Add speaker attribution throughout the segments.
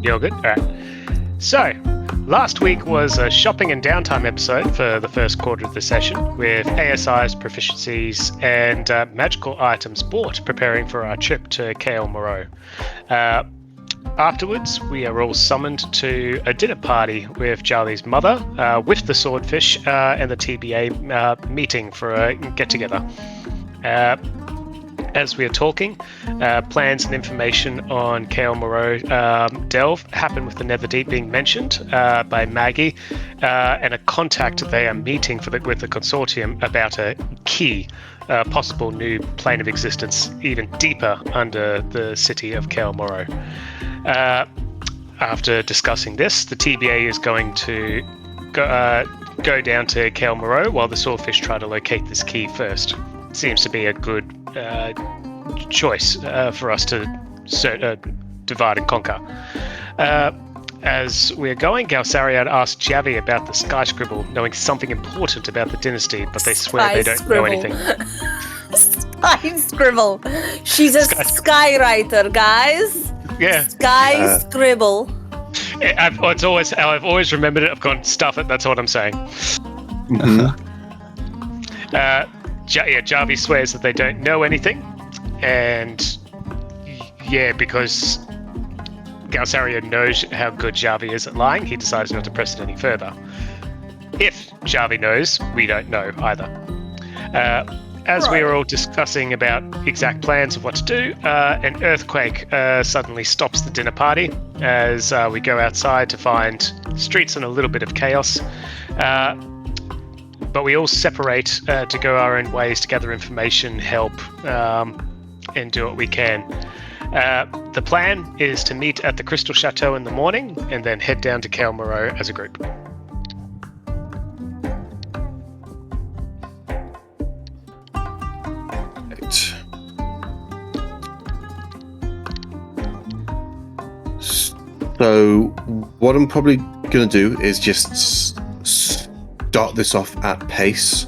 Speaker 1: You're good? All right. So, last week was a shopping and downtime episode for the first quarter of the session, with ASI's proficiencies and magical items bought, preparing for our trip to Cael Morrow. Afterwards, we are all summoned to a dinner party with Charlie's mother, with the swordfish, and the TBA meeting for a get-together. As we are talking, plans and information on Cael Morrow delve happen with the Netherdeep being mentioned by Maggie, and a contact they are meeting with the consortium about a key, possible new plane of existence even deeper under the city of Cael Morrow. After discussing this, the TBA is going to go down to Cael Morrow while the swordfish try to locate this key first. Seems to be a good choice for us to divide and conquer. As we're going, Galsariad asked Javi about the sky scribble, knowing something important about the dynasty, but they swear they don't know anything.
Speaker 2: Sky scribble. She's a sky writer, guys.
Speaker 1: Yeah.
Speaker 2: Sky scribble.
Speaker 1: I've always remembered it. I've gone, stuff it. That's what I'm saying.
Speaker 3: Mm-hmm.
Speaker 1: Javi swears that they don't know anything, and because Galsario knows how good Javi is at lying, he decides not to press it any further. If Javi knows, we don't know either. As we are all discussing about exact plans of what to do, an earthquake suddenly stops the dinner party as we go outside to find streets in a little bit of chaos. But we all separate to go our own ways to gather information, help, and do what we can. The plan is to meet at the Crystal Chateau in the morning and then head down to Cael Morrow as a group.
Speaker 3: Right. So, what I'm probably going to do is just start this off at pace.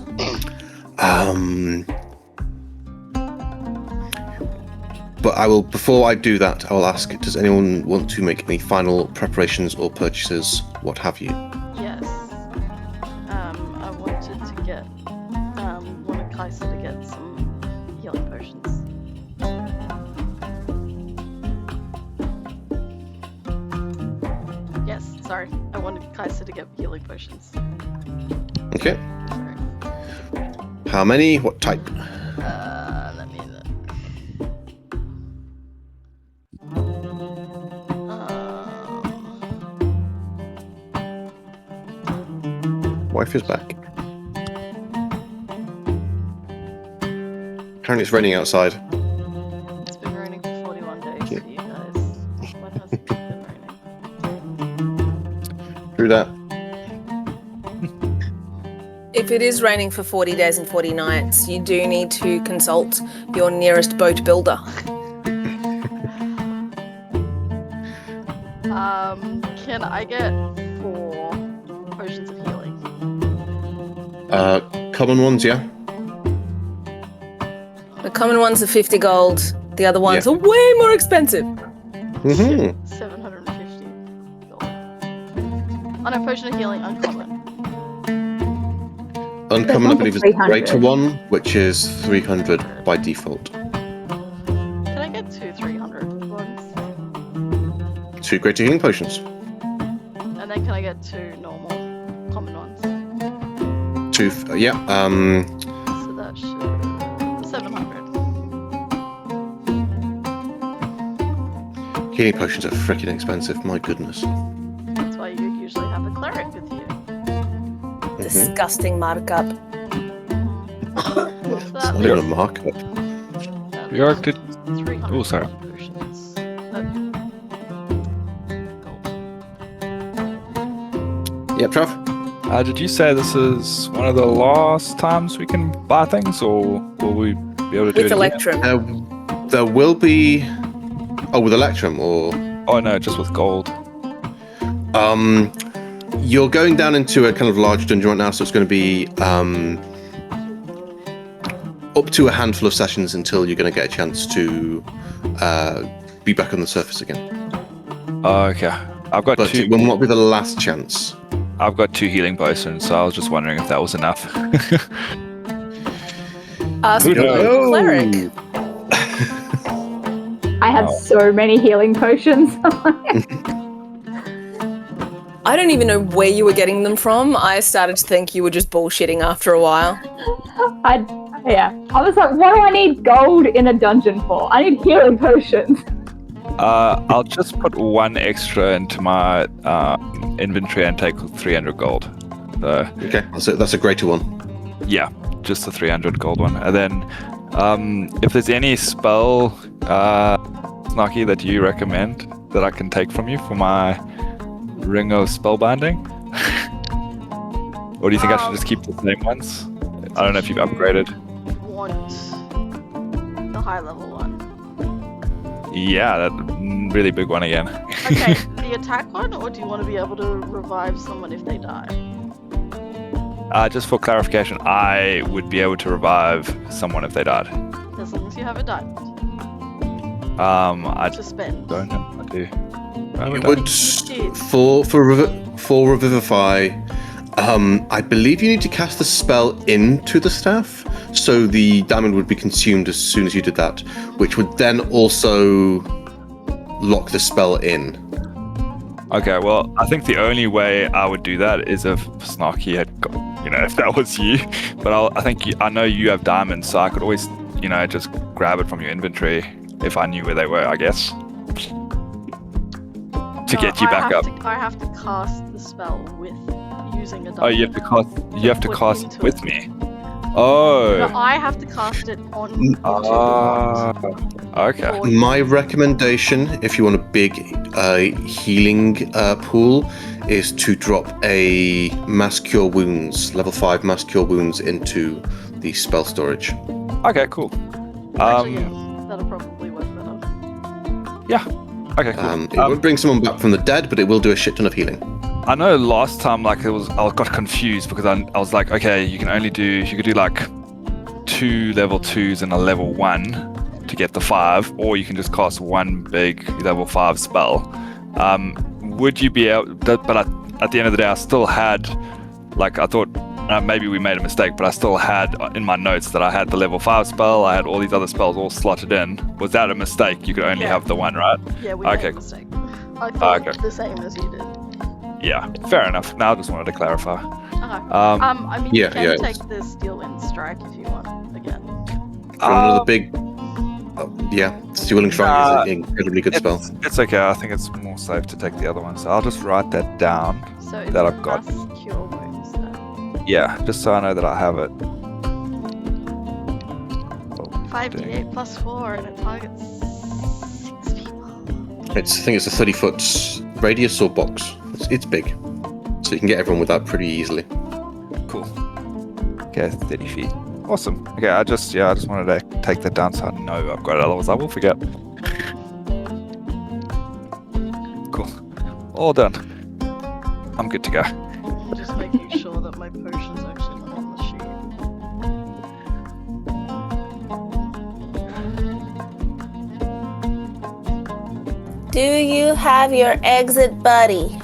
Speaker 3: But before I do that, I will ask, does anyone want to make any final preparations or purchases, what have you?
Speaker 4: Yes. I wanted to get, wanted Kaiser to get some healing potions. Yes, sorry. I wanted Kaiser to get healing potions.
Speaker 3: Okay.
Speaker 4: Sorry.
Speaker 3: How many? What type?
Speaker 4: Let me look.
Speaker 3: Wife is back. Apparently it's raining outside.
Speaker 4: It's been raining for 41 days for you guys. When has it been raining?
Speaker 3: Through that.
Speaker 2: If it is raining for 40 days and 40 nights, you do need to consult your nearest boat builder.
Speaker 4: Can I get 4 potions of healing?
Speaker 3: Common ones, yeah?
Speaker 2: The common ones are 50 gold. The other ones are way more expensive.
Speaker 3: Mm-hmm.
Speaker 4: 750 gold. Oh no, potion of healing, uncommon.
Speaker 3: Uncommon, I believe, is the
Speaker 5: 300.
Speaker 3: greater one, which is 300 by default.
Speaker 4: Can I get 2 300 ones?
Speaker 3: 2 greater healing potions.
Speaker 4: And then can I get 2 normal common ones?
Speaker 3: 2, yeah.
Speaker 4: So that should 700.
Speaker 3: Healing potions are freaking expensive, my goodness.
Speaker 4: That's why you usually have a cleric with you.
Speaker 2: Disgusting markup.
Speaker 4: What's
Speaker 3: It's
Speaker 4: that?
Speaker 3: not even a markup.
Speaker 6: Bjork did.
Speaker 4: 300
Speaker 6: Oh, sorry.
Speaker 4: potions.
Speaker 3: Yep, Trav?
Speaker 6: Did you say this is one of the last times we can buy things, or will we be able to do
Speaker 2: With
Speaker 6: it again?
Speaker 2: Electrum.
Speaker 3: There will be... Oh, with Electrum, or...
Speaker 6: Oh no, just with gold.
Speaker 3: You're going down into a kind of large dungeon right now, so it's going to be up to a handful of sessions until you're going to get a chance to be back on the surface again.
Speaker 6: Oh, okay. I've got
Speaker 3: but
Speaker 6: two.
Speaker 3: it will not be the last chance.
Speaker 6: I've got 2 healing potions, so I was just wondering if that was enough.
Speaker 2: Ask
Speaker 6: Who
Speaker 2: your
Speaker 6: knows?
Speaker 2: local cleric.
Speaker 5: I have
Speaker 6: Oh.
Speaker 5: so many healing potions.
Speaker 2: I don't even know where you were getting them from. I started to think you were just bullshitting after a while.
Speaker 5: I was like, what do I need gold in a dungeon for? I need healing potions.
Speaker 6: I'll just put 1 extra into my inventory and take 300 gold. So,
Speaker 3: Okay, that's a greater one.
Speaker 6: yeah, just the 300 gold one. And then, if there's any spell, Snarky, that you recommend that I can take from you for my Ring of Spellbinding? Or do you think I should just keep the same ones? I don't know if you've upgraded.
Speaker 4: Want the high level one?
Speaker 6: Yeah, that really big one again.
Speaker 4: Okay, the attack one, or do you want to be able to revive someone if they die?
Speaker 6: Just for clarification, I would be able to revive someone if they died.
Speaker 4: As long as you have a diamond
Speaker 6: I
Speaker 4: to spend.
Speaker 6: don't know. I do. I have a
Speaker 3: It
Speaker 6: diamond.
Speaker 3: would for Revivify. I believe you need to cast the spell into the staff, so the diamond would be consumed as soon as you did that, which would then also lock the spell in.
Speaker 6: Okay, well, I think the only way I would do that is if Snarky had got, if that was you. But I know you have diamonds, so I could always, just grab it from your inventory if I knew where they were, I guess. To get you back up.
Speaker 4: I have to cast the spell with using a diamond.
Speaker 6: Oh, you have to
Speaker 4: Put
Speaker 6: cast
Speaker 4: into
Speaker 6: with
Speaker 4: it.
Speaker 6: me. Oh.
Speaker 4: No, I have to cast it on into the wand.
Speaker 6: Okay.
Speaker 4: for you.
Speaker 3: My recommendation, if you want a big healing pool, is to drop a Mass Cure Wounds, level 5 Mass Cure Wounds into the spell storage.
Speaker 6: Okay, cool.
Speaker 4: Actually, yeah, that'll probably work better.
Speaker 6: Yeah. Okay, cool.
Speaker 3: It won't bring someone back from the dead, but it will do a shit ton of healing.
Speaker 6: I know last time, I got confused because I was like, okay, you could do like 2 level 2s and a level 1 to get the 5, or you can just cast 1 big level 5 spell. Would you be able? But at the end of the day, I still had, I thought maybe we made a mistake, but I still had in my notes that I had the level 5 spell. I had all these other spells all slotted in. Was that a mistake? You could only have the 1, right?
Speaker 4: Yeah, we made
Speaker 6: Okay.
Speaker 4: a mistake. I thought
Speaker 6: Okay.
Speaker 4: the same as you did.
Speaker 6: Yeah, fair enough. Now I just wanted to clarify.
Speaker 4: Okay.
Speaker 6: Um,
Speaker 4: I mean,
Speaker 3: yeah,
Speaker 4: you can
Speaker 3: yeah,
Speaker 4: take the Steel Wind Strike if you want again.
Speaker 3: From another big... Steel Strike is an incredibly good spell.
Speaker 6: It's okay. I think it's more safe to take the other one. So I'll just write that down.
Speaker 4: So it's
Speaker 6: That I've got.
Speaker 4: Mass Cure Wounds then.
Speaker 6: Yeah, just so I know that I have it.
Speaker 4: 5d8 plus 4 and it targets 6 people.
Speaker 3: I think it's a 30-foot radius or box. It's big. So you can get everyone with that pretty easily.
Speaker 6: Cool. Okay, 30 feet. Awesome. Okay, I just wanted to take that down so I know I've got it. Otherwise, I will forget. Cool. All done. I'm good to go.
Speaker 4: Just making sure that my potion's actually not on the sheet.
Speaker 2: Do you have your exit buddy?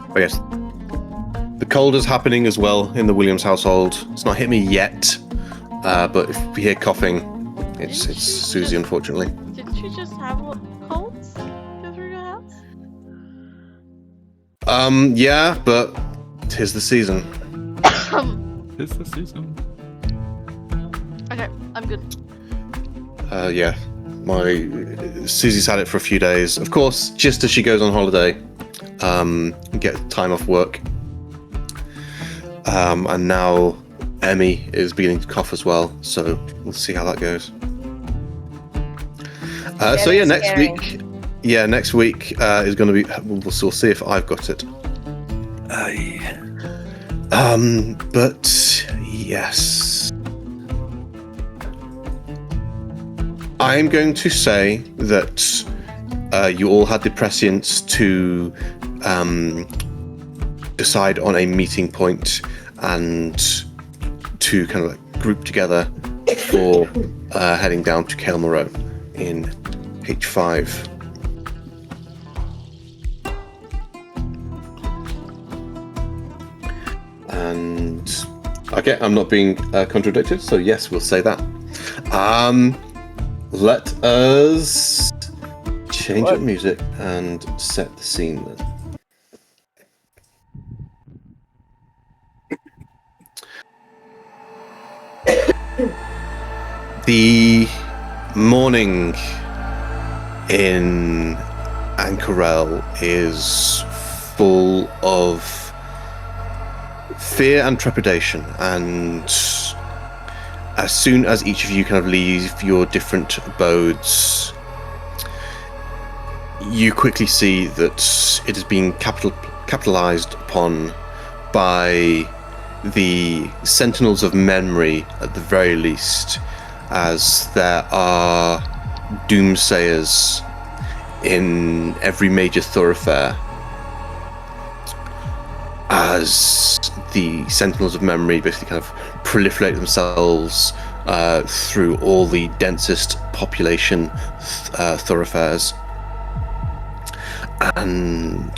Speaker 3: I guess the cold is happening as well in the Williams household. It's not hit me yet, but if we hear coughing, it's Susie, unfortunately.
Speaker 4: Didn't you just have colds go through your house?
Speaker 3: Yeah, but 'tis the season.
Speaker 6: It's the season.
Speaker 4: Okay, I'm good.
Speaker 3: Yeah, Susie's had it for a few days. Of course, just as she goes on holiday, get time off work. And now Emmy is beginning to cough as well, so we'll see how that goes. So yeah, next week is going to be. We'll see if I've got it. But yes, I'm going to say that you all had the prescience to decide on a meeting point and to kind of group together before heading down to Cael Morrow in H5. And okay, I'm not being contradicted, so yes, we'll say that. Let us change up music and set the scene then. The morning in Cael is full of fear and trepidation, and as soon as each of you kind of leave your different abodes, you quickly see that it is being capitalized upon by the Sentinels of Memory, at the very least, as there are doomsayers in every major thoroughfare, as the Sentinels of Memory basically kind of proliferate themselves through all the densest population thoroughfares and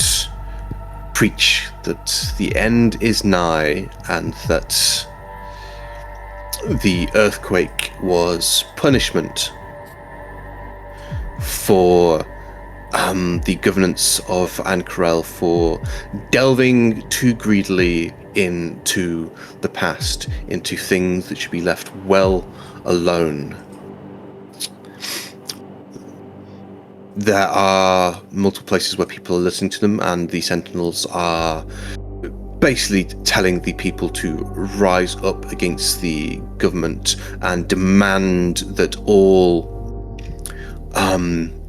Speaker 3: preach that the end is nigh and that the earthquake was punishment for the governance of Cael for delving too greedily into the past, into things that should be left well alone. There are multiple places where people are listening to them, and the Sentinels are basically telling the people to rise up against the government and demand that all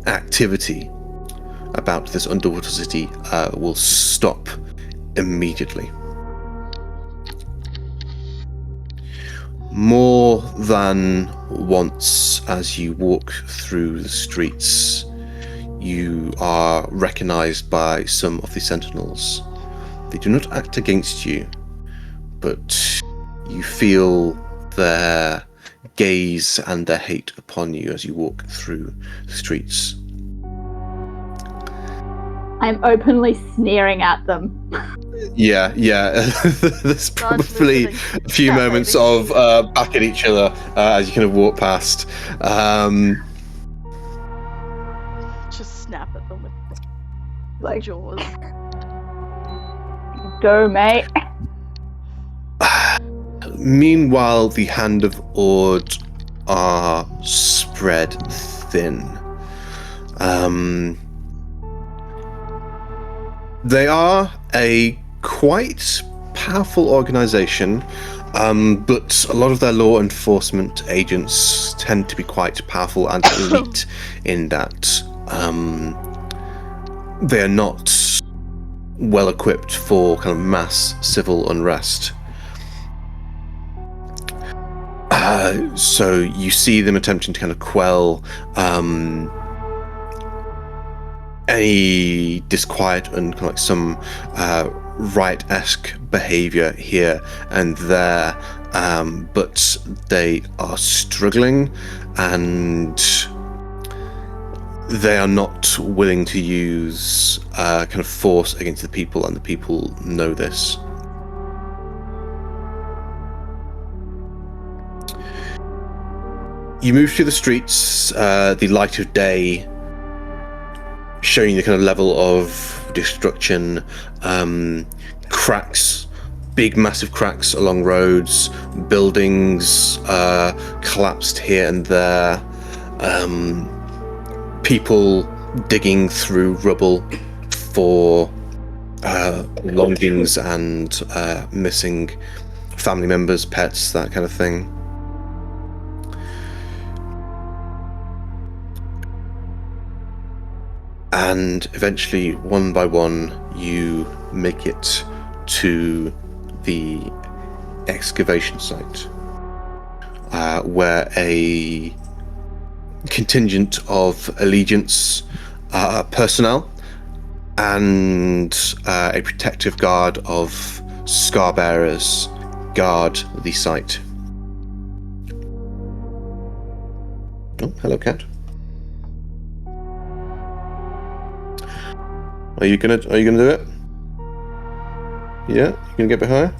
Speaker 3: activity about this underwater city will stop immediately. More than once, as you walk through the streets, you are recognized by some of the Sentinels. They do not act against you, but you feel their gaze and their hate upon you as you walk through the streets.
Speaker 5: I'm openly sneering at them.
Speaker 3: Yeah. There's probably a few
Speaker 4: Yeah,
Speaker 3: moments
Speaker 4: maybe.
Speaker 3: of back at each other as you kind of walk past.
Speaker 4: Just snap at them with
Speaker 5: Like,
Speaker 4: jaws.
Speaker 5: go, mate.
Speaker 3: Meanwhile, the Hand of Ord are spread thin. They are a quite powerful organization, but a lot of their law enforcement agents tend to be quite powerful and elite in that they are not well equipped for kind of mass civil unrest. So you see them attempting to kind of quell any disquiet and kind of like some riot-esque behavior here and there, but they are struggling and they are not willing to use kind of force against the people, and the people know this. You move through the streets, the light of day showing the kind of level of destruction, cracks, big massive cracks along roads, buildings collapsed here and there, people digging through rubble for belongings and missing family members, pets, that kind of thing. And eventually, one by one, you make it to the excavation site, where a contingent of Allegiance personnel and a protective guard of Scarbearers guard the site. Oh, hello, cat. Are you gonna do it? Yeah, you gonna get behind?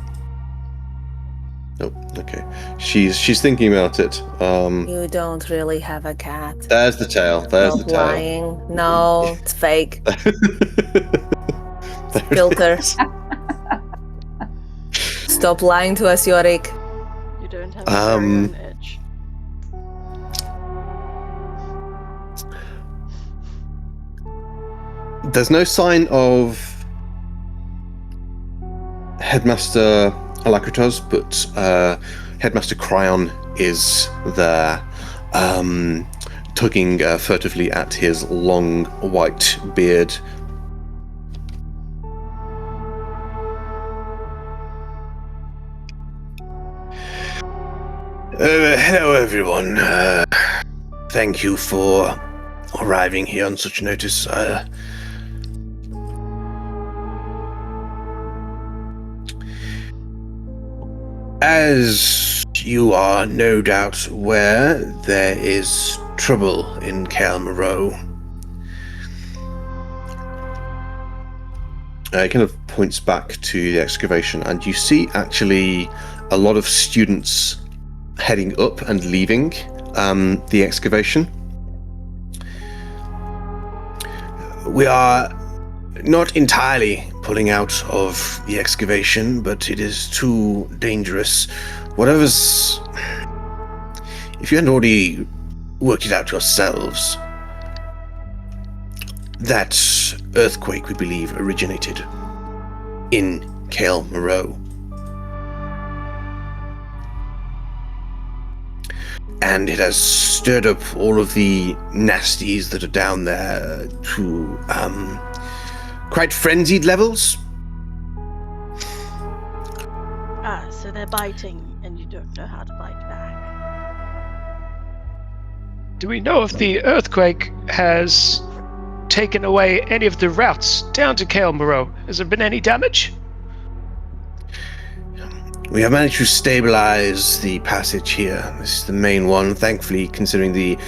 Speaker 3: Oh, okay. She's thinking about it.
Speaker 2: You don't really have a cat.
Speaker 3: There's the tail. There's
Speaker 2: Stop
Speaker 3: the tail.
Speaker 2: lying. No, it's fake.
Speaker 3: There it
Speaker 2: Filter.
Speaker 3: is.
Speaker 2: Stop lying to us, Yorick.
Speaker 4: You don't have a very own edge.
Speaker 3: There's no sign of Headmaster Alacritas, but Headmaster Cryon is there, tugging furtively at his long white beard. Hello, everyone. Thank you for arriving here on such notice. As you are no doubt aware, there is trouble in Cael Morrow. It kind of points back to the excavation, and you see actually a lot of students heading up and leaving the excavation. We are not entirely pulling out of the excavation, but it is too dangerous. If you hadn't already worked it out yourselves, that earthquake, we believe, originated in Cael Morrow. And it has stirred up all of the nasties that are down there to quite frenzied levels.
Speaker 4: So they're biting, and you don't know how to bite back.
Speaker 1: Do we know if the earthquake has taken away any of the routes down to Cael Morrow? Has there been any damage?
Speaker 3: We have managed to stabilize the passage here. This is the main one. Thankfully, considering the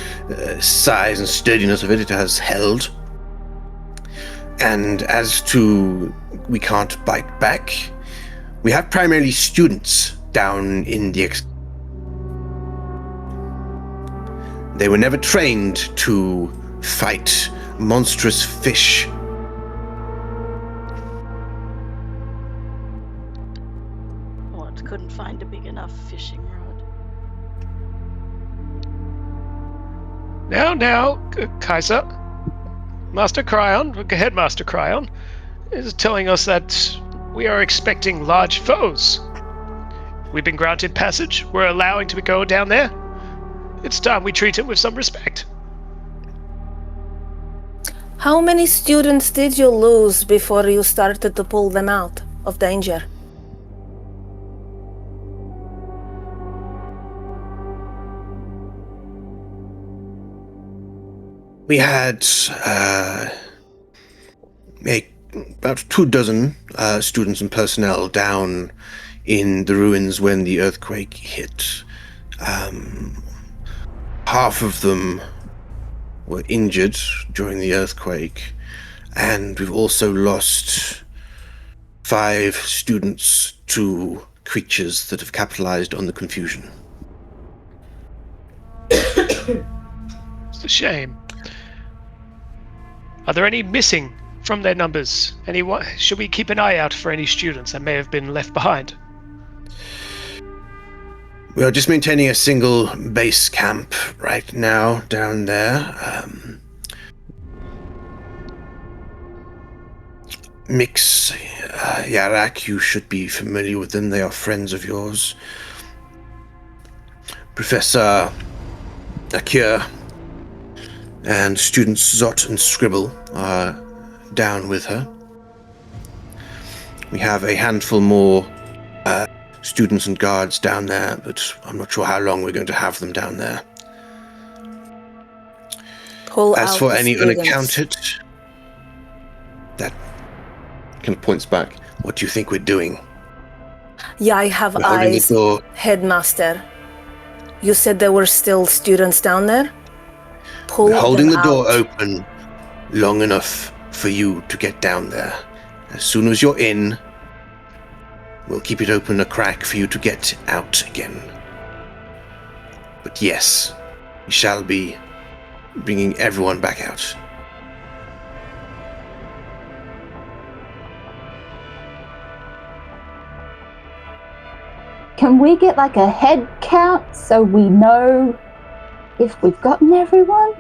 Speaker 3: size and sturdiness of it, it has held. And as to we can't bite back, we have primarily students down in the They were never trained to fight monstrous fish.
Speaker 4: What, couldn't find a big enough fishing rod?
Speaker 1: Now, Kaiser, Master Cryon, Headmaster Cryon, is telling us that we are expecting large foes. We've been granted passage. We're allowing to go down there. It's time we treat it with some respect.
Speaker 2: How many students did you lose before you started to pull them out of danger?
Speaker 3: We had about 24 students and personnel down in the ruins when the earthquake hit. Half of them were injured during the earthquake, and we've also lost 5 students to creatures that have capitalized on the confusion.
Speaker 1: It's a shame. Are there any missing from their numbers? Should we keep an eye out for any students that may have been left behind?
Speaker 3: We are just maintaining a single base camp right now down there. Mix, Yarak, you should be familiar with them. They are friends of yours. Professor Akir and students Zot and Scribble are down with her. We have a handful more students and guards down there, but I'm not sure how long we're going to have them down there. As for any unaccounted, that kind of points back. What do you think we're doing?
Speaker 2: Yeah, I have eyes, Headmaster. You said there were still students down there? pull
Speaker 3: We're holding
Speaker 2: them
Speaker 3: the door
Speaker 2: out.
Speaker 3: open long enough for you to get down there. As soon as you're in, we'll keep it open a crack for you to get out again. But yes, we shall be bringing everyone back out.
Speaker 5: Can we get like a head count so we know if we've gotten everyone?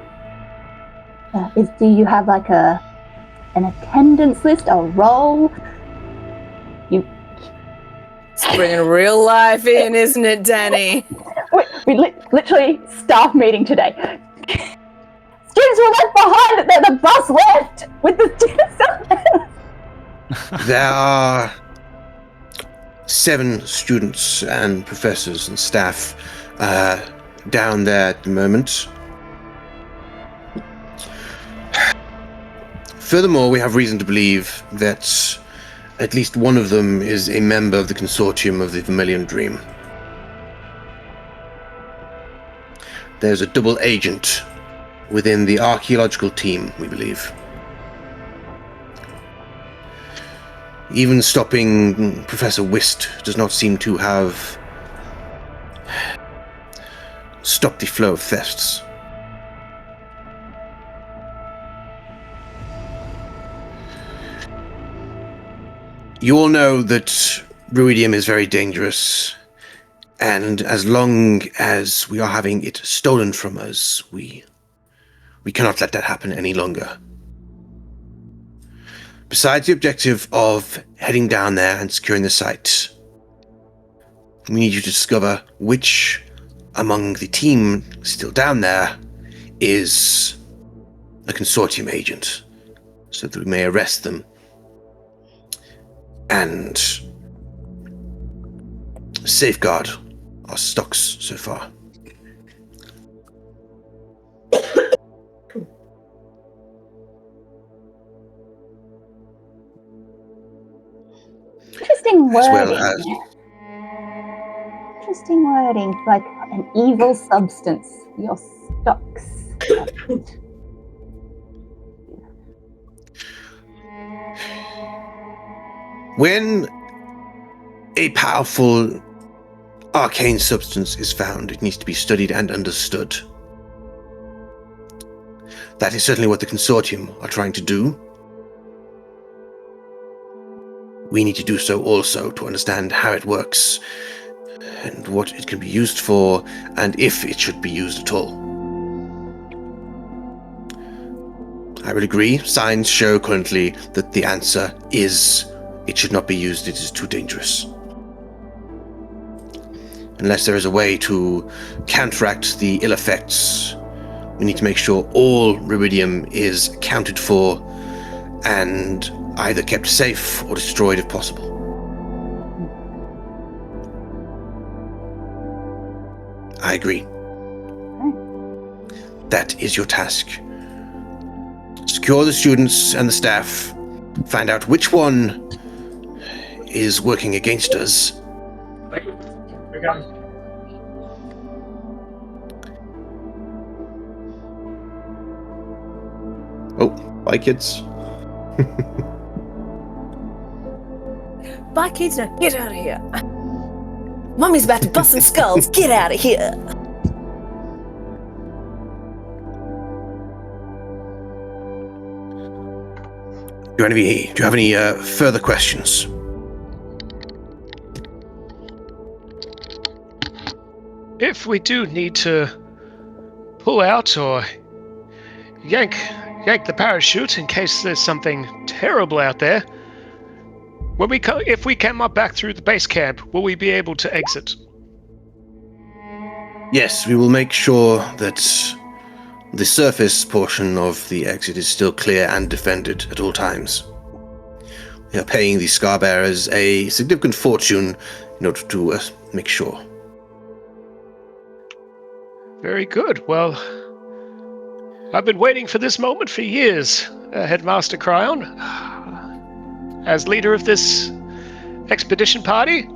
Speaker 5: Do you have like an attendance list, a roll?
Speaker 2: It's bringing real life in, isn't it, Danny?
Speaker 5: We literally staff meeting today. Students were left behind. The bus left with the students.
Speaker 3: There are 7 students and professors and staff down there at the moment. Furthermore, we have reason to believe that at least one of them is a member of the consortium of the Vermilion Dream. There's a double agent within the archaeological team, we believe. Even stopping Professor Whist does not seem to have stopped the flow of thefts. You all know that ruidium is very dangerous, and as long as we are having it stolen from us, we cannot let that happen any longer. Besides the objective of heading down there and securing the site, we need you to discover which among the team still down there is a consortium agent, so that we may arrest them and safeguard our stocks so far.
Speaker 5: Interesting
Speaker 3: As well
Speaker 5: wording.
Speaker 3: as-
Speaker 5: Interesting wording, like an evil substance. Your stocks.
Speaker 3: When a powerful arcane substance is found, it needs to be studied and understood. That is certainly what the consortium are trying to do. We need to do so also to understand how it works and what it can be used for and if it should be used at all. I would agree. Signs show currently that the answer is it should not be used. It is too dangerous. Unless there is a way to counteract the ill effects, we need to make sure all ruidium is accounted for and either kept safe or destroyed if possible. I agree. That is your task. Secure the students and the staff. Find out which one is working against us. Oh, bye kids.
Speaker 2: Bye, kids. Now get out of here. Mummy's about to bust some skulls. Get out of here.
Speaker 3: Do you have any further questions?
Speaker 1: If we do need to pull out or yank the parachute in case there's something terrible out there, when if we come up back through the base camp, will we be able to exit?
Speaker 3: Yes, we will make sure that the surface portion of the exit is still clear and defended at all times. We are paying the Scarbearers a significant fortune in order to make sure.
Speaker 1: Very good. Well, I've been waiting for this moment for years, Headmaster Cryon. As leader of this expedition party,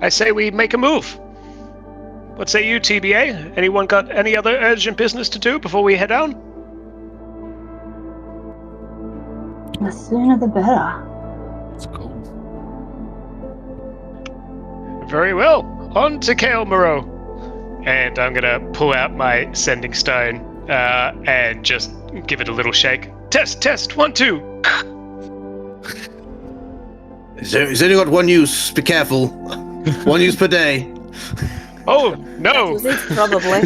Speaker 1: I say we make a move. What say you, TBA? Anyone got any other urgent business to do before we head down?
Speaker 5: The sooner the better.
Speaker 6: That's cool.
Speaker 1: Very well. On to Cael, Morrow. And I'm going to pull out my sending stone and just give it a little shake. Test, 1, 2.
Speaker 3: It's only got one use. Be careful. One use per day.
Speaker 1: Oh, no.
Speaker 2: Was it? Probably.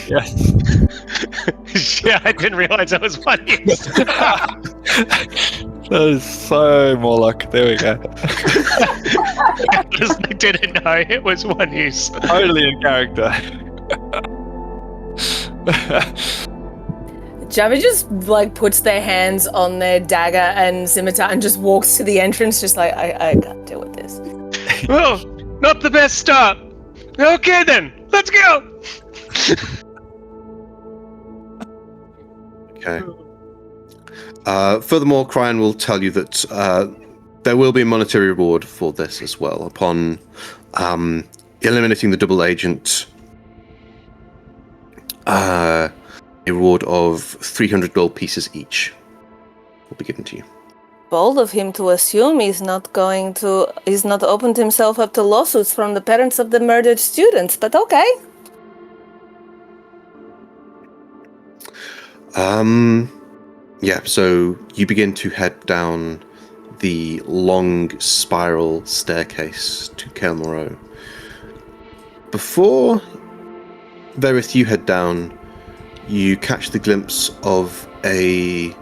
Speaker 6: Yes.
Speaker 1: Yeah, I didn't realize that was one use.
Speaker 6: That is so more like. There we go.
Speaker 1: I honestly didn't know it was one use.
Speaker 6: Totally in character.
Speaker 2: Jabba just like puts their hands on their dagger and scimitar and just walks to the entrance, just like I can't deal with this.
Speaker 1: Well, not the best start. Okay then, let's go.
Speaker 3: Okay. Furthermore, Cryan will tell you that there will be a monetary reward for this as well upon eliminating the double agent. A reward of 300 gold pieces each will be given to you.
Speaker 2: Bold of him to assume he's not opened himself up to lawsuits from the parents of the murdered students, but okay.
Speaker 3: Yeah, so you begin to head down the long spiral staircase to Cael Morrow. Before Verith, you head down, you catch the glimpse of a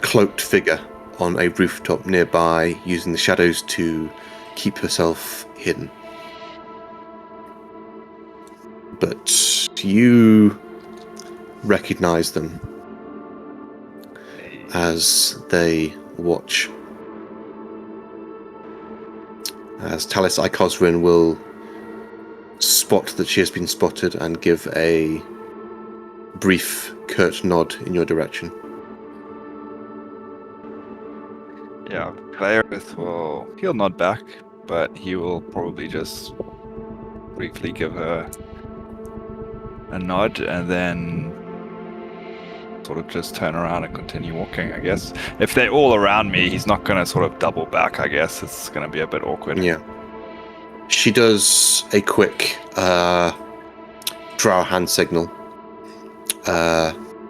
Speaker 3: cloaked figure on a rooftop nearby, using the shadows to keep herself hidden. But you recognize them as they watch. As Talis Icosrin will spot that she has been spotted and give a brief, curt nod in your direction.
Speaker 6: Yeah, Varith he'll nod back, but he will probably just briefly give her a nod and then sort of just turn around and continue walking, I guess. If they're all around me, he's not going to sort of double back, I guess. It's going to be a bit awkward.
Speaker 3: Yeah. She does a quick drow hand signal.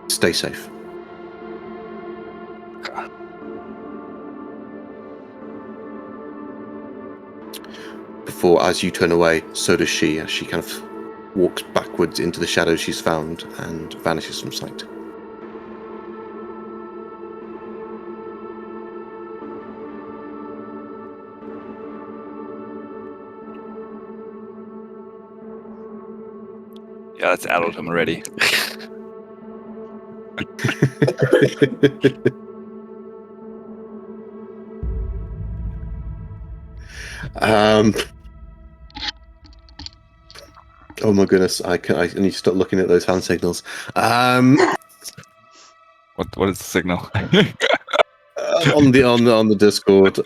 Speaker 3: Stay safe. Before, as you turn away, so does she, as she kind of walks backwards into the shadows she's found and vanishes from sight.
Speaker 6: Yeah, that's addled him already.
Speaker 3: Oh my goodness! I need to start looking at those hand signals.
Speaker 6: What is the signal?
Speaker 3: On the Discord.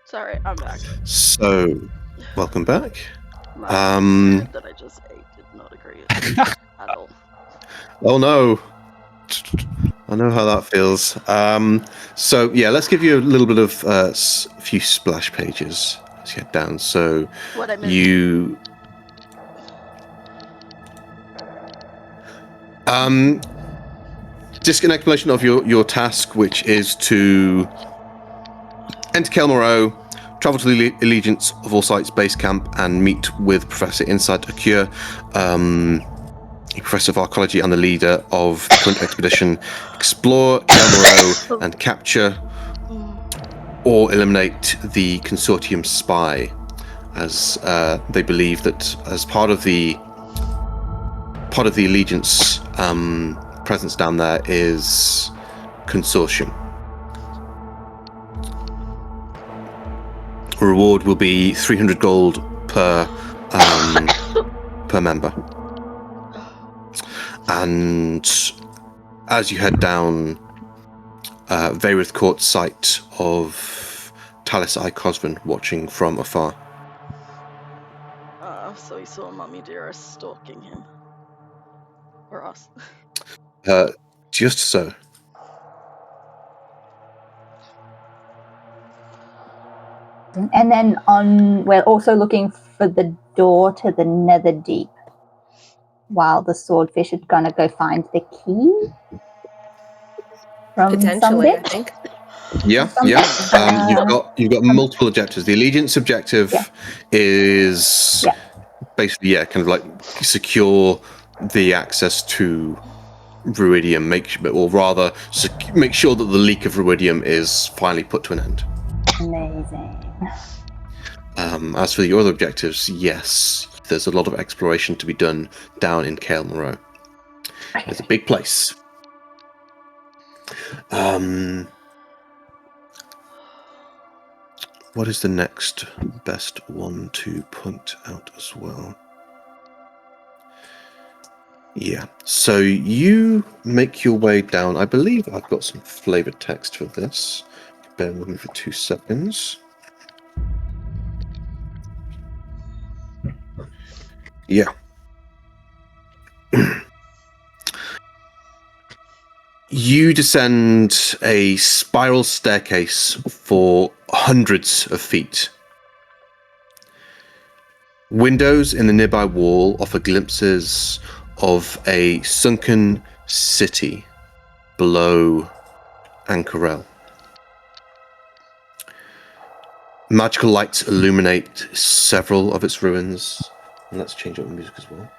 Speaker 4: Sorry, I'm back.
Speaker 3: So, welcome back.
Speaker 4: My food that I just ate did not agree at all.
Speaker 3: Oh no. I know how that feels. So yeah, let's give you a little bit of a few splash pages. Let's get down. So
Speaker 4: What I missed.
Speaker 3: you just an explanation of your task, which is to enter Cael Morrow, travel to the Allegiance of All Sites base camp, and meet with Professor Insight Akure, Professor of Archaeology and the leader of the current expedition. Explore Cael Morrow and capture or eliminate the consortium spy, as they believe that as part of the Allegiance presence down there is consortium. Reward will be 300 gold per member. And as you head down, Varith caught sight of Talis I Cosvin watching from afar.
Speaker 4: So he saw Mummy Dearest stalking him. Or us.
Speaker 3: Just so.
Speaker 5: And then we're also looking for the door to the Netherdeep, while the swordfish is gonna go find the key from some
Speaker 2: Potentially, I
Speaker 5: bitch.
Speaker 2: think.
Speaker 3: Yeah. You've got multiple objectives. The Allegiance objective is basically kind of like secure the access to Ruidium, make sure that the leak of Ruidium is finally put to an end.
Speaker 5: Amazing.
Speaker 3: As for the other objectives, yes, there's a lot of exploration to be done down in Cael, Morrow. It's a big place. What is the next best one to point out as well? Yeah, so you make your way down. I believe I've got some flavored text for this. Bear with me for 2 seconds. Yeah. You descend a spiral staircase for hundreds of feet. Windows in the nearby wall offer glimpses of a sunken city below Cael. Magical lights illuminate several of its ruins. And let's change up the music as well.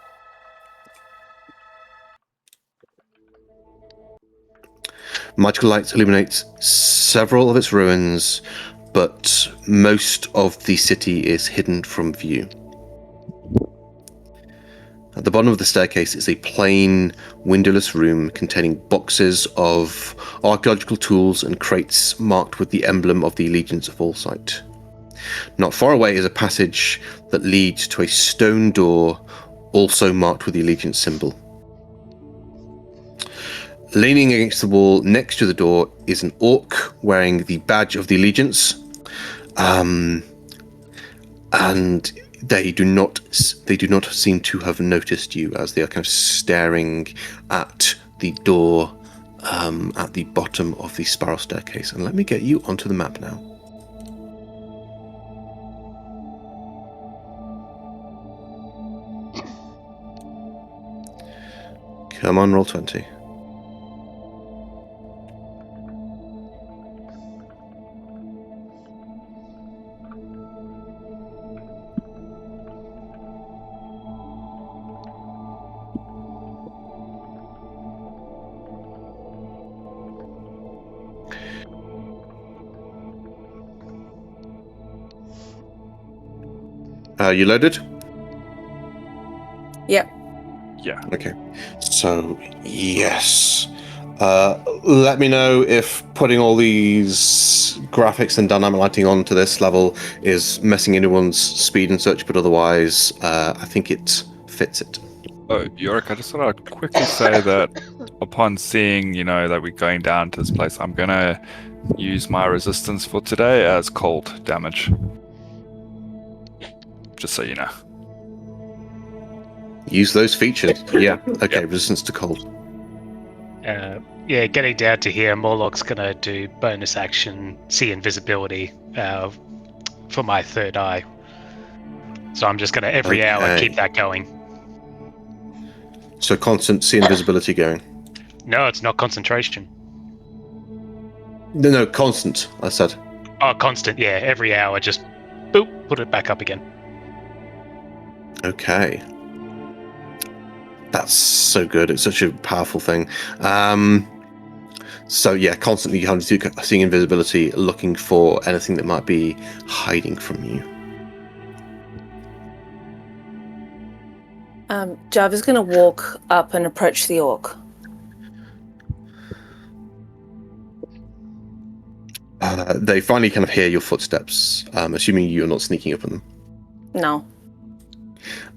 Speaker 3: Magical lights illuminate several of its ruins, but most of the city is hidden from view. At the bottom of the staircase is a plain, windowless room containing boxes of archaeological tools and crates marked with the emblem of the Allegiance of Allsight. Not far away is a passage that leads to a stone door, also marked with the Allegiance symbol. Leaning against the wall next to the door is an orc wearing the badge of the Allegiance, and they do not seem to have noticed you as they are kind of staring at the door at the bottom of the spiral staircase. And let me get you onto the map now. Come on, roll 20. You loaded?
Speaker 2: Yep.
Speaker 6: Yeah.
Speaker 3: Okay. So, yes. Let me know if putting all these graphics and dynamic lighting onto this level is messing anyone's speed and such, but otherwise, I think it fits it.
Speaker 6: Oh, Yorick, I just thought I'd quickly say that upon seeing, that we're going down to this place, I'm going to use my resistance for today as cold damage. Just so you know.
Speaker 3: Use those features. Yeah. Okay. Yep. Resistance to cold.
Speaker 1: Getting down to here, Morlock's gonna do bonus action, see invisibility for my third eye. So I'm just gonna every hour keep that going.
Speaker 3: So constant see invisibility going.
Speaker 1: No, it's not concentration.
Speaker 3: No, constant. I said.
Speaker 1: Oh, constant. Yeah, every hour, just boop, put it back up again.
Speaker 3: Okay. That's so good. It's such a powerful thing. So yeah, constantly kind of seeing invisibility, looking for anything that might be hiding from you.
Speaker 2: Jarvis going to walk up and approach the orc.
Speaker 3: They finally kind of hear your footsteps, assuming you're not sneaking up on them.
Speaker 2: No.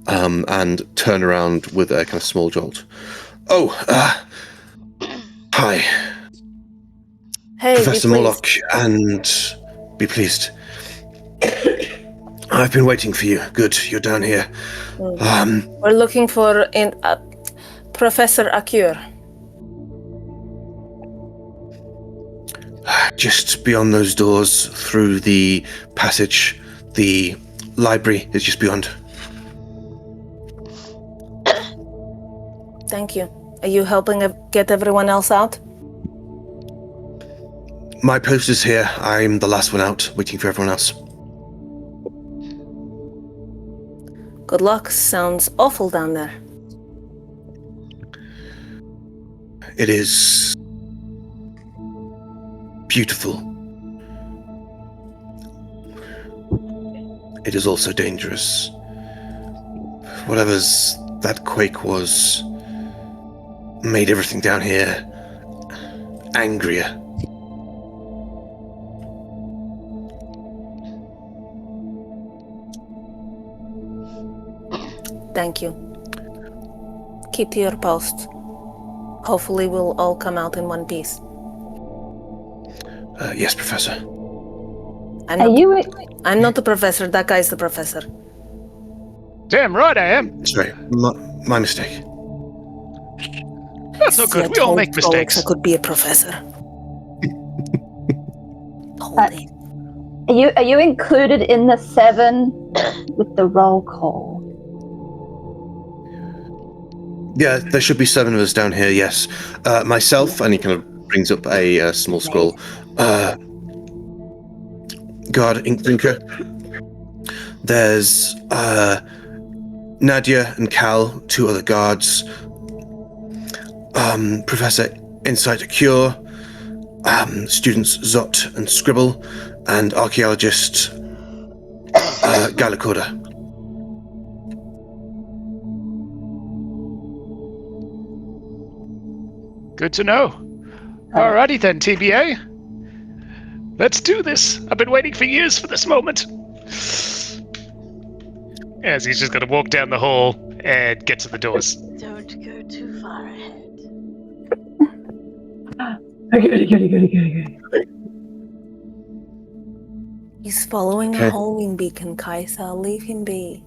Speaker 3: And turn around with a kind of small jolt. Oh, hi.
Speaker 2: Hey,
Speaker 3: Professor Morlock, and be pleased. I've been waiting for you. Good, you're down here.
Speaker 2: We're looking for Professor Akure.
Speaker 3: Just beyond those doors, through the passage, the library is just beyond.
Speaker 2: Thank you. Are you helping get everyone else out?
Speaker 3: My post is here. I'm the last one out, waiting for everyone else.
Speaker 2: Good luck. Sounds awful down there.
Speaker 3: It is beautiful. It is also dangerous. Whatever's that quake was, made everything down here angrier.
Speaker 2: Thank you. Keep to your post. Hopefully we'll all come out in one piece.
Speaker 3: Yes, Professor.
Speaker 2: I'm not the professor, that guy's the professor.
Speaker 1: Damn right I am.
Speaker 3: Sorry, my mistake.
Speaker 1: That's not good. We all make mistakes.
Speaker 2: I could be a professor.
Speaker 5: Are you included in the 7 with the roll call?
Speaker 3: Yeah, there should be 7 of us down here, yes. Myself, and he kind of brings up a small scroll. Guard Inkdrinker. There's Nadia and Cael, 2 other guards. Professor Insight Cure. Students Zot and Scribble. And archaeologist Galakoda.
Speaker 1: Good to know. Alrighty then, TBA. Let's do this. I've been waiting for years for this moment. As he's just going to walk down the hall and get to the doors.
Speaker 4: Don't go too far ahead.
Speaker 5: Okay.
Speaker 2: He's following a homing beacon, Kaisa. Leave him be.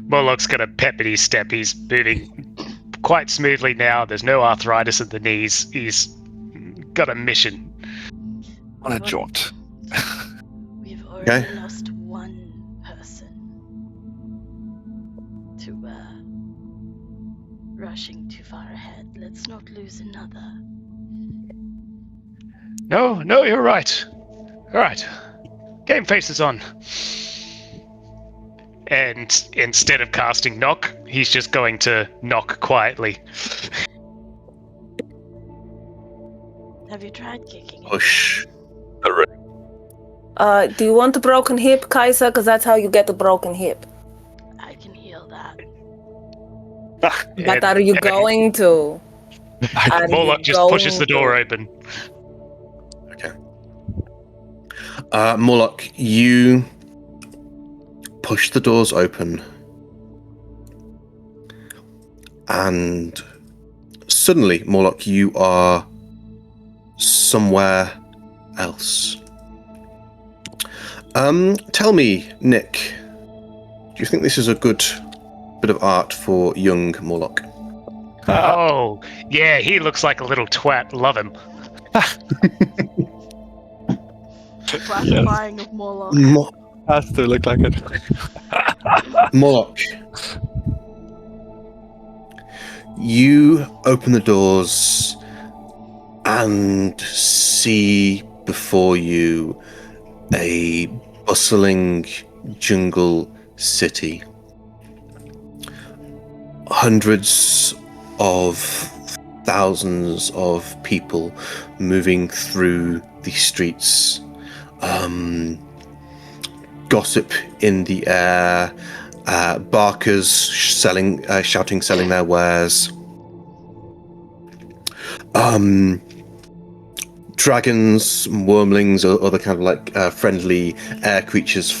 Speaker 1: Morlock's got a peppity step. He's moving quite smoothly now. There's no arthritis in the knees. He's got a mission.
Speaker 6: On a jaunt.
Speaker 4: We've already lost one person to rushing too far ahead. Let's not lose another.
Speaker 1: No, you're right. Alright. Game face is on. And instead of casting knock, he's just going to knock quietly.
Speaker 4: Have you tried kicking?
Speaker 3: Push.
Speaker 2: Do you want a broken hip, Kaisa? Because that's how you get a broken hip.
Speaker 4: I can heal that.
Speaker 2: But are you going to?
Speaker 1: Morlock just pushes the door open.
Speaker 3: Okay. Morlock, you push the doors open, and suddenly, Morlock, you are somewhere else. Tell me, Nick, do you think this is a good bit of art for young Morlock?
Speaker 1: Oh, yeah, he looks like a little twat. Love him.
Speaker 4: Classifying of Morlock.
Speaker 6: Has to look like it.
Speaker 3: Morlock, you open the doors and see before you a bustling jungle city. Hundreds of thousands of people moving through the streets. Gossip in the air. Barkers shouting, selling their wares. Dragons, wormlings, or other kind of like friendly air creatures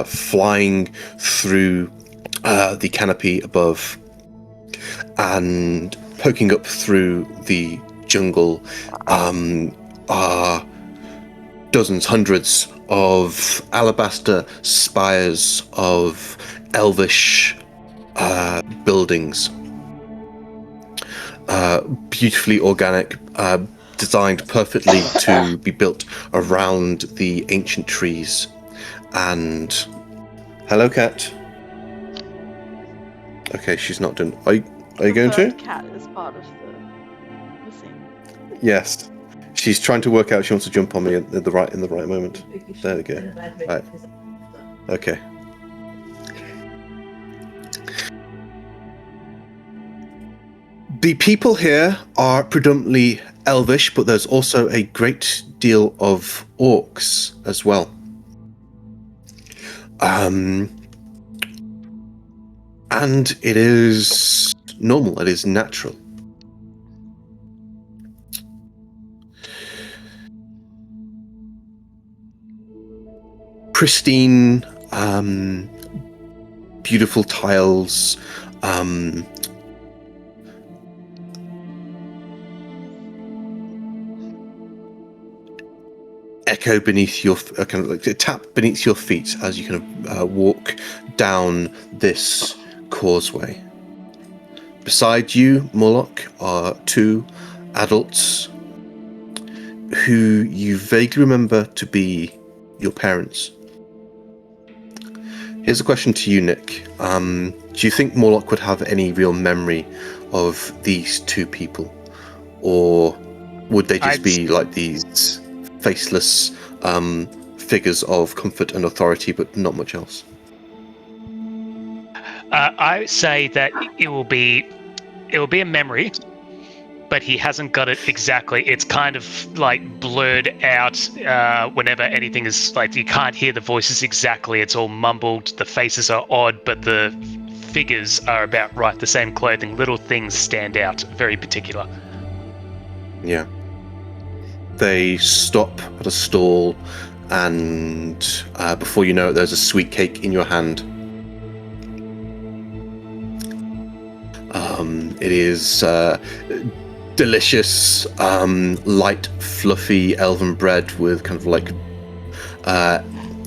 Speaker 3: flying through the canopy above and poking up through the jungle are dozens, hundreds of alabaster spires of elvish buildings. Beautifully organic, designed perfectly to be built around the ancient trees. And hello, cat. Okay, she's not done. Are you going to?
Speaker 4: Cat is part of the scene.
Speaker 3: Yes. She's trying to work out. She wants to jump on me in the right moment. There we go. Right. Okay. The people here are predominantly elvish, but there's also a great deal of orcs as well. And it is normal. It is natural. Pristine, beautiful tiles, echo beneath your kind of like a tap beneath your feet as you kind of walk down this causeway. Beside you, Morlock, are two adults who you vaguely remember to be your parents. Here's a question to you, Nick. Do you think Morlock would have any real memory of these two people? Or would they just be like these faceless figures of comfort and authority, but not much else?
Speaker 1: I say that it will be a memory, but he hasn't got it exactly. It's kind of like blurred out whenever anything is like you can't hear the voices exactly. It's all mumbled. The faces are odd, but the figures are about right. The same clothing. Little things stand out. Very particular.
Speaker 3: Yeah. They stop at a stall, and before you know it, there's a sweet cake in your hand. It is delicious, light, fluffy elven bread with kind of like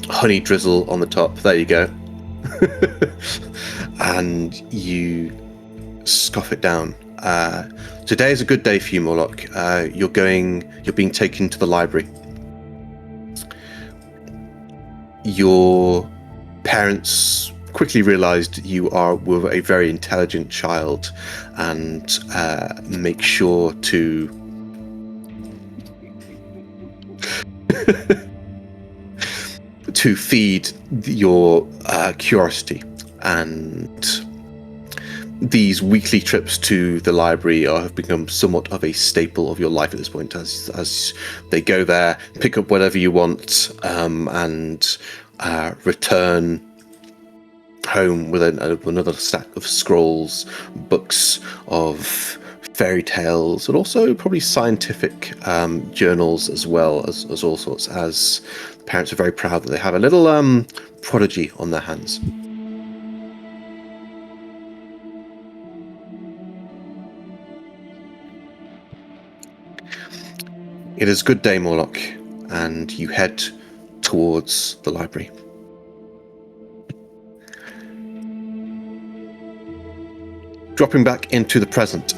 Speaker 3: honey drizzle on the top. There you go. And you scoff it down. Today is a good day for you, Morlock. You're being taken to the library. Your parents quickly realized you were a very intelligent child, and make sure to to feed your curiosity. And these weekly trips to the library have become somewhat of a staple of your life at this point, as they go there, pick up whatever you want, and return home with another stack of scrolls, books of fairy tales, and also probably scientific journals as well as all sorts, as the parents are very proud that they have a little prodigy on their hands. It is good day, Morlock, and you head towards the library. Dropping back into the present.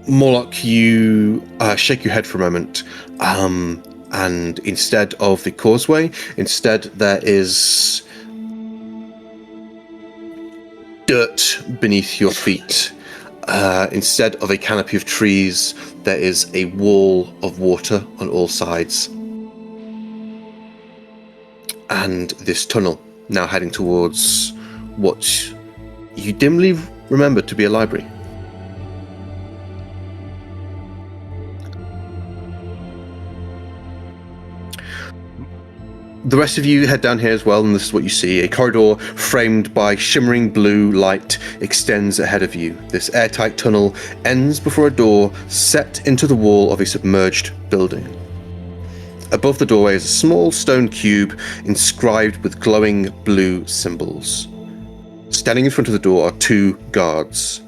Speaker 3: Morlock, you shake your head for a moment, and instead of the causeway, there is dirt beneath your feet. Instead of a canopy of trees, there is a wall of water on all sides. And this tunnel, now heading towards what you dimly remember to be a library. The rest of you head down here as well, and this is what you see. A corridor framed by shimmering blue light extends ahead of you. This airtight tunnel ends before a door set into the wall of a submerged building. Above the doorway is a small stone cube inscribed with glowing blue symbols. Standing in front of the door are two guards,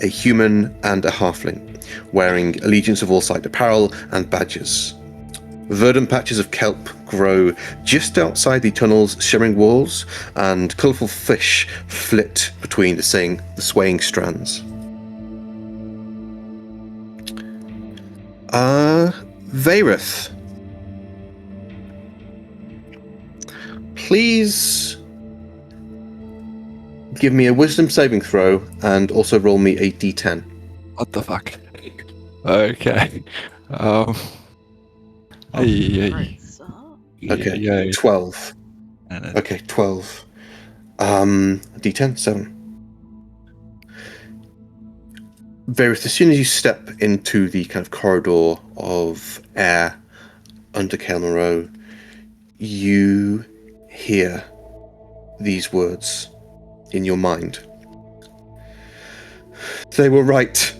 Speaker 3: a human and a halfling, wearing Allegiance of All Sight apparel and badges. Verdant patches of kelp grow just outside the tunnel's shimmering walls, and colourful fish flit between the swaying strands. Vayrith, please give me a wisdom saving throw and also roll me a d10.
Speaker 6: What the fuck? Okay.
Speaker 4: Great start.
Speaker 3: Okay,
Speaker 6: Yeah.
Speaker 3: 12.
Speaker 6: And then-
Speaker 3: Okay, 12. D10, 7. Varys, as soon as you step into the kind of corridor of air under Cael Morrow, you hear these words in your mind. They were right.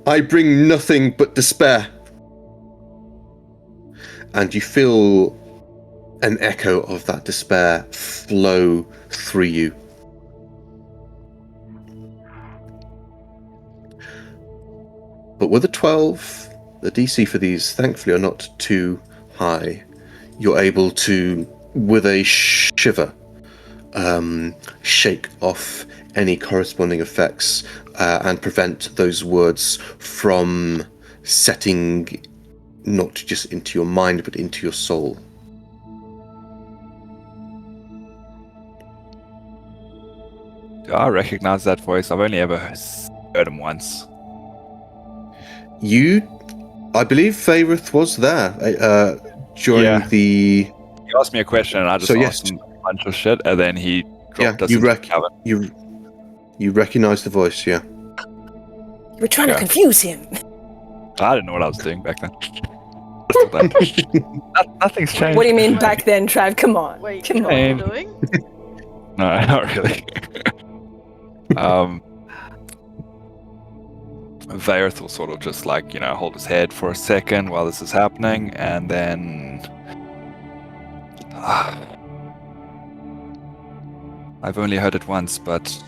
Speaker 3: I bring nothing but despair. And you feel an echo of that despair flow through you. But with a 12, the DC for these thankfully are not too high. You're able to, with a shiver, shake off any corresponding effects and prevent those words from setting not just into your mind but into your soul.
Speaker 6: Do I recognize that voice? I've only ever heard him once.
Speaker 3: I believe Vayrith was there during
Speaker 6: Yeah.
Speaker 3: the...
Speaker 6: He asked me a question and I just
Speaker 3: So,
Speaker 6: asked him a bunch of shit, and then he dropped us
Speaker 3: you
Speaker 6: into the cabin.
Speaker 3: you recognize the voice, yeah.
Speaker 2: We're trying to
Speaker 6: Yeah.
Speaker 2: confuse him.
Speaker 6: I didn't know what I was doing back then. Just thought that- Nothing's changed.
Speaker 2: What do you mean back then, Trav? Come on.
Speaker 4: Wait,
Speaker 2: Come
Speaker 4: what
Speaker 2: on.
Speaker 4: are you
Speaker 6: Same.
Speaker 4: doing?
Speaker 6: No, not really. Vayrith will sort of just like, hold his head for a second while this is happening, and then... I've only heard it once, but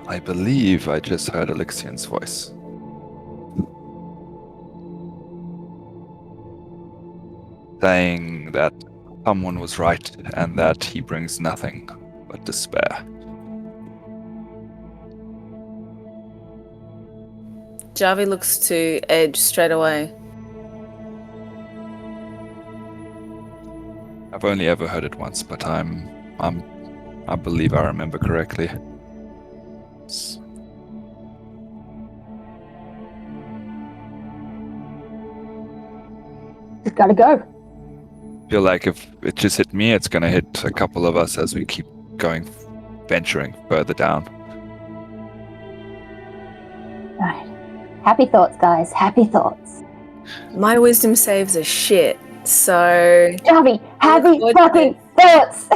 Speaker 6: I believe I just heard Alexian's voice. Saying that someone was right and that he brings nothing but despair.
Speaker 2: Javi looks to Edge straight away.
Speaker 6: I've only ever heard it once, but I believe I remember correctly.
Speaker 5: Just gotta go.
Speaker 6: Feel like if it just hit me, it's gonna hit a couple of us as we keep going, venturing further down.
Speaker 5: Right. Happy thoughts, guys. Happy thoughts.
Speaker 2: My wisdom saves are shit, so
Speaker 5: Javi, happy
Speaker 2: Good.
Speaker 5: fucking thoughts.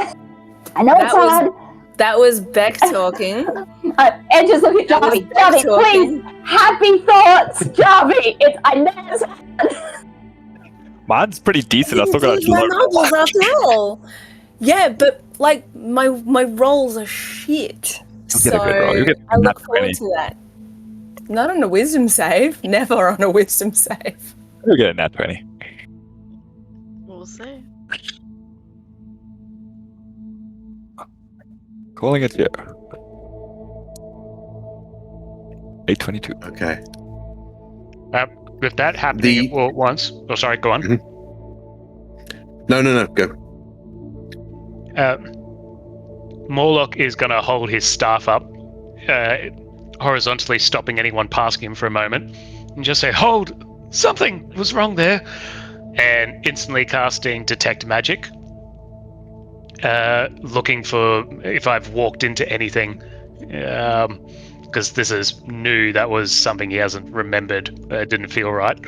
Speaker 5: I know it's
Speaker 2: That was-
Speaker 5: hard.
Speaker 2: that was Beck talking.
Speaker 5: And just look at
Speaker 2: That was
Speaker 5: Javi.
Speaker 2: Beck
Speaker 5: Javi,
Speaker 2: talking.
Speaker 5: please. Happy thoughts, Javi. I know it's hard.
Speaker 6: Mine's pretty decent. I still got
Speaker 2: These are novels after all. Yeah, but like my rolls are shit.
Speaker 6: You'll get a good roll. You'll get
Speaker 2: I look
Speaker 6: nat
Speaker 2: forward
Speaker 6: 20.
Speaker 2: to that. Not on a wisdom save. Never on a wisdom save.
Speaker 6: You'll get a nat 20.
Speaker 4: We'll see.
Speaker 6: Calling it here. 822.
Speaker 3: Okay.
Speaker 1: With that happening all at once... Oh, sorry, go on.
Speaker 3: No, go.
Speaker 1: Morlock is going to hold his staff up, horizontally, stopping anyone passing him for a moment, and just say, "Hold! Something was wrong there!" And instantly casting Detect Magic, looking for if I've walked into anything, because this is new. That was something he hasn't remembered. It didn't feel right.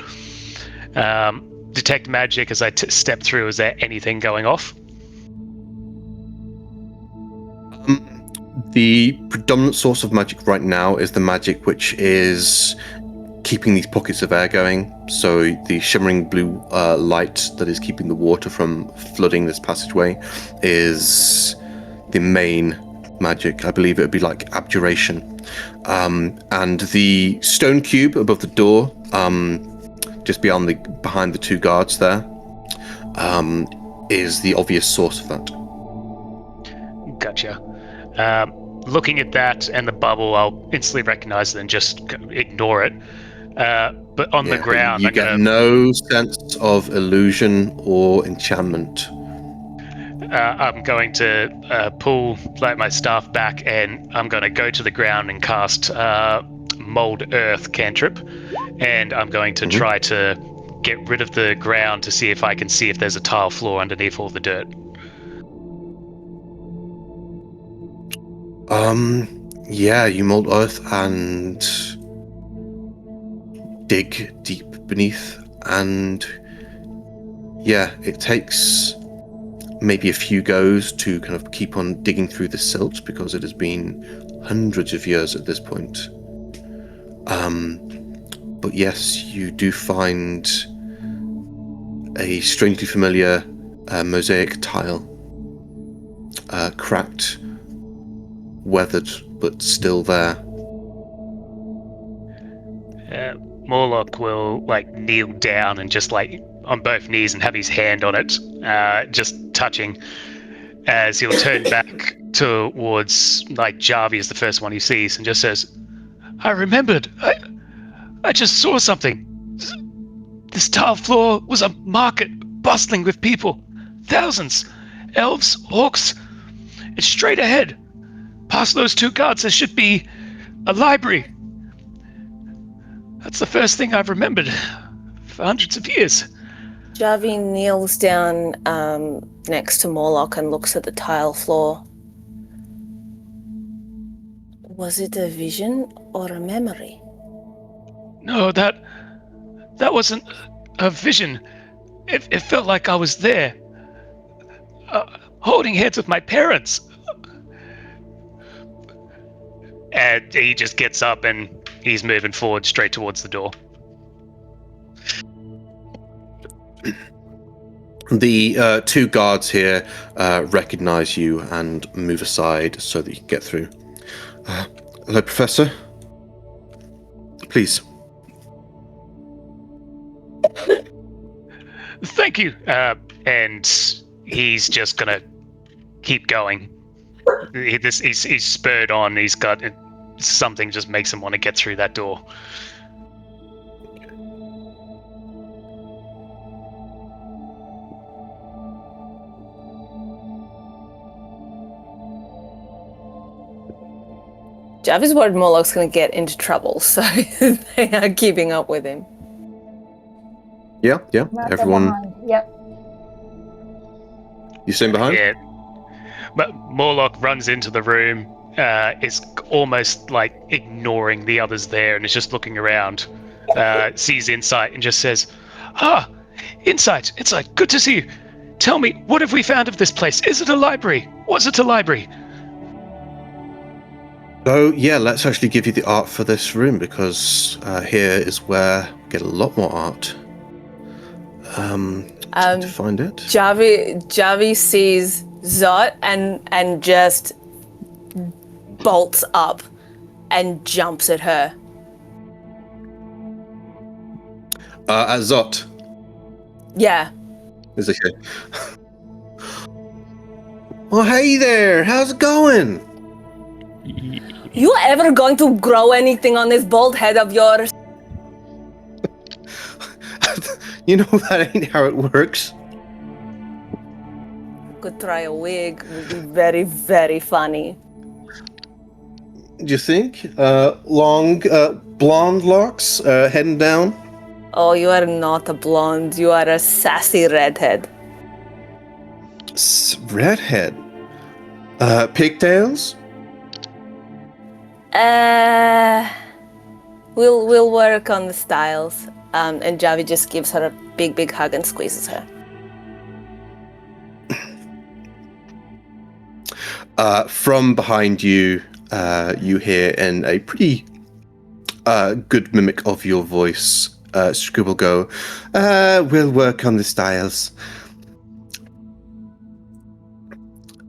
Speaker 1: Detect Magic as I step through. Is there anything going off?
Speaker 3: The predominant source of magic right now is the magic which is keeping these pockets of air going. So the shimmering blue light that is keeping the water from flooding this passageway is the main magic. I believe it would be like abjuration. And the stone cube above the door, just behind the two guards there, is the obvious source of that.
Speaker 1: Gotcha. Looking at that and the bubble, I'll instantly recognize it and just ignore it. But on the ground,
Speaker 3: you get no sense of illusion or enchantment.
Speaker 1: I'm going to pull my staff back, and I'm going to go to the ground and cast Mold Earth cantrip, and I'm going to try to get rid of the ground to see if I can see if there's a tile floor underneath all the dirt.
Speaker 3: Yeah, you mold earth and dig deep beneath, and yeah, it takes maybe a few goes to kind of keep on digging through the silt because it has been hundreds of years at this point. But yes, you do find a strangely familiar mosaic tile, cracked, weathered, but still there.
Speaker 1: Morlock will kneel down and just on both knees and have his hand on it, just touching, as he'll turn back towards Javi as the first one he sees and just says, I remembered. I just saw something. This tile floor was a market bustling with people. Thousands. Elves, orcs. It's straight ahead. Past those two guards, there should be a library. That's the first thing I've remembered for hundreds of years.
Speaker 2: Javi kneels down next to Morlock and looks at the tile floor. Was it a vision or a memory?
Speaker 1: No, that wasn't a vision. It felt like I was there, holding hands with my parents. And he just gets up and he's moving forward straight towards the door.
Speaker 3: The two guards here recognize you and move aside so that you can get through. Hello, Professor. Please.
Speaker 1: Thank you. And he's just gonna keep going. He's spurred on. He's got something just makes him want to get through that door.
Speaker 2: Javi's worried Morlock's going to get into trouble, so they are keeping up with him.
Speaker 3: Yeah.
Speaker 5: Right,
Speaker 3: Everyone.
Speaker 5: Yep.
Speaker 3: You staying behind?
Speaker 1: Yeah. But Morlock runs into the room. Is almost ignoring the others there, and is just looking around. Sees Insight and just says, Insight, good to see you. Tell me, what have we found of this place? Is it a library? Was it a library?
Speaker 3: Oh, yeah, let's actually give you the art for this room, because here is where we get a lot more art. To find it.
Speaker 2: Javi sees Zot and just bolts up and jumps at her.
Speaker 3: At Zot.
Speaker 2: Yeah.
Speaker 3: Is it okay? Well, hey there, how's it going?
Speaker 2: You ever going to grow anything on this bald head of yours?
Speaker 3: You know that ain't how it works.
Speaker 2: Could try a wig. Would be very, very funny.
Speaker 3: Do you think? Long, blonde locks, heading down?
Speaker 2: Oh, you are not a blonde. You are a sassy redhead.
Speaker 3: Redhead? Pigtails?
Speaker 2: We'll work on the styles. And Javi just gives her a big, big hug and squeezes her.
Speaker 3: From behind you, you hear in a pretty good mimic of your voice, Scribble go, we'll work on the styles.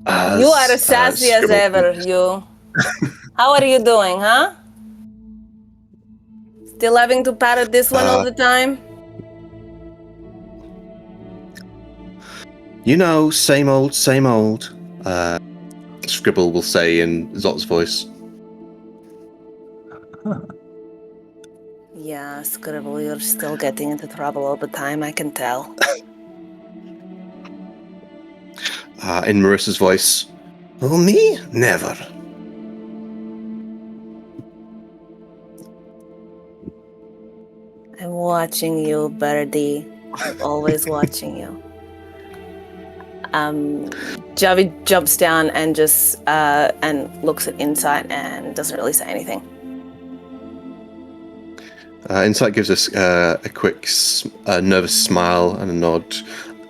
Speaker 2: You are as sassy as
Speaker 3: Scribble
Speaker 2: ever, you. How are you doing, huh? Still having to parrot this one all the time?
Speaker 3: You know, same old, Scribble will say in Zot's voice.
Speaker 2: Yeah, Scribble, you're still getting into trouble all the time, I can tell.
Speaker 3: In Marissa's voice. Oh, me? Never.
Speaker 2: I'm watching you, Birdie. I'm always watching you. Javi jumps down and just and looks at Insight and doesn't really say anything.
Speaker 3: Insight gives us a quick, nervous smile and a nod,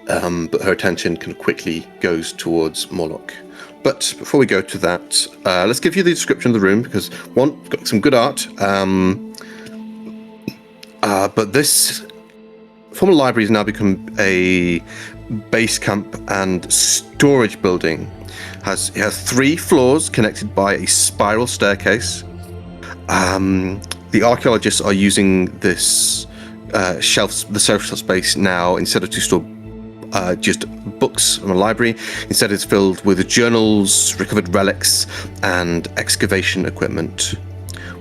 Speaker 3: but her attention kind of quickly goes towards Morlock. But before we go to that, let's give you the description of the room, because one, we've got some good art, but this former library has now become a base camp and storage building. It has 3 floors connected by a spiral staircase. The archaeologists are using this the shelf space now, instead of to store just books from a library. Instead, it's filled with journals, recovered relics, and excavation equipment.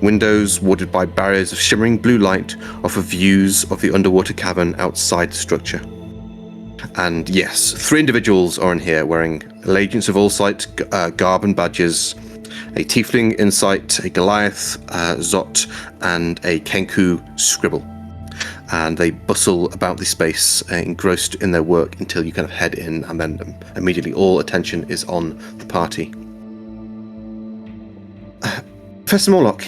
Speaker 3: Windows warded by barriers of shimmering blue light offer views of the underwater cavern outside the structure. And yes, 3 individuals are in here wearing Allegiance of Allsight garb and badges. A Tiefling Insight, a Goliath Zot, and a Kenku Scribble. And they bustle about the space, engrossed in their work, until you kind of head in, and then immediately all attention is on the party. Professor Morlock,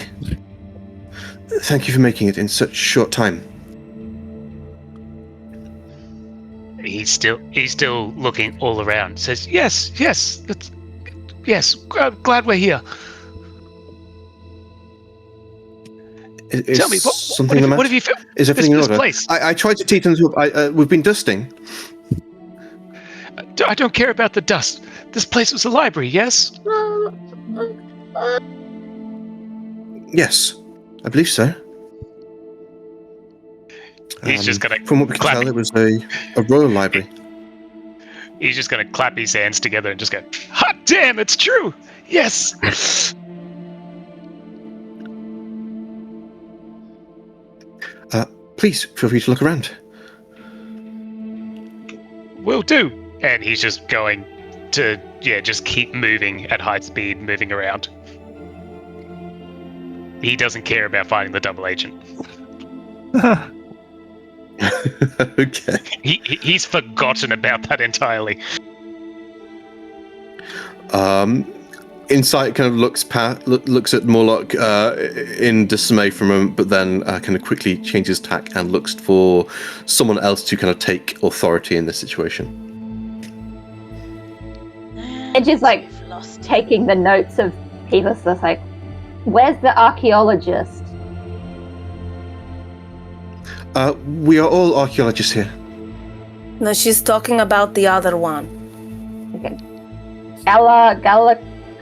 Speaker 3: thank you for making it in such short time.
Speaker 1: He's still looking all around. Says, yes, glad we're here. Tell me, what have you found?
Speaker 3: Is everything in order?
Speaker 1: Place?
Speaker 3: I tried to teach them to. We've been dusting.
Speaker 1: I don't care about the dust. This place was a library, yes?
Speaker 3: Yes, I believe so.
Speaker 1: He's just gonna.
Speaker 3: From what we can tell, it was a royal library.
Speaker 1: He's just gonna clap his hands together and just go, "Hot damn, it's true! Yes."
Speaker 3: Please feel free to look around.
Speaker 1: Will do. And he's just going to, just keep moving at high speed, moving around. He doesn't care about finding the double agent.
Speaker 3: Okay.
Speaker 1: He's forgotten about that entirely.
Speaker 3: Insight kind of looks at Morlock in dismay for a moment, but then kind of quickly changes tack and looks for someone else to kind of take authority in this situation.
Speaker 5: And just like taking the notes of people, so it's like, where's the archaeologist?
Speaker 3: We are all archaeologists here.
Speaker 2: No, she's talking about the other one.
Speaker 5: Okay. Gala,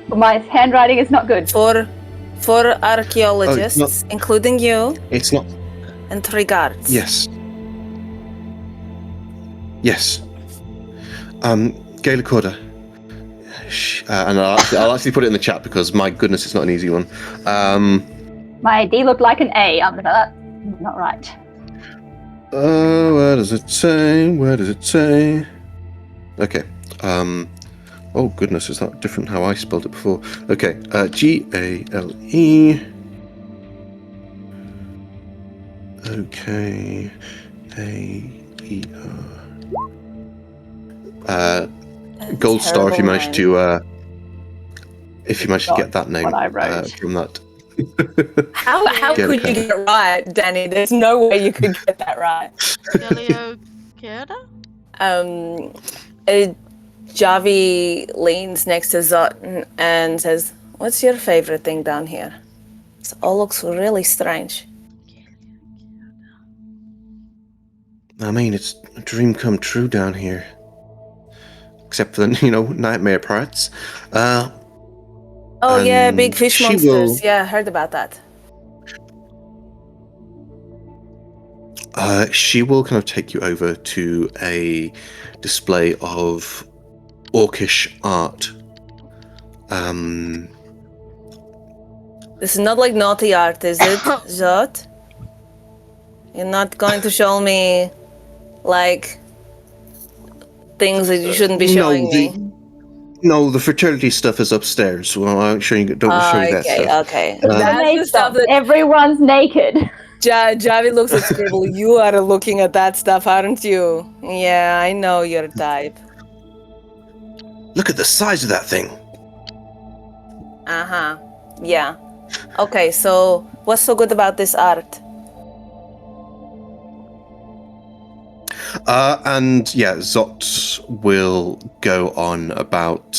Speaker 5: my handwriting is not good.
Speaker 2: For archaeologists, including you.
Speaker 3: It's not.
Speaker 2: And 3 guards.
Speaker 3: Yes. Gail Accorda. And I'll actually put it in the chat, because my goodness, it's not an easy one.
Speaker 5: My D looked like an A. That's not right.
Speaker 3: Where does it say? Okay. Oh goodness, is that different how I spelled it before? Okay. Gale. Okay. Aer. Gold star if you managed to get that name
Speaker 5: what I wrote.
Speaker 3: from that.
Speaker 2: How could you get it right, Danny? There's no way you could get that right.
Speaker 4: Galio Kerda?
Speaker 2: Javi leans next to Zot and says, "What's your favorite thing down here? This all looks really strange."
Speaker 3: I mean, it's a dream come true down here. Except for the, nightmare parts.
Speaker 2: Oh yeah, big
Speaker 3: And
Speaker 2: fish
Speaker 3: she
Speaker 2: monsters.
Speaker 3: will-
Speaker 2: Yeah, I heard about that.
Speaker 3: She will kind of take you over to a display of orcish art.
Speaker 2: This is not like naughty art, is it, Zot? You're not going to show me, like, things that you shouldn't be showing me.
Speaker 3: No, the fraternity stuff is upstairs. Well, I'm sure you don't show you that stuff.
Speaker 2: Okay.
Speaker 5: The
Speaker 2: That's the
Speaker 5: naked
Speaker 2: stuff that
Speaker 5: everyone's naked.
Speaker 2: Javi looks at Scribble. You are looking at that stuff, aren't you? Yeah, I know your type.
Speaker 3: Look at the size of that thing.
Speaker 2: Uh-huh. Yeah. Okay, so what's so good about this art?
Speaker 3: And yeah, Zot will go on about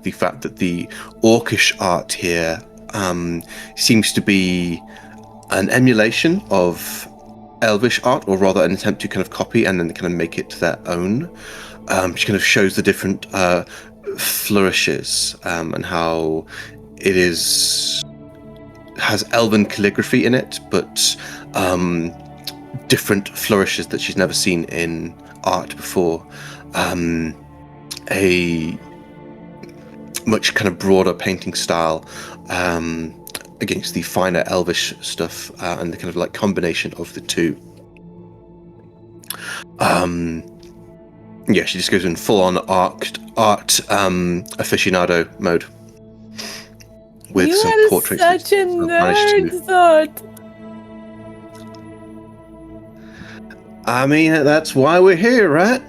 Speaker 3: the fact that the orcish art here seems to be an emulation of Elvish art, or rather an attempt to kind of copy and then kind of make it their own. She kind of shows the different flourishes and how it has elven calligraphy in it, but different flourishes that she's never seen in art before. A much kind of broader painting style against the finer elvish stuff, and the kind of like combination of the two. Yeah, she just goes in full-on art aficionado mode with
Speaker 2: You
Speaker 3: some
Speaker 2: are
Speaker 3: portraits.
Speaker 2: such a
Speaker 3: that I've managed to-
Speaker 2: nerd, Zot.
Speaker 3: I mean, that's why we're here, right?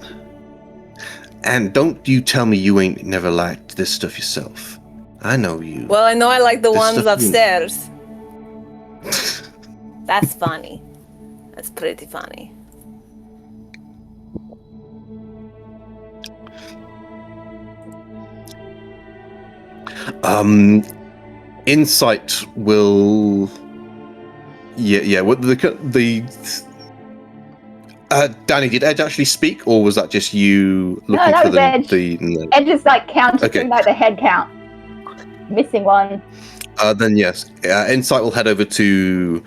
Speaker 3: And don't you tell me you ain't never liked this stuff yourself. I know you.
Speaker 2: Well, I know I like the
Speaker 3: This
Speaker 2: ones
Speaker 3: stuff you-
Speaker 2: upstairs. That's funny. That's pretty funny.
Speaker 3: Insight will. Yeah. What the. Danny, did Edge actually speak, or was that just you looking
Speaker 5: that
Speaker 3: for
Speaker 5: was
Speaker 3: the?
Speaker 5: Edge.
Speaker 3: No.
Speaker 5: Ed just like counting
Speaker 3: Okay.
Speaker 5: like the head count. Missing one.
Speaker 3: Then yes, Insight will head over to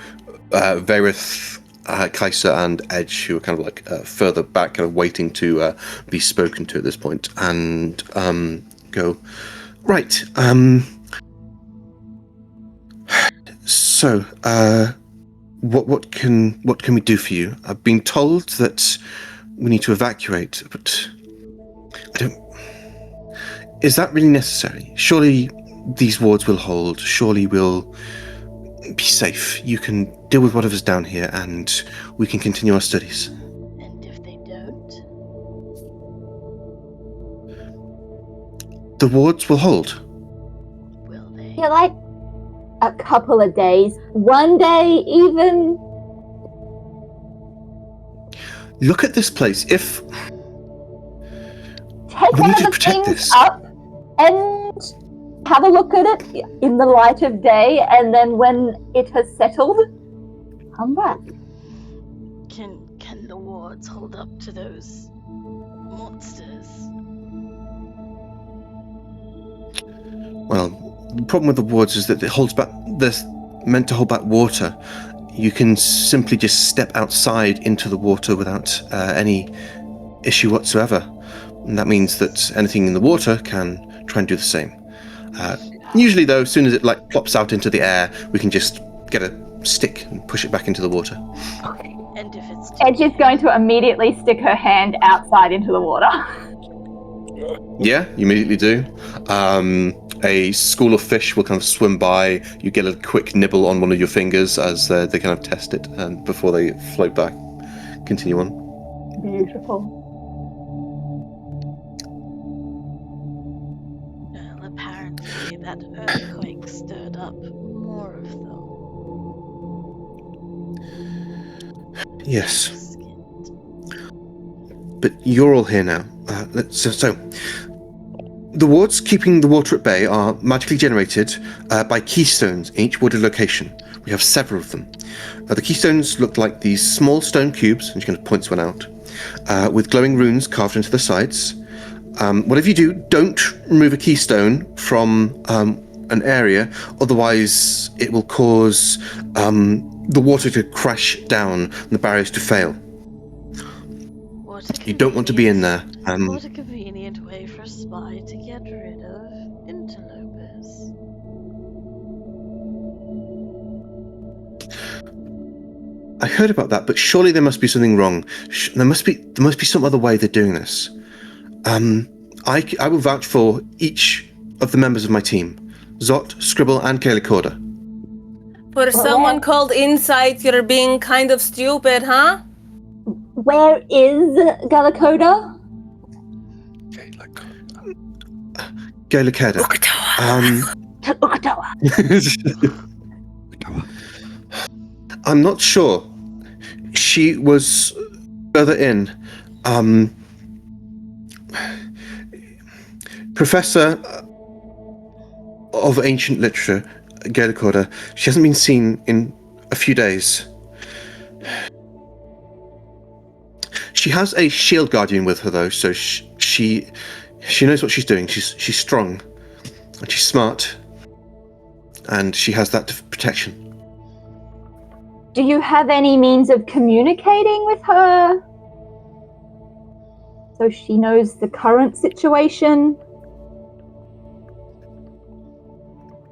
Speaker 3: Verith, Kaiser, and Edge, who are kind of like further back, kind of waiting to be spoken to at this point, and go. Right. So, what can we do for you? I've been told that we need to evacuate, but I don't. Is that really necessary? Surely these wards will hold. Surely we'll be safe. You can deal with whatever's down here, and we can continue our studies.
Speaker 4: And if they don't?
Speaker 3: The wards will hold.
Speaker 4: Will they?
Speaker 5: Yeah, like a couple of days. One day even.
Speaker 3: Look at this place. If
Speaker 5: Take
Speaker 3: We
Speaker 5: one
Speaker 3: need
Speaker 5: of
Speaker 3: to
Speaker 5: the
Speaker 3: protect
Speaker 5: things
Speaker 3: this.
Speaker 5: up and have a look at it in the light of day, and then when it has settled, come back.
Speaker 4: Can the wards hold up to those monsters?
Speaker 3: well, the problem with the wards is that it holds back. They're meant to hold back water. You can simply just step outside into the water without any issue whatsoever. And that means that anything in the water can try and do the same. Usually, though, as soon as it like plops out into the air, we can just get a stick and push it back into the water.
Speaker 4: And if it's
Speaker 5: Edge is going to immediately stick her hand outside into the water.
Speaker 3: Yeah, you immediately do. A school of fish will kind of swim by. You get a quick nibble on one of your fingers as they kind of test it before they float back. Continue on.
Speaker 5: Beautiful.
Speaker 4: well, apparently that earthquake stirred up more of them.
Speaker 3: Yes,
Speaker 4: Skinned.
Speaker 3: but you're all here now. So, the wards keeping the water at bay are magically generated by keystones in each warded location. We have several of them. The keystones look like these small stone cubes, and she kind of points one out, with glowing runes carved into the sides. Whatever you do, don't remove a keystone from an area. Otherwise, it will cause the water to crash down and the barriers to fail. You don't want to be in there.
Speaker 4: What a convenient way for a spy to get rid of interlopers.
Speaker 3: I heard about that, but surely there must be something wrong. There must be some other way they're doing this. I will vouch for each of the members of my team: Zot, Scribble, and Cael.
Speaker 2: For someone called Insight, you're being kind of stupid, huh?
Speaker 5: Where is Galakoda?
Speaker 3: Cael. I'm not sure. She was further in. Professor of Ancient Literature, Cael. She hasn't been seen in a few days. She has a shield guardian with her, though, so she knows what she's doing. She's strong, and she's smart, and she has that protection.
Speaker 5: Do you have any means of communicating with her? So she knows the current situation?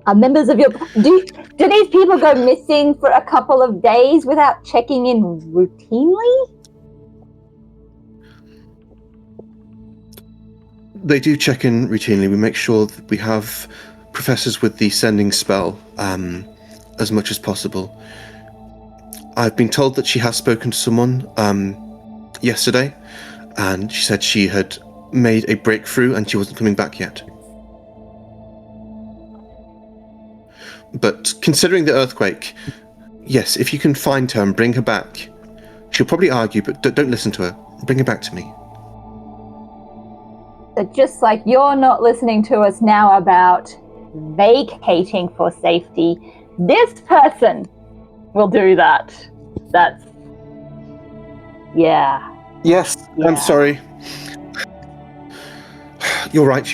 Speaker 5: Are members of your... Do these people go missing for a couple of days without checking in routinely?
Speaker 3: They do check in routinely. We make sure that we have professors with the sending spell as much as possible. I've been told that she has spoken to someone yesterday, and she said she had made a breakthrough and she wasn't coming back yet. But considering the earthquake, yes, if you can find her and bring her back, she'll probably argue, but don't listen to her. Bring her back to me.
Speaker 5: So just like you're not listening to us now about vacating for safety, this person will do that. That's... Yeah.
Speaker 3: Yes,
Speaker 5: Yeah.
Speaker 3: I'm sorry. You're right.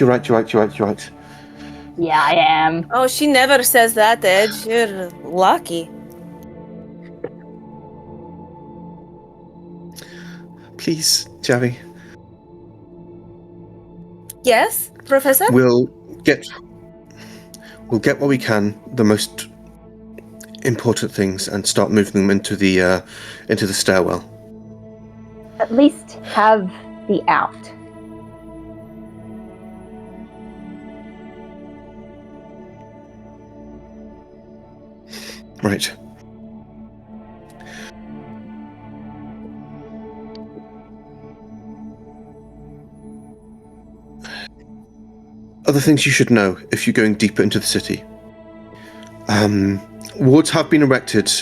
Speaker 5: Yeah, I am.
Speaker 2: Oh, she never says that, Edge. You're lucky.
Speaker 3: Please, Javi.
Speaker 2: Yes, Professor?
Speaker 3: We'll get what we can, the most important things, and start moving them into the stairwell.
Speaker 5: At least have the out.
Speaker 3: Right. Other things you should know if you're going deeper into the city. Wards have been erected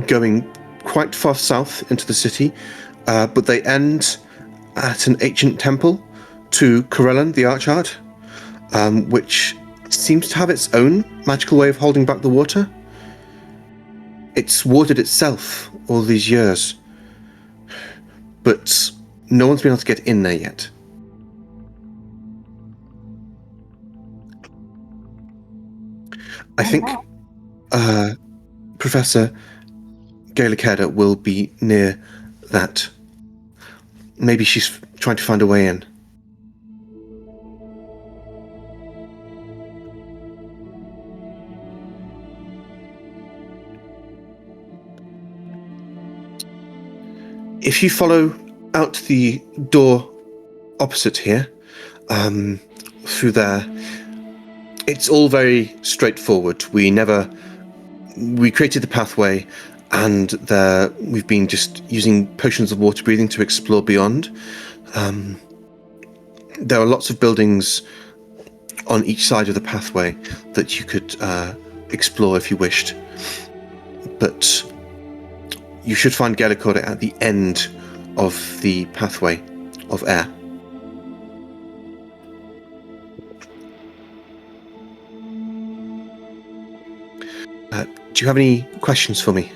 Speaker 3: going quite far south into the city, but they end at an ancient temple to Cael, the Archard, which seems to have its own magical way of holding back the water. It's watered itself all these years, but no one's been able to get in there yet. I think Professor Cael will be near that. Maybe she's trying to find a way in. If you follow out the door opposite here, through there, it's all very straightforward. We created the pathway, and we've been just using potions of water breathing to explore beyond. There are lots of buildings on each side of the pathway that you could explore if you wished. But you should find Cael at the end of the pathway of air. Do you have any questions for me?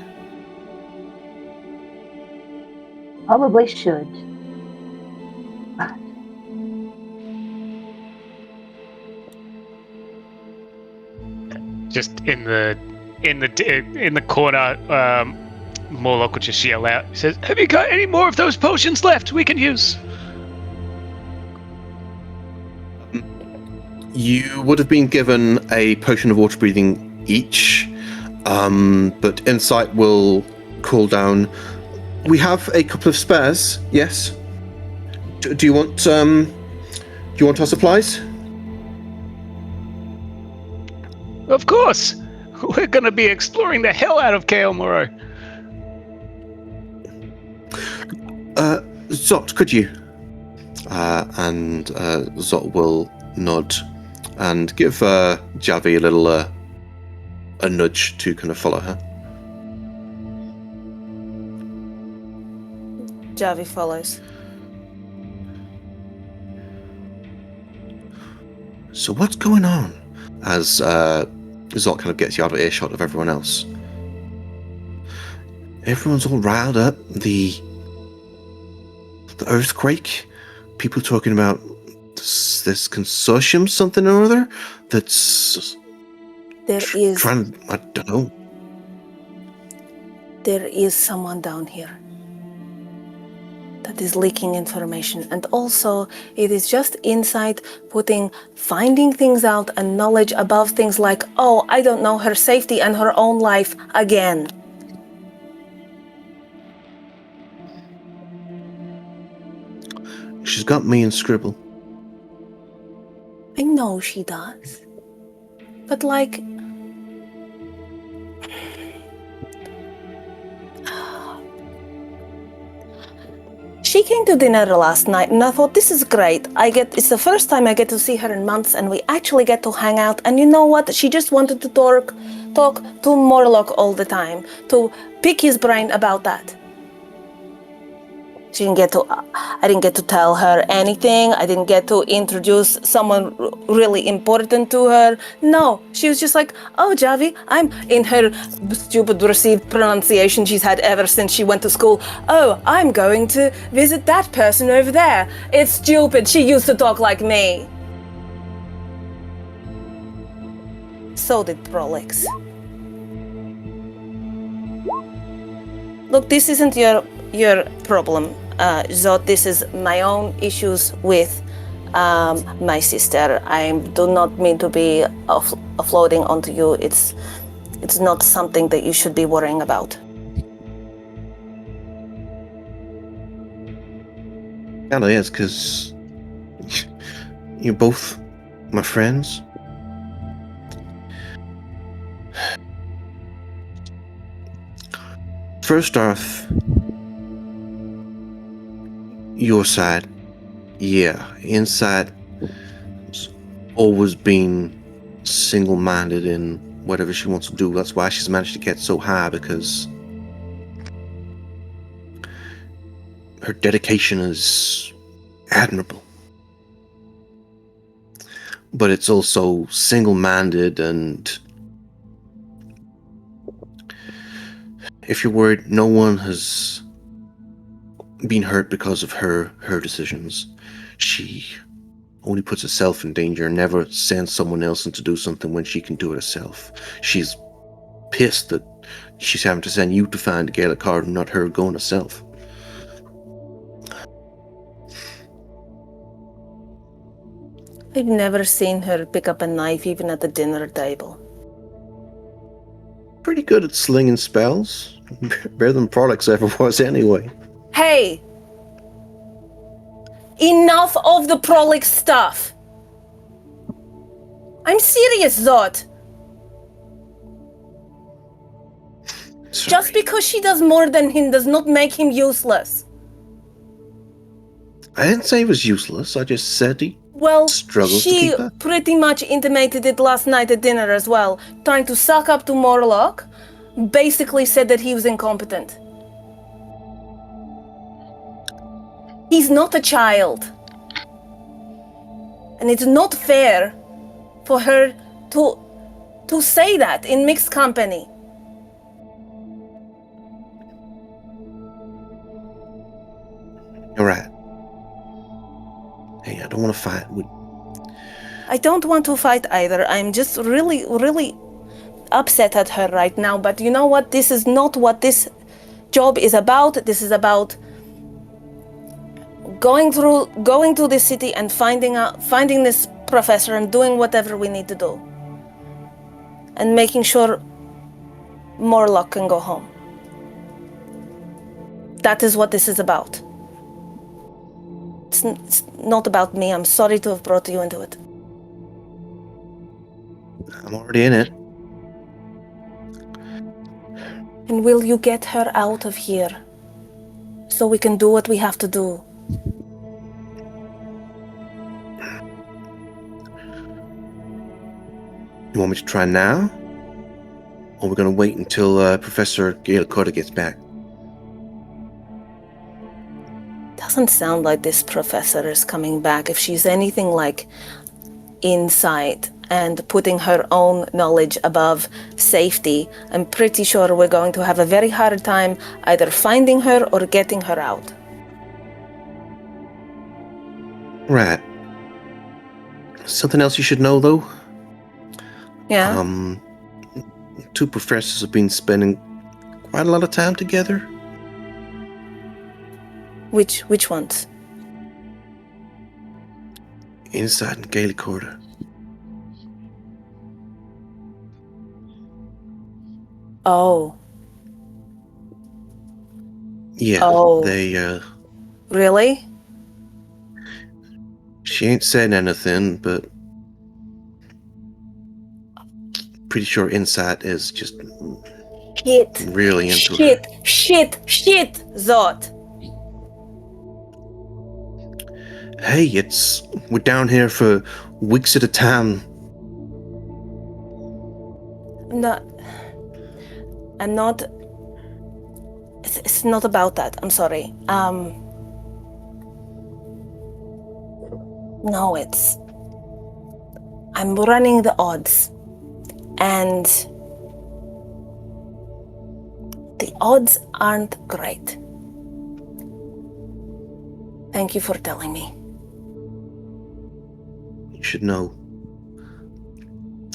Speaker 5: Probably should. But
Speaker 1: just in the corner, Morlock will just yell out. He says, "Have you got any more of those potions left we can use?"
Speaker 3: You would have been given a potion of water breathing each, but insight will cool down. We have a couple of spares. Yes. Do you want our supplies?
Speaker 1: Of course. We're going to be exploring the hell out of Cael, Morrow.
Speaker 3: Zot, could you? And Zot will nod and give Javi a little a nudge to kind of follow her.
Speaker 2: Javi follows.
Speaker 3: So what's going on? As Zot kind of gets you out of earshot of everyone else. Everyone's all riled up. The earthquake. People talking about this consortium, something or other. That's
Speaker 2: There is
Speaker 3: trying. I don't know.
Speaker 2: there is someone down here that is leaking information, and also it is just insight finding things out and knowledge above things like, oh, I don't know, her safety and her own life again.
Speaker 3: She's got me in scribble.
Speaker 2: I know she does, but like, she came to dinner last night and I thought, this is great. It's the first time I get to see her in months and we actually get to hang out. And you know what? She just wanted to talk to Morlock all the time, to pick his brain about that. I didn't get to tell her anything. I didn't get to introduce someone really important to her. No, she was just like, oh, Javi, I'm in her stupid received pronunciation she's had ever since she went to school. Oh, I'm going to visit that person over there. It's stupid. She used to talk like me. So did Prolix. Look, this isn't your problem. Zot, this is my own issues with my sister. I do not mean to be offloading onto you. It's not something that you should be worrying about.
Speaker 3: Kind of is, because you're both my friends. First off, your side, yeah, inside has always been single-minded in whatever she wants to do. That's why she's managed to get so high, because her dedication is admirable. But it's also single-minded, and if you're worried, no one has been hurt because of her decisions. She only puts herself in danger, never sends someone else in to do something when she can do it herself. She's pissed that she's having to send you to find a Gaelic card and not her going herself.
Speaker 2: I've never seen her pick up a knife even at the dinner table.
Speaker 3: Pretty good at slinging spells. Better than Prolix ever was anyway.
Speaker 2: Hey! Enough of the Prolix stuff! I'm serious, Zot!
Speaker 3: Sorry.
Speaker 2: Just because she does more than him does not make him useless.
Speaker 3: I didn't say he was useless, I just said he struggles to
Speaker 2: she
Speaker 3: keep up.
Speaker 2: pretty much intimated it last night at dinner as well, trying to suck up to Morlock, basically said that he was incompetent. He's not a child. And it's not fair for her to say that in mixed company.
Speaker 3: You're right. Hey, I don't want to fight.
Speaker 2: I don't want to fight either. I'm just really, really upset at her right now, but you know what? This is not what this job is about. This is about going to the city and finding this professor and doing whatever we need to do. And making sure Morrow can go home. That is what this is about. It's not about me. I'm sorry to have brought you into it.
Speaker 3: I'm already in it.
Speaker 2: And will you get her out of here so we can do what we have to do?
Speaker 3: You want me to try now? Or we're going to wait until Professor Cael gets back?
Speaker 2: Doesn't sound like this professor is coming back. If she's anything like insight and putting her own knowledge above safety, I'm pretty sure we're going to have a very hard time either finding her or getting her out.
Speaker 3: Right. Something else you should know, though?
Speaker 2: Yeah?
Speaker 3: Two professors have been spending quite a lot of time together.
Speaker 2: Which ones?
Speaker 3: Inside and Cael Quarter.
Speaker 2: Oh.
Speaker 3: Yeah,
Speaker 2: Oh.
Speaker 3: they,
Speaker 2: Really?
Speaker 3: she ain't said anything, but pretty sure Insight is just really into her.
Speaker 2: Shit, Zot.
Speaker 3: Hey, we're down here for weeks at a time.
Speaker 2: I'm not. It's not about that. I'm sorry. No, I'm running the odds. And the odds aren't great. Thank you for telling me.
Speaker 3: You should know.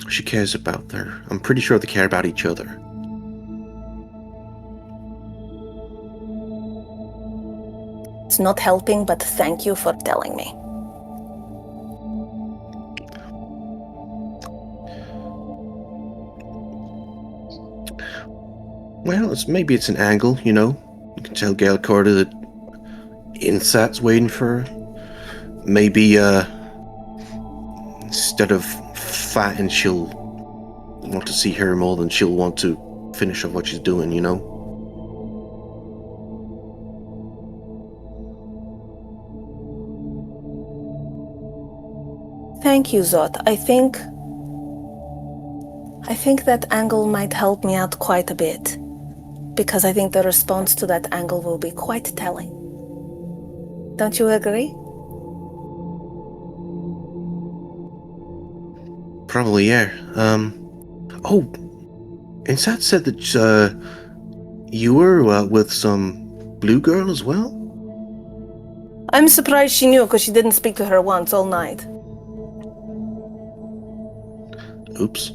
Speaker 3: She cares about her. I'm pretty sure they care about each other.
Speaker 2: It's not helping, but thank you for telling me.
Speaker 3: Well, maybe it's an angle, you know. You can tell Cael Quarter that Insight's waiting for her. Maybe, instead of fighting, she'll want to see her more than she'll want to finish off what she's doing, you know?
Speaker 2: Thank you, Zot. I think that angle might help me out quite a bit, because I think the response to that angle will be quite telling. Don't you agree?
Speaker 3: Probably, yeah. Oh, Insight said that you were with some blue girl as well?
Speaker 2: I'm surprised she knew, because she didn't speak to her once all night.
Speaker 3: Oops.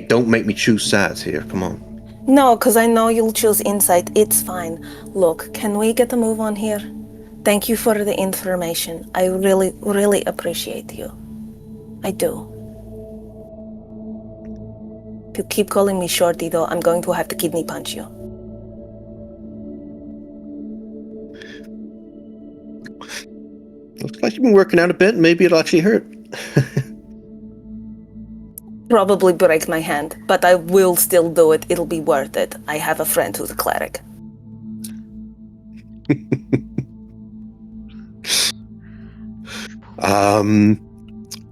Speaker 3: Don't make me choose sides here, come on.
Speaker 2: No, because I know you'll choose insight. It's fine. Look, can we get a move on here? Thank you for the information. I really, really appreciate you. I do. If you keep calling me Shorty, though, I'm going to have to kidney punch you.
Speaker 3: Looks like you've been working out a bit. Maybe it'll actually hurt.
Speaker 2: Probably break my hand, but I will still do it. It'll be worth it. I have a friend who's a cleric.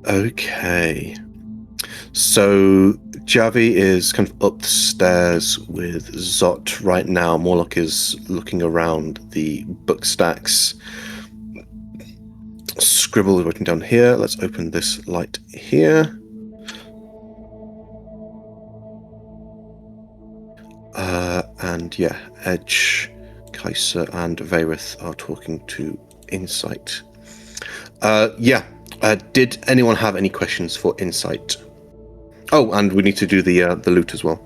Speaker 3: Okay. So Javi is kind of up the stairs with Zot right now. Morlock is looking around the book stacks. Scribble is written down here. Let's open this light here. And yeah, Edge, Kaiser, and Varith are talking to Insight. Yeah. Did anyone have any questions for insight? Oh, and we need to do the loot as well.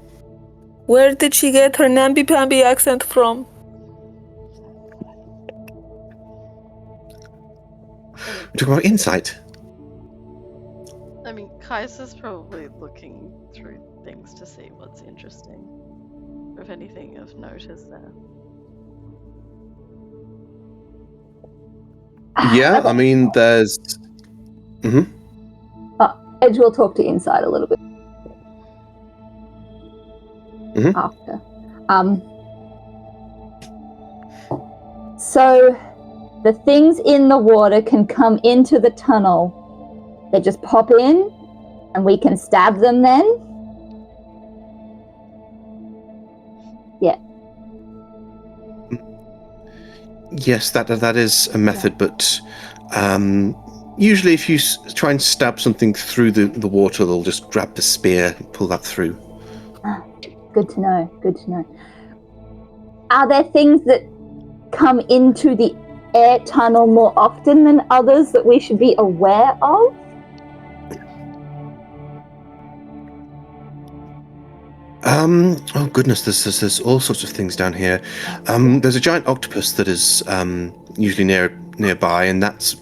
Speaker 2: Where did she get her namby-pamby accent from?
Speaker 3: We're talking about insight.
Speaker 4: I mean, Kaiser's probably looking through things to see what's interesting. If anything of note is there.
Speaker 3: Yeah, I mean, there's.
Speaker 5: Edge will talk to Inside a little bit after. So the things in the water can come into the tunnel. They just pop in, and we can stab them then. Yeah.
Speaker 3: Yes, that is a method, but usually if you try and stab something through the water, they'll just grab the spear and pull that through.
Speaker 5: Good to know. Good to know. Are there things that come into the air tunnel more often than others that we should be aware of?
Speaker 3: Oh goodness, there's all sorts of things down here. There's a giant octopus that is usually nearby, and that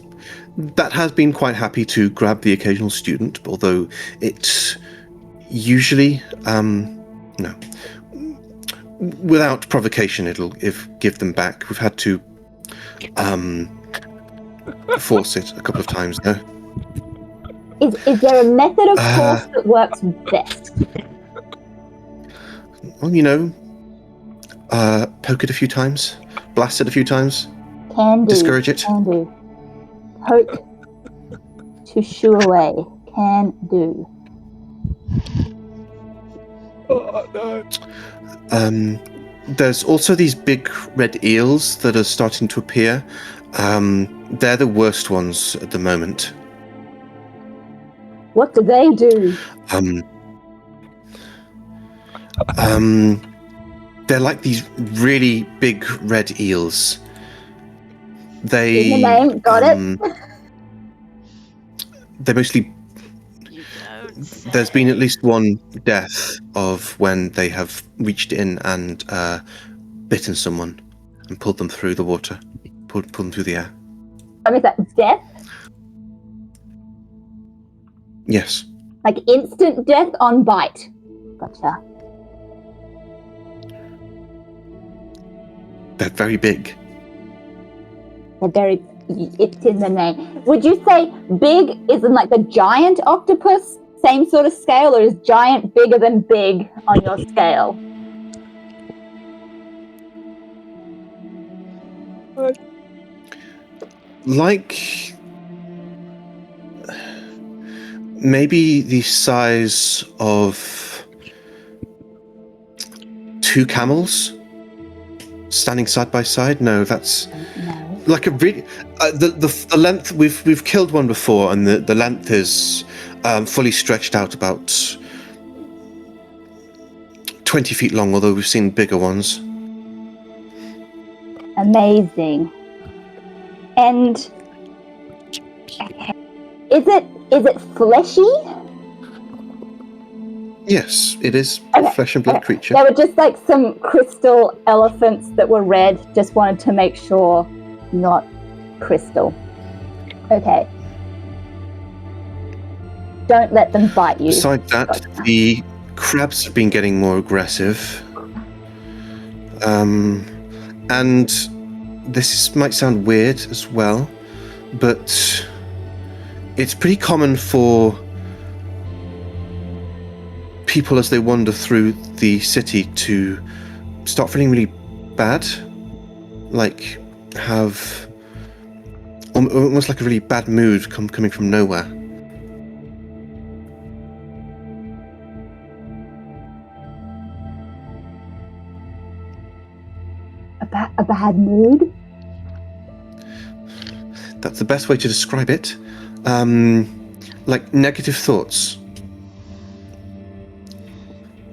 Speaker 3: has been quite happy to grab the occasional student, although it usually no. Without provocation, it'll give them back. We've had to force it a couple of times now.
Speaker 5: Is there a method of force that works best?
Speaker 3: Well, poke it a few times, blast it a few times,
Speaker 5: Can do.
Speaker 3: discourage it.
Speaker 5: Can do. Poke to shoo away. Can do.
Speaker 6: Oh, no.
Speaker 3: There's also these big red eels that are starting to appear. They're the worst ones at the moment.
Speaker 5: What do they do?
Speaker 3: They're like these really big red eels. They.
Speaker 5: In the name, got it.
Speaker 3: They're mostly. There's been at least one death of when they have reached in and bitten someone and pulled them through the water, pulled them through the air.
Speaker 5: I mean, that death?
Speaker 3: Yes.
Speaker 5: Like instant death on bite. Gotcha.
Speaker 3: They're very big.
Speaker 5: They're very. It's in the name. Would you say big isn't like the giant octopus? Same sort of scale, or is giant bigger than big on your scale?
Speaker 3: Like maybe the size of 2 camels standing side by side. No, that's like a really the length. We've killed one before, and the length is fully stretched out about 20 feet long. Although we've seen bigger ones.
Speaker 5: Amazing. And is it fleshy?
Speaker 3: Yes, it is
Speaker 5: Okay,
Speaker 3: flesh and blood creature.
Speaker 5: They were just like some crystal elephants that were red. Just wanted to make sure, not crystal. Okay. Don't let them bite you.
Speaker 3: Besides that, the crabs have been getting more aggressive. And this might sound weird as well, but it's pretty common for people as they wander through the city to start feeling really bad, like have almost like a really bad mood coming from nowhere.
Speaker 5: A bad mood?
Speaker 3: That's the best way to describe it. Like negative thoughts.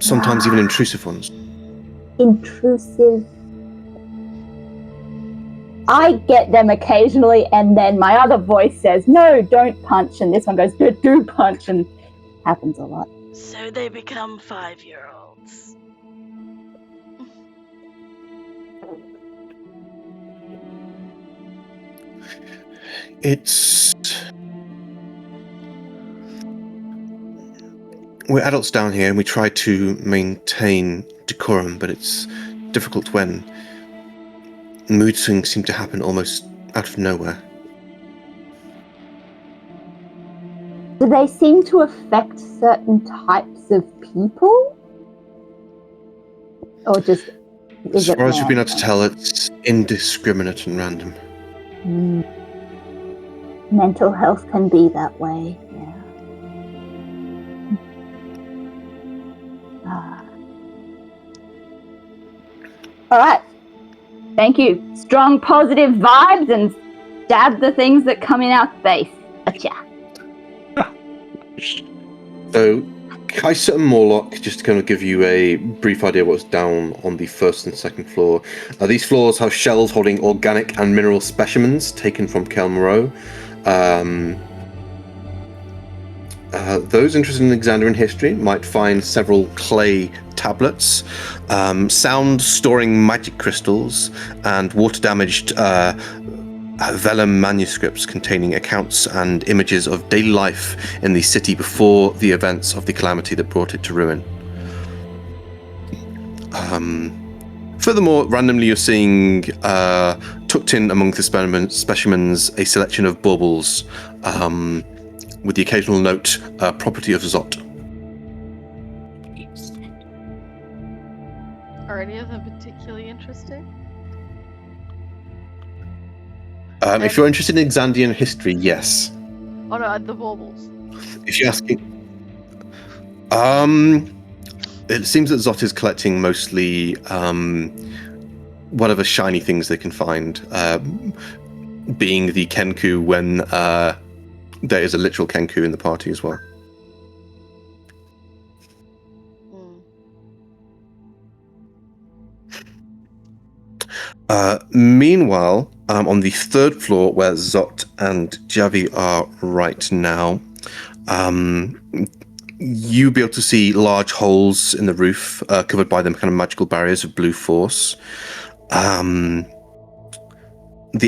Speaker 3: Sometimes even intrusive ones.
Speaker 5: Intrusive I get them occasionally, and then my other voice says, no, don't punch, and this one goes, do punch, and happens a lot.
Speaker 4: So they become 5-year-olds.
Speaker 3: We're adults down here and we try to maintain decorum, but it's difficult when mood swings seem to happen almost out of nowhere.
Speaker 5: Do they seem to affect certain types of people? Or just...
Speaker 3: As far as we've been able to tell, it's indiscriminate and random.
Speaker 5: Mental health can be that way, yeah. All right. Thank you. Strong positive vibes and stab the things that come in our face. Gotcha.
Speaker 3: So, Kaiser and Morlock, just to kind of give you a brief idea what's down on the first and second floor. These floors have shelves holding organic and mineral specimens taken from Cael Morrow. Those interested in Xandrian history might find several clay tablets, sound storing magic crystals, and water-damaged vellum manuscripts containing accounts and images of daily life in the city before the events of the calamity that brought it to ruin. Furthermore, randomly you're seeing tucked in among the specimens a selection of baubles, with the occasional note, property of Zot.
Speaker 4: Are any of them particularly interesting?
Speaker 3: If you're interested in Xandian history, yes.
Speaker 4: Oh no, the baubles.
Speaker 3: If you're asking... it seems that Zot is collecting mostly whatever shiny things they can find, being the Kenku when there is a literal Kenku in the party as well. Meanwhile, on the third floor where Zot and Javi are right now, you'll be able to see large holes in the roof covered by them kind of magical barriers of blue force. The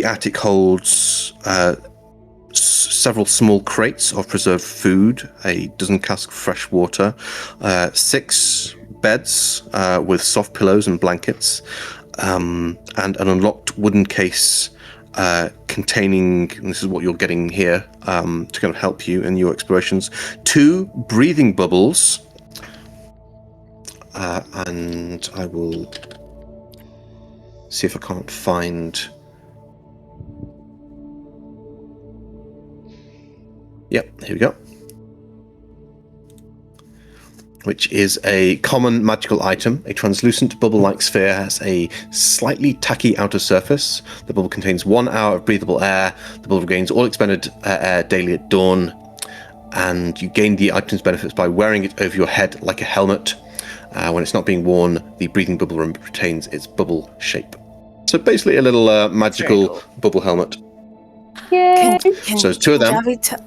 Speaker 3: attic holds several small crates of preserved food, a dozen casks of fresh water, 6 beds with soft pillows and blankets, and an unlocked wooden case containing, and this is what you're getting here to kind of help you in your explorations, 2 breathing bubbles, and I will see if I can't find... Yep, here we go. Which is a common magical item. A translucent bubble-like sphere has a slightly tacky outer surface. The bubble contains 1 hour of breathable air. The bubble regains all expended air daily at dawn. And you gain the item's benefits by wearing it over your head like a helmet. When it's not being worn, the breathing bubble retains its bubble shape. So basically a little magical bubble helmet.
Speaker 5: Yeah.
Speaker 3: So there's 2 of them.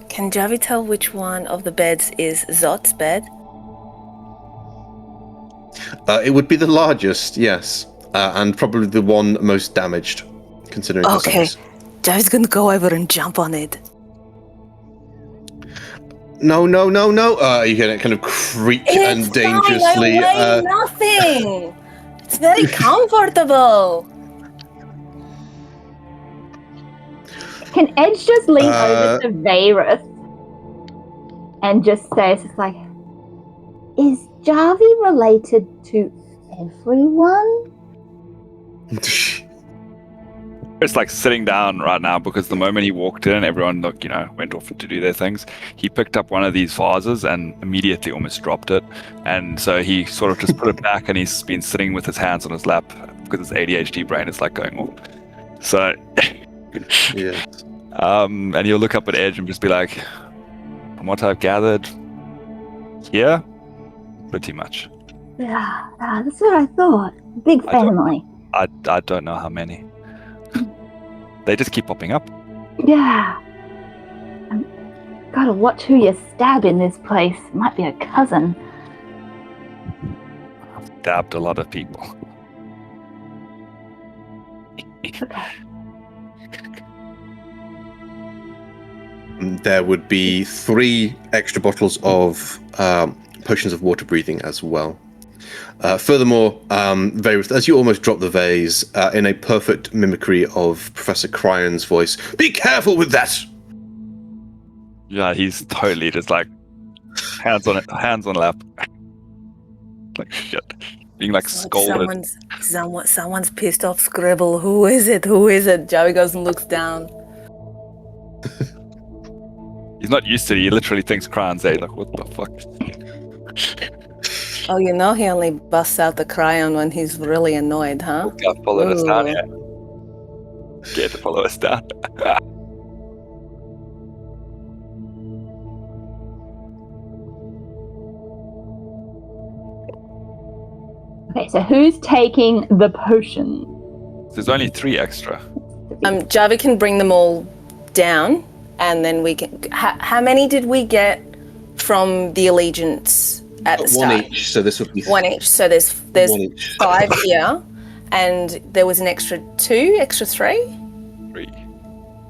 Speaker 2: Can Javi tell which one of the beds is Zot's bed?
Speaker 3: It would be the largest, yes, and probably the one most damaged, considering the size.
Speaker 2: Javi's gonna go over and jump on it.
Speaker 3: No. You can kind of creak and dangerously.
Speaker 2: Fine, I weigh nothing. It's very comfortable.
Speaker 5: Can Edge just lean over to Varys and just say, it's just like, is Javi related to everyone?
Speaker 6: It's like sitting down right now because the moment he walked in, everyone went off to do their things. He picked up one of these vases and immediately almost dropped it. And so he sort of just put it back and he's been sitting with his hands on his lap because his ADHD brain is like going off. So,
Speaker 3: Yes.
Speaker 6: And you'll look up at Edge and just be like, from what I've gathered here, pretty much.
Speaker 5: Yeah, that's what I thought. Big family.
Speaker 6: I don't know how many. They just keep popping up.
Speaker 5: Yeah. Gotta watch who you stab in this place. Might be a cousin.
Speaker 6: I've stabbed a lot of people.
Speaker 5: Okay.
Speaker 3: There would be 3 extra bottles of potions of water breathing as well. Furthermore, Varith, as you almost drop the vase, in a perfect mimicry of Professor Cryon's voice, be careful with that!
Speaker 6: Yeah, he's totally just like hands on lap. Like shit. Being like scolded.
Speaker 2: Someone's pissed off Scribble. Who is it? Joey goes and looks down.
Speaker 6: He's not used to it. He literally thinks Cryon's there. Like, what the fuck?
Speaker 2: Oh, he only busts out the Cryon when he's really annoyed, huh?
Speaker 6: Can't follow us down yet. Scared to follow us down.
Speaker 5: Okay, so who's taking the potion?
Speaker 6: There's only 3 extra.
Speaker 2: Javi can bring them all down, and then we can. How many did we get from the Allegiance at the start?
Speaker 3: 1 each, so this would be
Speaker 2: 1 each. So there's
Speaker 3: 1 each.
Speaker 2: 5 here, and there was an extra 2, extra 3,
Speaker 6: 3.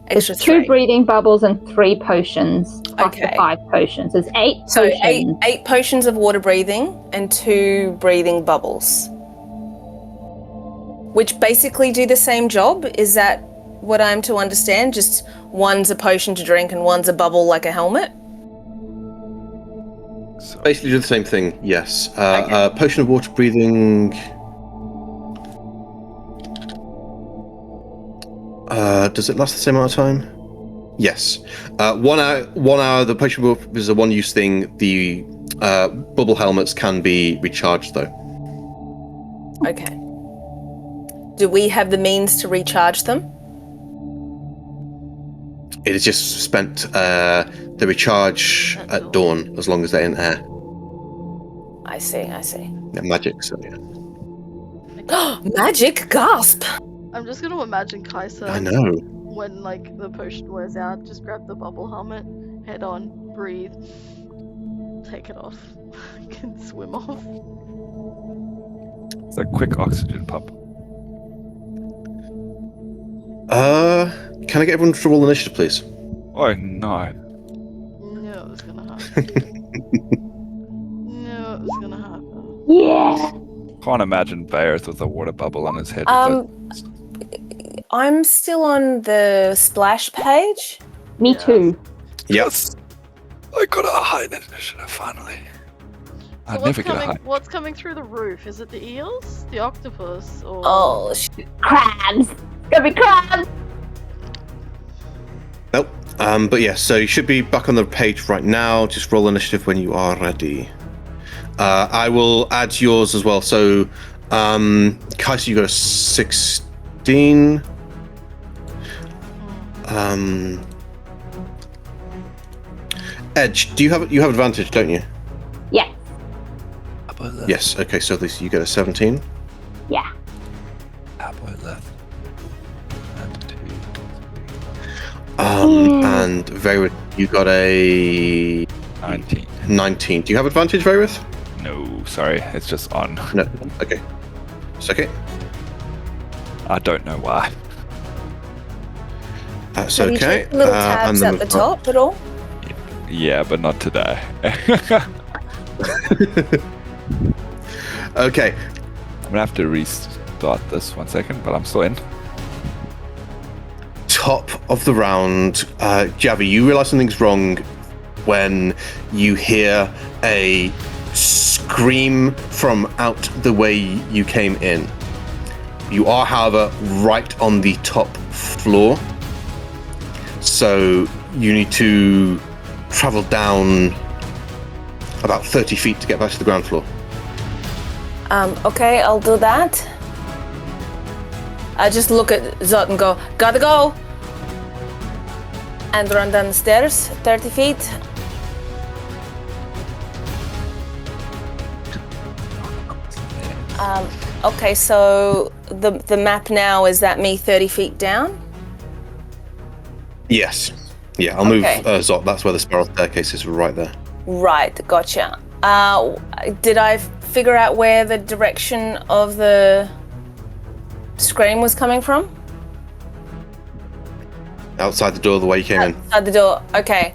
Speaker 2: extra
Speaker 5: There's 2
Speaker 2: 3.
Speaker 5: breathing bubbles and 3 potions. Plus
Speaker 2: Okay.
Speaker 5: the 5 potions. There's 8
Speaker 2: So
Speaker 5: potions.
Speaker 2: 8 potions of water breathing and 2 breathing bubbles, which basically do the same job. Is that what I'm to understand? Just one's a potion to drink and one's a bubble like a helmet?
Speaker 6: So,
Speaker 3: Basically do the same thing, yes.
Speaker 2: Okay.
Speaker 3: Potion of water breathing... does it last the same amount of time? Yes. 1 hour, the potion is a one-use thing. The bubble helmets can be recharged, though.
Speaker 2: Okay. Do we have the means to recharge them?
Speaker 3: It is just spent, the recharge at dawn, as long as they're in air.
Speaker 2: I see.
Speaker 3: Yeah, magic, so yeah.
Speaker 2: Magic! Gasp!
Speaker 4: I'm just gonna imagine Kaisa
Speaker 3: I know.
Speaker 4: when like the potion wears out, just grab the bubble helmet, head on, breathe, take it off, can swim off.
Speaker 6: it's a quick oxygen pump.
Speaker 3: Can I get everyone to roll initiative, please?
Speaker 6: Oh no.
Speaker 4: Knew it was gonna happen. Knew it was gonna happen.
Speaker 5: Yeah.
Speaker 6: Can't imagine Varith with a water bubble on his head.
Speaker 2: I'm still on the splash page.
Speaker 5: Me
Speaker 4: Yes.
Speaker 5: too.
Speaker 6: Yes! I got a high initiative finally.
Speaker 4: So
Speaker 6: I'd never get a high.
Speaker 4: what's coming through the roof? Is it the eels, the octopus, or?
Speaker 2: Oh,
Speaker 5: Crabs. It's gonna be crabs.
Speaker 3: Nope. But yeah, so you should be back on the page right now. Just roll initiative when you are ready. I will add yours as well. So, Kaisa, you got a 16. Edge, you have advantage, don't you?
Speaker 5: Yeah.
Speaker 3: Yes. Okay. So this you get a 17.
Speaker 5: Yeah.
Speaker 6: left.
Speaker 3: And Varith, you got a
Speaker 6: 19.
Speaker 3: 19. Do you have advantage, Varith?
Speaker 6: No, sorry, it's just on.
Speaker 3: No. Okay. It's okay.
Speaker 6: I don't know why.
Speaker 3: That's
Speaker 2: Have you
Speaker 3: okay.
Speaker 2: checked the little
Speaker 3: and
Speaker 2: tabs
Speaker 3: then
Speaker 2: at the
Speaker 3: we've got-
Speaker 2: top at all?
Speaker 6: Yeah, but not today.
Speaker 3: Okay.
Speaker 6: I'm gonna have to restart this 1 second, but I'm still in.
Speaker 3: Top of the round, Javi, you realize something's wrong when you hear a scream from out the way you came in. You are, however, right on the top floor, so you need to travel down about 30 feet to get back to the ground floor.
Speaker 2: Okay, I'll do that. I just look at Zot and go, gotta go! And run down the stairs, 30 feet. Okay, so the map now, is that me 30 feet down?
Speaker 3: Yes. Yeah, I'll move
Speaker 2: Okay.
Speaker 3: Zot. That's where the spiral staircase is, right there.
Speaker 2: Right, gotcha. Did I figure out where the direction of the scream was coming from?
Speaker 3: Outside the door, the way you came in.
Speaker 2: At the door. Okay.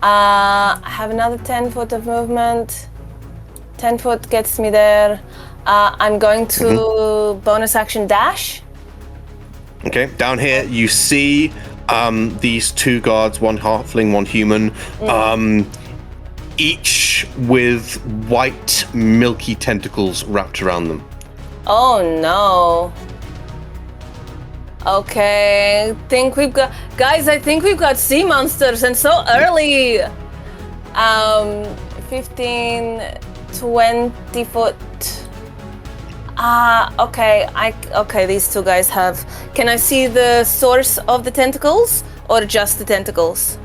Speaker 2: I have another 10 foot of movement. 10 foot gets me there. I'm going to bonus action dash.
Speaker 3: Okay, down here you see these two guards, one halfling, one human, each with white, milky tentacles wrapped around them.
Speaker 2: Oh no. Okay, I think we've got sea monsters, and so early. 15, 20 foot. Okay, these two guys have. Can I see the source of the tentacles, or just the tentacles?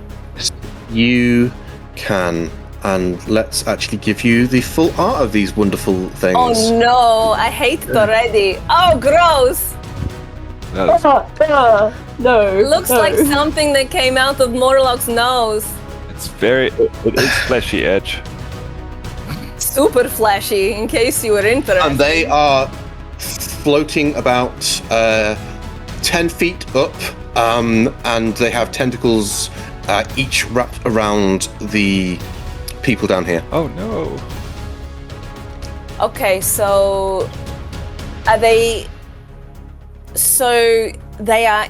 Speaker 3: You can, and let's actually give you the full art of these wonderful things.
Speaker 2: Oh no, I hate it already. Oh, gross!
Speaker 5: No.
Speaker 2: Looks like something that came out of Morlock's nose.
Speaker 6: It is fleshy edge.
Speaker 2: Super flashy, in case you were interested.
Speaker 3: And they are floating about 10 feet up, and they have tentacles each wrapped around the people down here.
Speaker 6: Oh no.
Speaker 2: Okay, so are they? So they are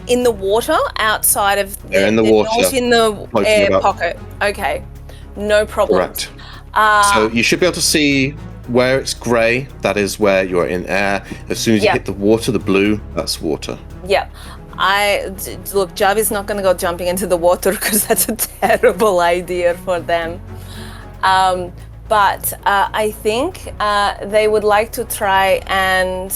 Speaker 2: in the water outside of.
Speaker 3: They're in the water,
Speaker 2: Not in the
Speaker 3: floating
Speaker 2: air
Speaker 3: about.
Speaker 2: pocket. Okay, no problem.
Speaker 3: Correct. So you should be able to see where it's grey, that is where you're in air. As soon as you
Speaker 2: Yeah.
Speaker 3: hit the water, the blue, that's water.
Speaker 2: Yeah. Look, Javi's not going to go jumping into the water because that's a terrible idea for them. But I think they would like to try and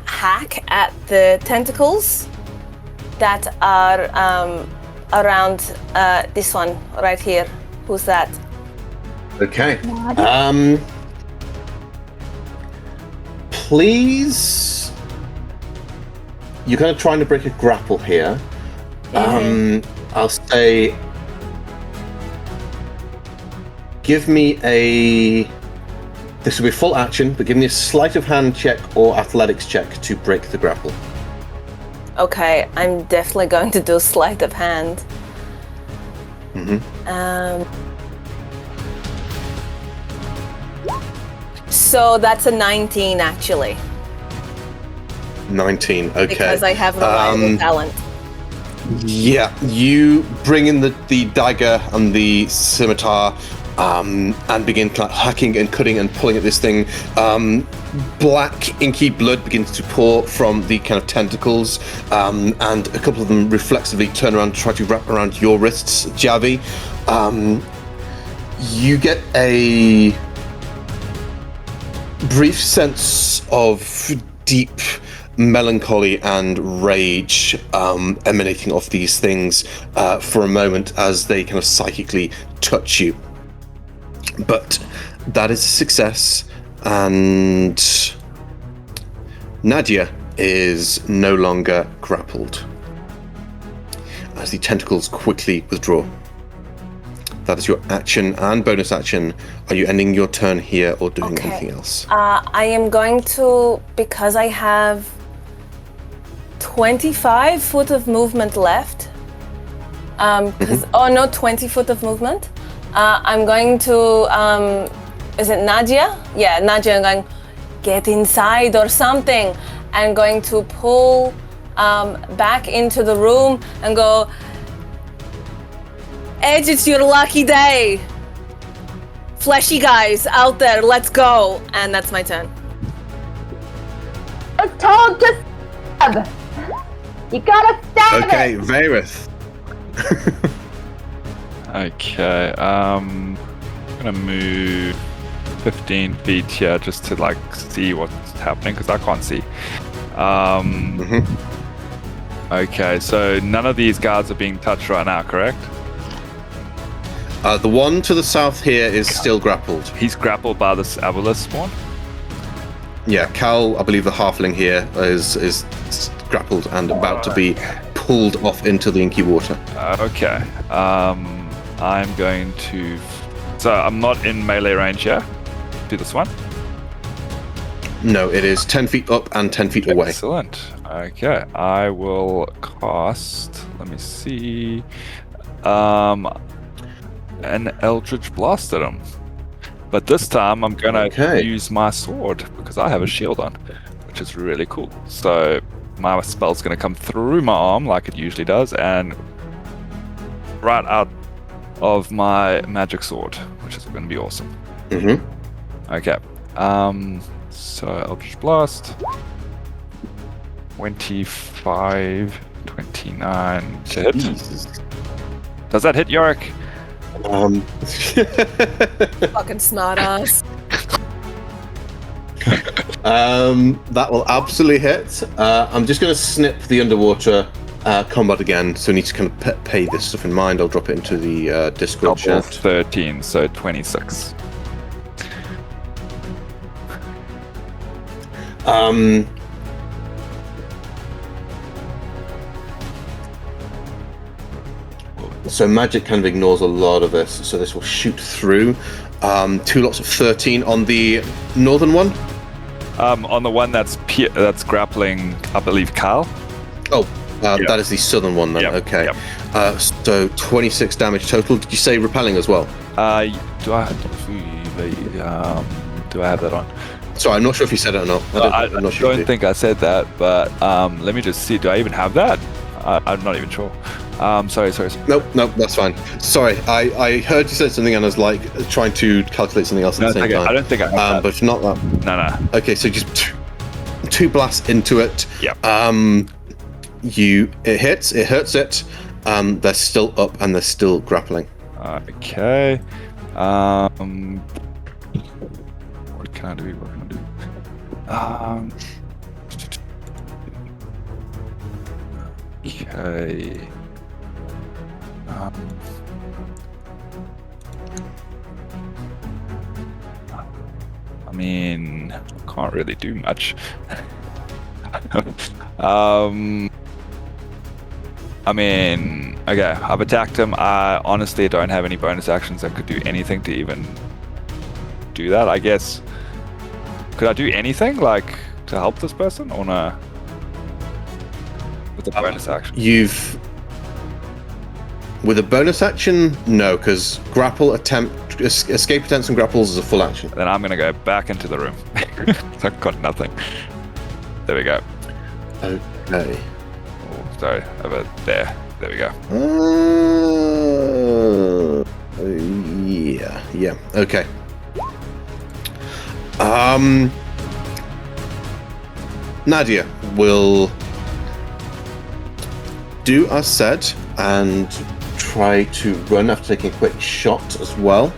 Speaker 2: hack at the tentacles that are around this one right here. Who's that?
Speaker 3: Okay. Please. You're kind of trying to break a grapple here. I'll say. Give me a. This will be full action, but give me a sleight of hand check or athletics check to break the grapple.
Speaker 2: Okay, I'm definitely going to do sleight of hand. So that's a 19 actually,
Speaker 3: 19. Okay.
Speaker 2: because I have a reliable talent.
Speaker 3: Yeah, you bring in the dagger and the scimitar, and begin kind of hacking and cutting and pulling at this thing. Black, inky blood begins to pour from the kind of tentacles, and a couple of them reflexively turn around to try to wrap around your wrists, Javi. You get a brief sense of deep melancholy and rage emanating off these things for a moment as they kind of psychically touch you. But that is a success, and Nadia is no longer grappled as the tentacles quickly withdraw. That is your action and bonus action. Are you ending your turn here or doing anything else?
Speaker 2: I am going to, because I have 25 foot of movement left. 20 foot of movement. I'm going to, is it Nadia? Yeah, Nadia, I'm going, get inside or something. I'm going to pull back into the room and go, Edge, it's your lucky day. Fleshy guys out there, let's go. And that's my turn.
Speaker 5: It's told to stab. You gotta stab
Speaker 3: Okay,
Speaker 5: it.
Speaker 3: Vareth.
Speaker 6: Okay, I'm gonna move 15 feet here just to like see what's happening because I can't see. Okay, so none of these guards are being touched right now, correct?
Speaker 3: The one to the south here is still grappled.
Speaker 6: He's grappled by this obelisk one.
Speaker 3: Yeah, Cael, I believe the halfling here is grappled and about to be pulled off into the inky water.
Speaker 6: Okay. I'm going to. So I'm not in melee range here. Do this one.
Speaker 3: No, it is 10 feet up and 10 feet away.
Speaker 6: Excellent. Okay, I will cast. Let me see. An Eldritch Blast at him. But this time I'm gonna use my sword because I have a shield on, which is really cool. So my spell's gonna come through my arm like it usually does, and right out of my magic sword, which is gonna be awesome.
Speaker 3: Mm-hmm.
Speaker 6: Okay. So Eldritch Blast. 25, 29 to hit.
Speaker 3: Jesus.
Speaker 6: Does that hit Yorick?
Speaker 2: Fucking smart ass.
Speaker 3: That will absolutely hit. I'm just going to snip the underwater combat again, so I need to kind of pay this stuff in mind. I'll drop it into the Discord
Speaker 6: Double
Speaker 3: chat.
Speaker 6: 13, so 26.
Speaker 3: So magic kind of ignores a lot of this, so this will shoot through. 2 lots of 13 on the northern one.
Speaker 6: On the one that's grappling, I believe, Cael.
Speaker 3: Oh, that is the southern one then.
Speaker 6: Yep,
Speaker 3: Okay.
Speaker 6: yep.
Speaker 3: So 26 damage total. Did you say repelling as well?
Speaker 6: Do I have that on?
Speaker 3: Sorry, I'm not sure if you said it or not.
Speaker 6: I
Speaker 3: I'm not sure.
Speaker 6: don't think I said that, but let me just see. Do I even have that? I'm not even sure. Sorry.
Speaker 3: Nope, that's fine. Sorry, I heard you say something and I was like trying to calculate something else at the same time.
Speaker 6: I don't think I have that.
Speaker 3: But if not that.
Speaker 6: No.
Speaker 3: Okay, so just two blasts into it.
Speaker 6: Yep.
Speaker 3: It hits, it hurts it. They're still up and they're still grappling.
Speaker 6: Okay. What can I do? Okay. I mean, can't really do much. Okay, I've attacked him. I honestly don't have any bonus actions that could do anything to even do that, I guess. Could I do anything, like, to help this person, or no? With a bonus action?
Speaker 3: With a bonus action, no, because escape attempts and grapples is a full action.
Speaker 6: Then I'm gonna go back into the room. I've got nothing. There we go.
Speaker 3: Okay.
Speaker 6: Oh, sorry, over there. There we go.
Speaker 3: Yeah. Okay. Nadia will do as said and try to run after taking a quick shot as well.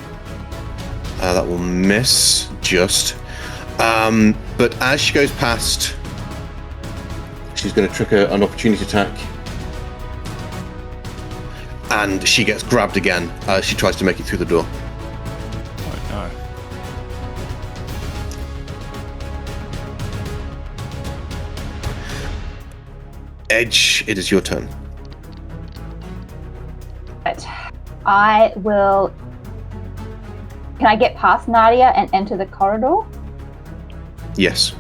Speaker 3: That will miss just. But as she goes past, she's going to trigger an opportunity attack. And she gets grabbed again as she tries to make it through the door.
Speaker 6: Oh no.
Speaker 3: Edge, it is your turn.
Speaker 5: But I will. Can I get past Nadia and enter the corridor?
Speaker 3: Yes.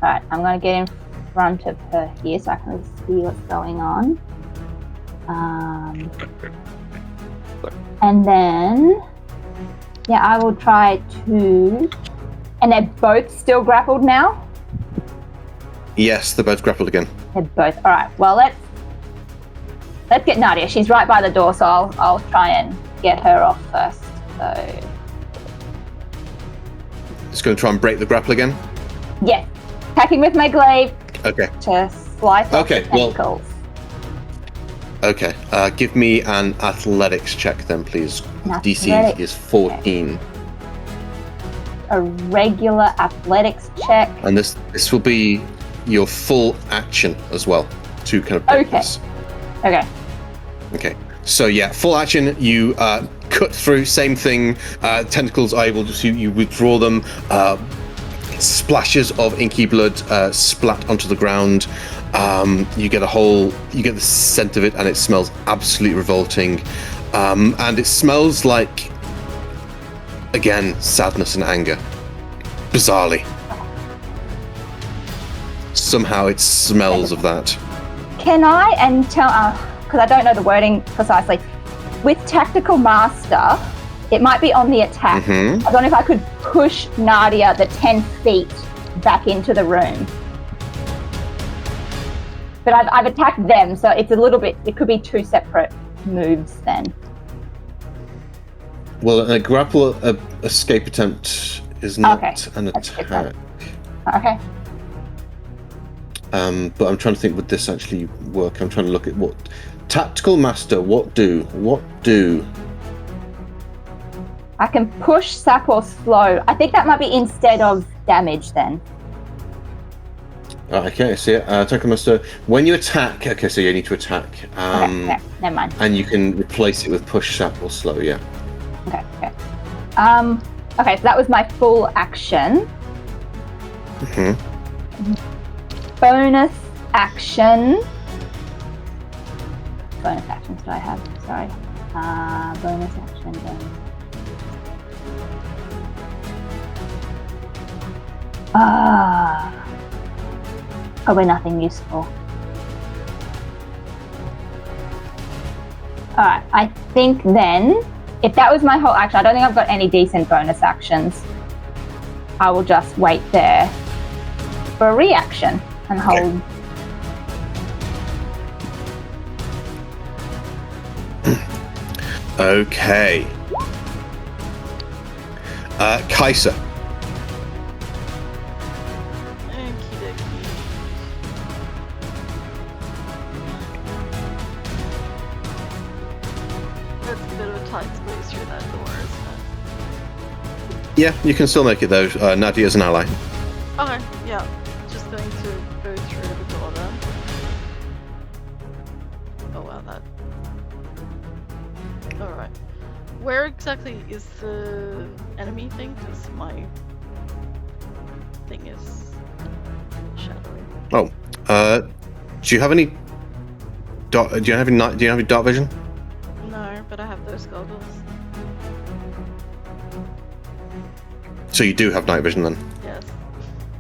Speaker 5: Alright, I'm going to get in front of her here so I can see what's going on. And then, I will try to. And they're both still grappled now?
Speaker 3: Yes, they're both grappled again.
Speaker 5: They're both. Alright, well, let's get Nadia. She's right by the door, so I'll try and get her off first. So.
Speaker 3: It's going to try and break the grapple again?
Speaker 5: Yes. Attacking with my glaive.
Speaker 3: Okay.
Speaker 5: To slice off the tentacles.
Speaker 3: Okay. Give me an athletics check then, please. DC is 14.
Speaker 5: A regular athletics check.
Speaker 3: And this will be your full action as well to kind of break this. Okay. So full action. You cut through. Same thing. Tentacles are able to. You withdraw them. splashes of inky blood splat onto the ground. You get the scent of it, and it smells absolutely revolting. And it smells like, again, sadness and anger. Bizarrely. Somehow it smells of that.
Speaker 5: Can I, and tell, because I don't know the wording precisely, with Tactical Master, it might be on the attack.
Speaker 3: Mm-hmm.
Speaker 5: I don't know if I could push Nadia the 10 feet back into the room. But I've attacked them, so it's a little bit, it could be two separate moves then.
Speaker 3: Well, a grapple escape attempt is not an
Speaker 5: That's
Speaker 3: attack.
Speaker 5: different. Okay.
Speaker 3: But I'm trying to think, would this actually work? I'm trying to look at what... Tactical Master, what do?
Speaker 5: I can push, sap, or slow. I think that might be instead of damage then.
Speaker 3: Okay, so Tactical Master, when you attack... Okay, so you need to attack.
Speaker 5: Okay, never mind.
Speaker 3: And you can replace it with push, sap, or slow, yeah.
Speaker 5: Okay. Okay, so that was my full action.
Speaker 3: Mm-hmm.
Speaker 5: Bonus actions do I have? Sorry. Bonus action. Probably nothing useful. Alright, I think then, if that was my whole action, I don't think I've got any decent bonus actions. I will just wait there for a reaction and hold.
Speaker 3: Okay. Kaiser.
Speaker 4: Okey-dokey. That's a bit of a tight squeeze through that door, isn't it?
Speaker 3: Yeah, you can still make it though. Nadia's an ally.
Speaker 4: Okay, yeah. Just going to go through the door then. Oh wow, that... Alright. Where exactly is the enemy thing? Because my thing is shadowy.
Speaker 3: Oh, do you have any? Do you have any dark vision?
Speaker 4: No, but I have those goggles.
Speaker 3: So you do have night vision then.
Speaker 4: Yes,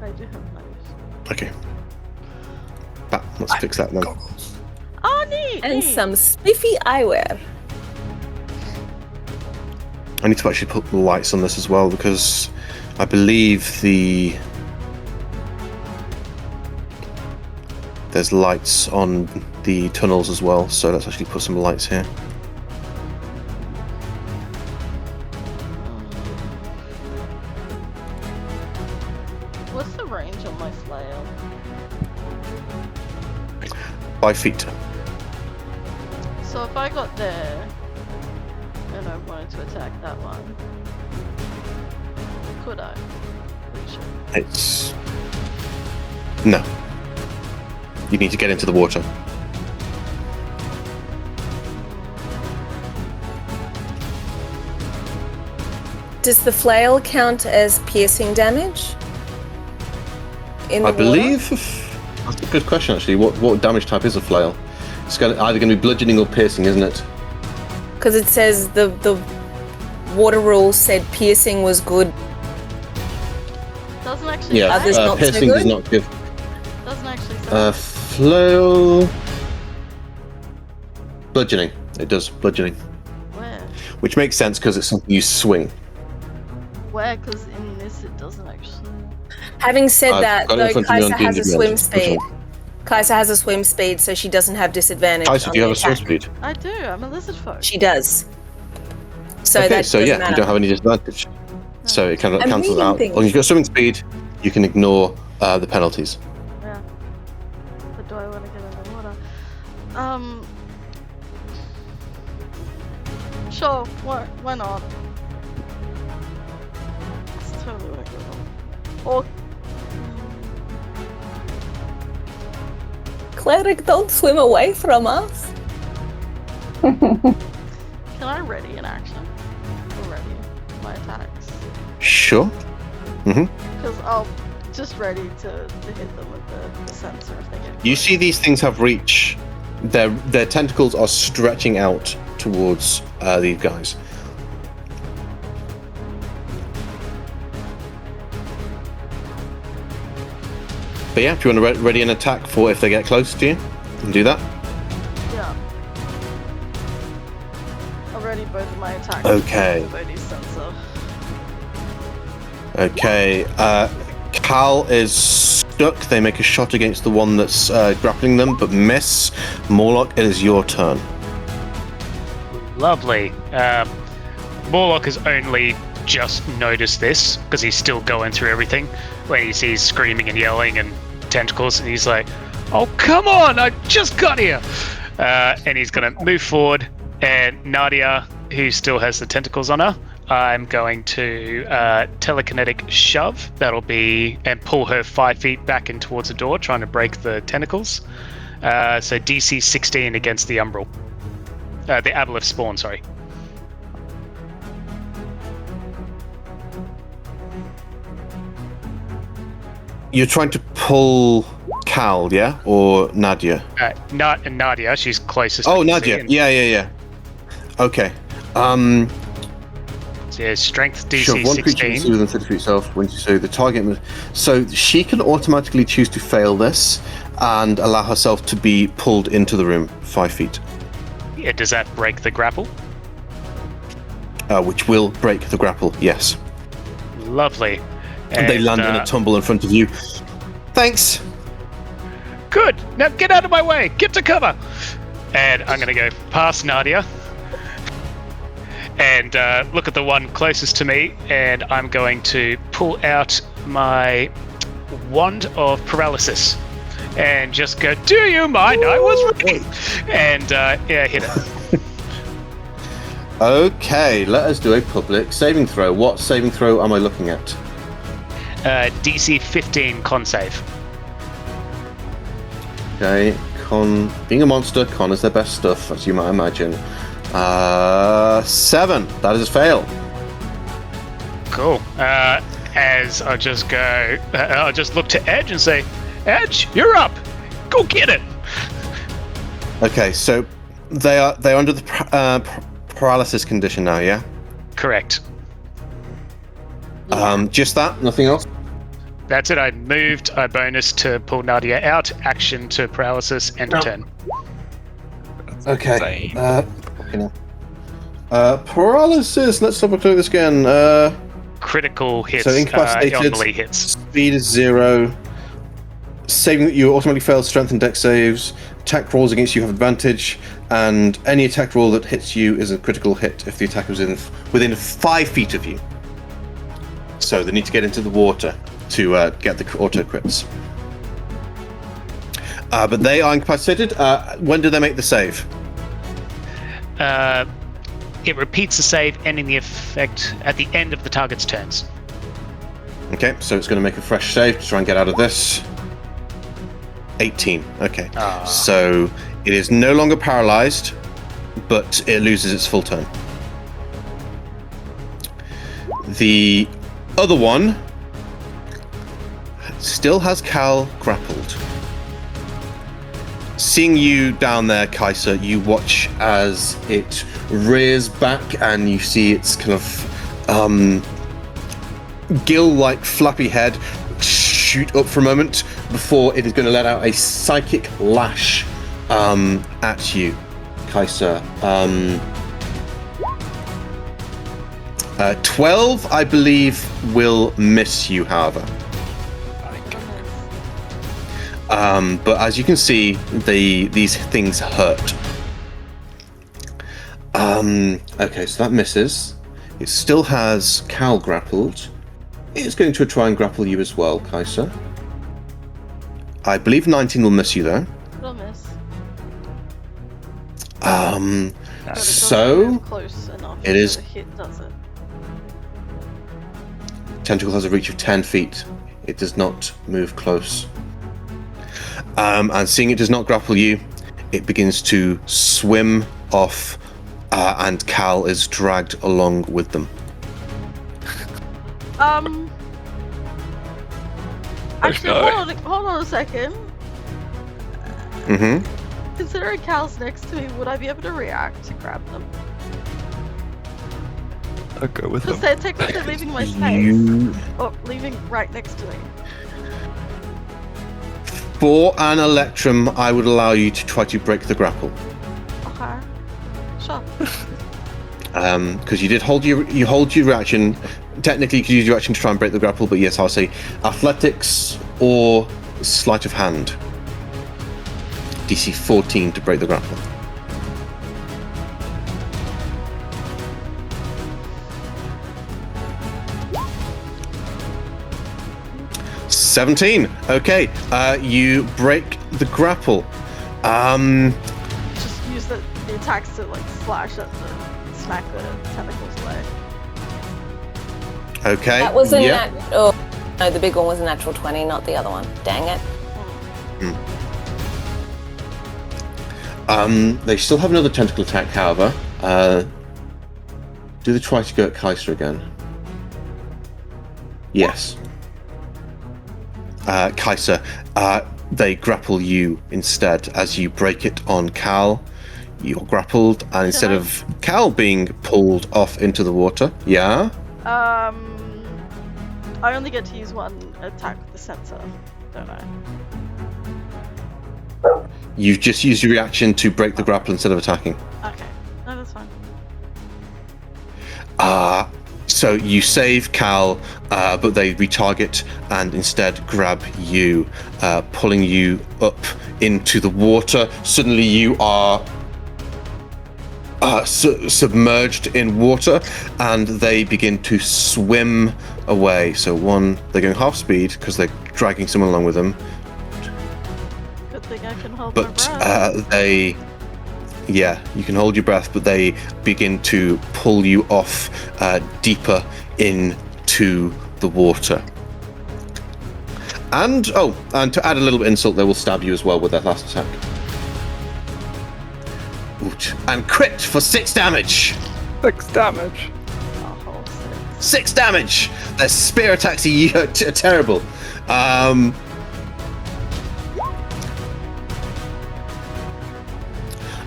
Speaker 4: I do have those.
Speaker 3: Okay. Let's fix that then.
Speaker 4: Oh, neat!
Speaker 2: And
Speaker 4: neat.
Speaker 2: some spiffy eyewear.
Speaker 3: I need to actually put the lights on this as well because I believe there's lights on the tunnels as well. So let's actually put some lights here.
Speaker 4: What's the range on my flail?
Speaker 3: 5 feet.
Speaker 4: So if I got there and I wanted to attack that one, could I reach it?
Speaker 3: It's no. You need to get into the water.
Speaker 2: Does the flail count as piercing damage? In the
Speaker 3: I
Speaker 2: water?
Speaker 3: believe that's a good question actually. What damage type is a flail? It's either going to be bludgeoning or piercing, isn't it?
Speaker 2: Because it says the water rules said piercing was good.
Speaker 4: Doesn't actually
Speaker 3: Yeah,
Speaker 2: Others not so
Speaker 3: piercing does
Speaker 2: good?
Speaker 3: not give.
Speaker 4: doesn't actually say.
Speaker 3: Flail. Bludgeoning. It does bludgeoning,
Speaker 4: Where?
Speaker 3: which makes sense because it's something you swing.
Speaker 4: Where? Because in this it doesn't actually.
Speaker 2: Having said
Speaker 3: I've
Speaker 2: that,
Speaker 3: got it in
Speaker 2: though,
Speaker 3: front of me on
Speaker 2: Kaisa has a
Speaker 3: D&D
Speaker 2: swim
Speaker 3: Beyond. Which
Speaker 2: speed.
Speaker 3: one?
Speaker 2: Kaisa has a swim speed, so she doesn't have disadvantage.
Speaker 3: Kaisa,
Speaker 2: on
Speaker 3: do you
Speaker 2: the
Speaker 3: have a swim
Speaker 2: attack.
Speaker 3: speed?
Speaker 4: I do. I'm a lizard folk.
Speaker 2: She does. So
Speaker 3: Okay,
Speaker 2: that
Speaker 3: so
Speaker 2: doesn't
Speaker 3: yeah,
Speaker 2: matter.
Speaker 3: you don't have any disadvantage. So it kind of
Speaker 2: I'm
Speaker 3: cancels
Speaker 2: reading
Speaker 3: out.
Speaker 2: things.
Speaker 3: As long as you've got swimming speed, you can ignore the penalties.
Speaker 4: Yeah. But do I want to get in the water? Sure. Why not? It's totally workable. Or
Speaker 2: Cleric, don't swim away from us.
Speaker 4: can I ready an action? Or ready my attacks?
Speaker 3: Sure. Mm-hmm.
Speaker 4: Because I'll just ready to hit them with the sensor if they get.
Speaker 3: You see these things have reach. Their tentacles are stretching out towards these guys. But yeah, if you want to ready an attack for if they get close to you, you can do that.
Speaker 4: Yeah. I'll ready both of my attacks.
Speaker 3: Okay.
Speaker 4: With the Bodhi's sensor.
Speaker 3: Okay, Cael is stuck. They make a shot against the one that's grappling them, but miss. Morlock, it is your turn.
Speaker 1: Lovely. Morlock has only just noticed this because he's still going through everything when he sees screaming and yelling and tentacles, and he's like, "Oh, come on! I just got here!" And he's going to move forward, and Nadia, who still has the tentacles on her, I'm going to telekinetic shove. That'll be, and pull her 5 feet back in towards the door, trying to break the tentacles. So DC 16 against the Umbral. The Aboleth spawn, sorry.
Speaker 3: You're trying to pull Cael, yeah? Or Nadia?
Speaker 1: Nadia, she's closest.
Speaker 3: Oh, Nadia. Yeah. Okay.
Speaker 1: So yeah, strength DC
Speaker 3: Sure, one creature
Speaker 1: 16.
Speaker 3: is within 30 feet itself when you say the target. So she can automatically choose to fail this and allow herself to be pulled into the room 5 feet.
Speaker 1: Yeah, does that break the grapple?
Speaker 3: Which will break the grapple, yes.
Speaker 1: Lovely.
Speaker 3: And they land in a tumble in front of you. Thanks!
Speaker 1: Good! Now get out of my way! Get to cover! And I'm going to go past Nadia. And look at the one closest to me, and I'm going to pull out my wand of paralysis and just go, "Do you mind? I was ready!" And yeah, hit it.
Speaker 3: Okay, let us do a public saving throw. What saving throw am I looking at?
Speaker 1: DC 15 con save.
Speaker 3: Okay, con. Being a monster, con is their best stuff, as you might imagine. 7. That is a fail.
Speaker 1: Cool. As I just go, I'll just look to Edge and say, "Edge, you're up. Go get it."
Speaker 3: Okay, so they're under the paralysis condition now, yeah?
Speaker 1: Correct.
Speaker 3: Just that, nothing else.
Speaker 1: That's it. I moved. I bonus to pull Nadia out. Action to paralysis. End of turn.
Speaker 3: Okay.
Speaker 6: Insane.
Speaker 3: Paralysis. Let's double click this again.
Speaker 1: Critical hits.
Speaker 3: So incapacitated.
Speaker 1: Melee hits.
Speaker 3: Speed is 0. Saving that you automatically fail strength and dex saves. Attack rolls against you have advantage, and any attack roll that hits you is a critical hit if the attacker is within 5 feet of you. So they need to get into the water to get the auto crits. But they are incapacitated. When do they make the save?
Speaker 1: It repeats the save, ending the effect at the end of the target's turns.
Speaker 3: Okay, so it's going to make a fresh save to try and get out of this. 18. Okay. So it is no longer paralyzed, but it loses its full turn. The other one still has Cael grappled. Seeing you down there, Kaiser, you watch as it rears back and you see its kind of gill-like flappy head shoot up for a moment before it is going to let out a psychic lash at you, Kaiser. 12, I believe, will miss you, however. But as you can see, these things hurt. Okay, so that misses. It still has Cael grappled. It's going to try and grapple you as well, Kaiser. I believe 19 will miss you, though.
Speaker 4: It'll miss.
Speaker 3: So
Speaker 4: But it doesn't move close enough
Speaker 3: it is-
Speaker 4: to hit, does it?
Speaker 3: Tentacle has a reach of 10 feet. It does not move close. And seeing it does not grapple you, it begins to swim off, and Cael is dragged along with them.
Speaker 4: Actually,
Speaker 6: no.
Speaker 4: hold on a second.
Speaker 3: Mm-hmm.
Speaker 4: Considering Cal's next to me, would I be able to react to grab them?
Speaker 6: I'll go with
Speaker 4: Because
Speaker 6: him.
Speaker 4: they're technically leaving my space.
Speaker 3: You
Speaker 4: Or leaving right next to me.
Speaker 3: for an Electrum, I would allow you to try to break the grapple.
Speaker 4: Okay. Sure.
Speaker 3: Because you did hold your reaction. Technically, you could use your action to try and break the grapple, but yes, I'll say athletics or sleight of hand. DC 14 to break the grapple. $17. Okay, you break the grapple.
Speaker 4: Just use the attacks to like slash at smack the tentacles away.
Speaker 3: Okay.
Speaker 2: That was a
Speaker 3: yeah.
Speaker 2: oh, no, the big one was a natural 20, not the other one. Dang it.
Speaker 3: They still have another tentacle attack, however. Do they try to go at Kaiser again? Yes. Kaiser, they grapple you instead as you break it on Cael. You're grappled, and instead of Cael being pulled off into the water, yeah?
Speaker 4: I only get to use one attack with the sensor, don't I?
Speaker 3: You've just used your reaction to break the grapple instead of attacking.
Speaker 4: Okay. No, that's fine.
Speaker 3: So you save Cael, but they retarget and instead grab you, pulling you up into the water. Suddenly you are submerged in water, and they begin to swim away. So they're going half speed because they're dragging someone along with them.
Speaker 4: Good thing I can hold my
Speaker 3: But
Speaker 4: breath.
Speaker 3: you can hold your breath, but they begin to pull you off deeper into the water. And to add a little bit of insult, they will stab you as well with their last attack. Ouch. And crit for 6 damage.
Speaker 6: 6 damage.
Speaker 4: Oh,
Speaker 3: 6 damage. Their spear attacks are terrible.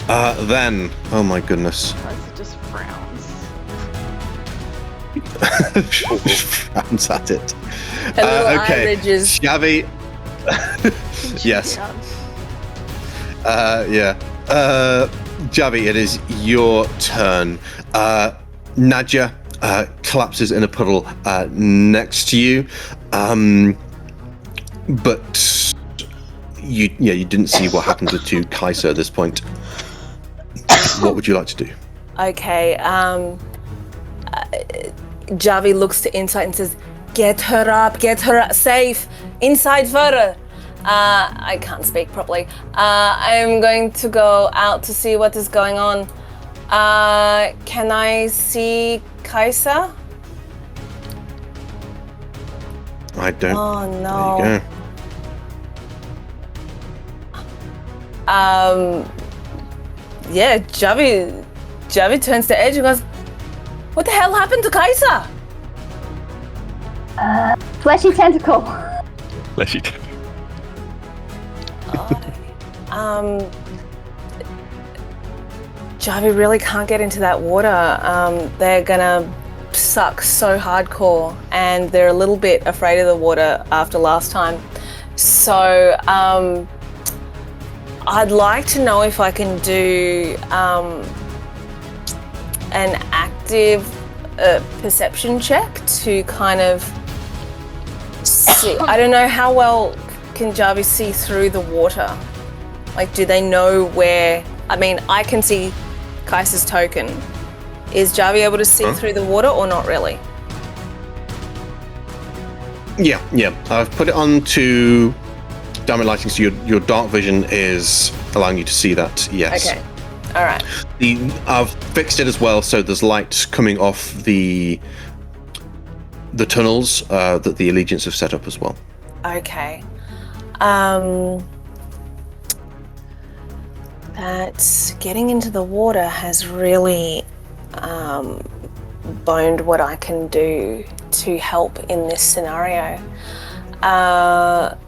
Speaker 3: Then, oh my goodness.
Speaker 4: Kaiser just frowns.
Speaker 3: Frowns at it.
Speaker 2: A little eye
Speaker 3: Okay,
Speaker 2: ridges.
Speaker 3: Xavi. Yes.
Speaker 4: Yeah.
Speaker 3: Javi, it is your turn. Nadja collapses in a puddle next to you, but you didn't see what happened to Kaiser at this point. What would you like to do?
Speaker 2: Okay, Javi looks to Insight and says, get her up, safe, inside further. I can't speak properly. I'm going to go out to see what is going on. Can I see Kaiser?
Speaker 3: I don't.
Speaker 2: Oh no.
Speaker 3: There you go.
Speaker 2: Yeah, Javi turns to Edge and goes, what the hell happened to Kaiser?
Speaker 5: Fleshy tentacle.
Speaker 6: Fleshy.
Speaker 2: Javi really can't get into that water. They're gonna suck so hardcore, and they're a little bit afraid of the water after last time. So I'd like to know if I can do an active perception check to kind of see. I don't know how well can Javi see through the water. Like, do they know where? I mean, I can see Kaiser's token. Is Javi able to see through the water or not really?
Speaker 3: Yeah. I've put it on to diamond lighting, so your dark vision is allowing you to see that. Yes.
Speaker 2: Okay. All right.
Speaker 3: I've fixed it as well, so there's light coming off the tunnels that the Allegiance have set up as well.
Speaker 2: Okay. That getting into the water has really boned what I can do to help in this scenario. I'm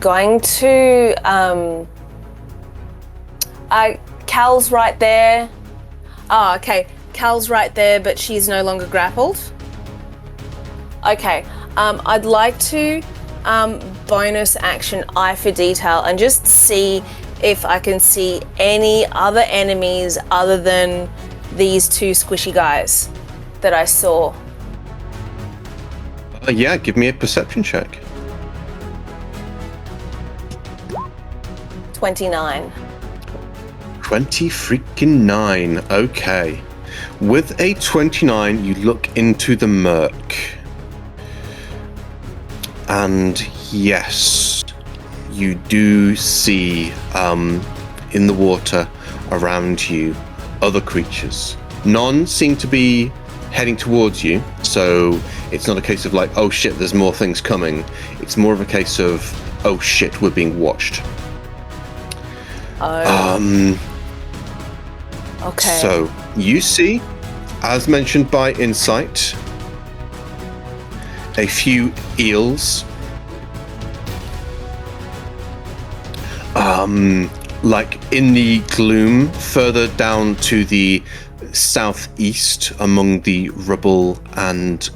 Speaker 2: going to Cal's right there. Oh, okay. Cal's right there, but she's no longer grappled. Okay. I'd like to bonus action Eye for Detail and just see if I can see any other enemies other than these two squishy guys that I saw.
Speaker 3: Yeah, give me a perception check.
Speaker 2: 29.
Speaker 3: 20 freaking 9. Okay. With a 29, you look into the murk. And yes, you do see in the water around you other creatures. None seem to be heading towards you, so it's not a case of like, oh shit, there's more things coming. It's more of a case of, oh shit, we're being watched.
Speaker 2: Okay.
Speaker 3: So you see, as mentioned by Insight, a few eels. Like in the gloom, further down to the southeast, among the rubble and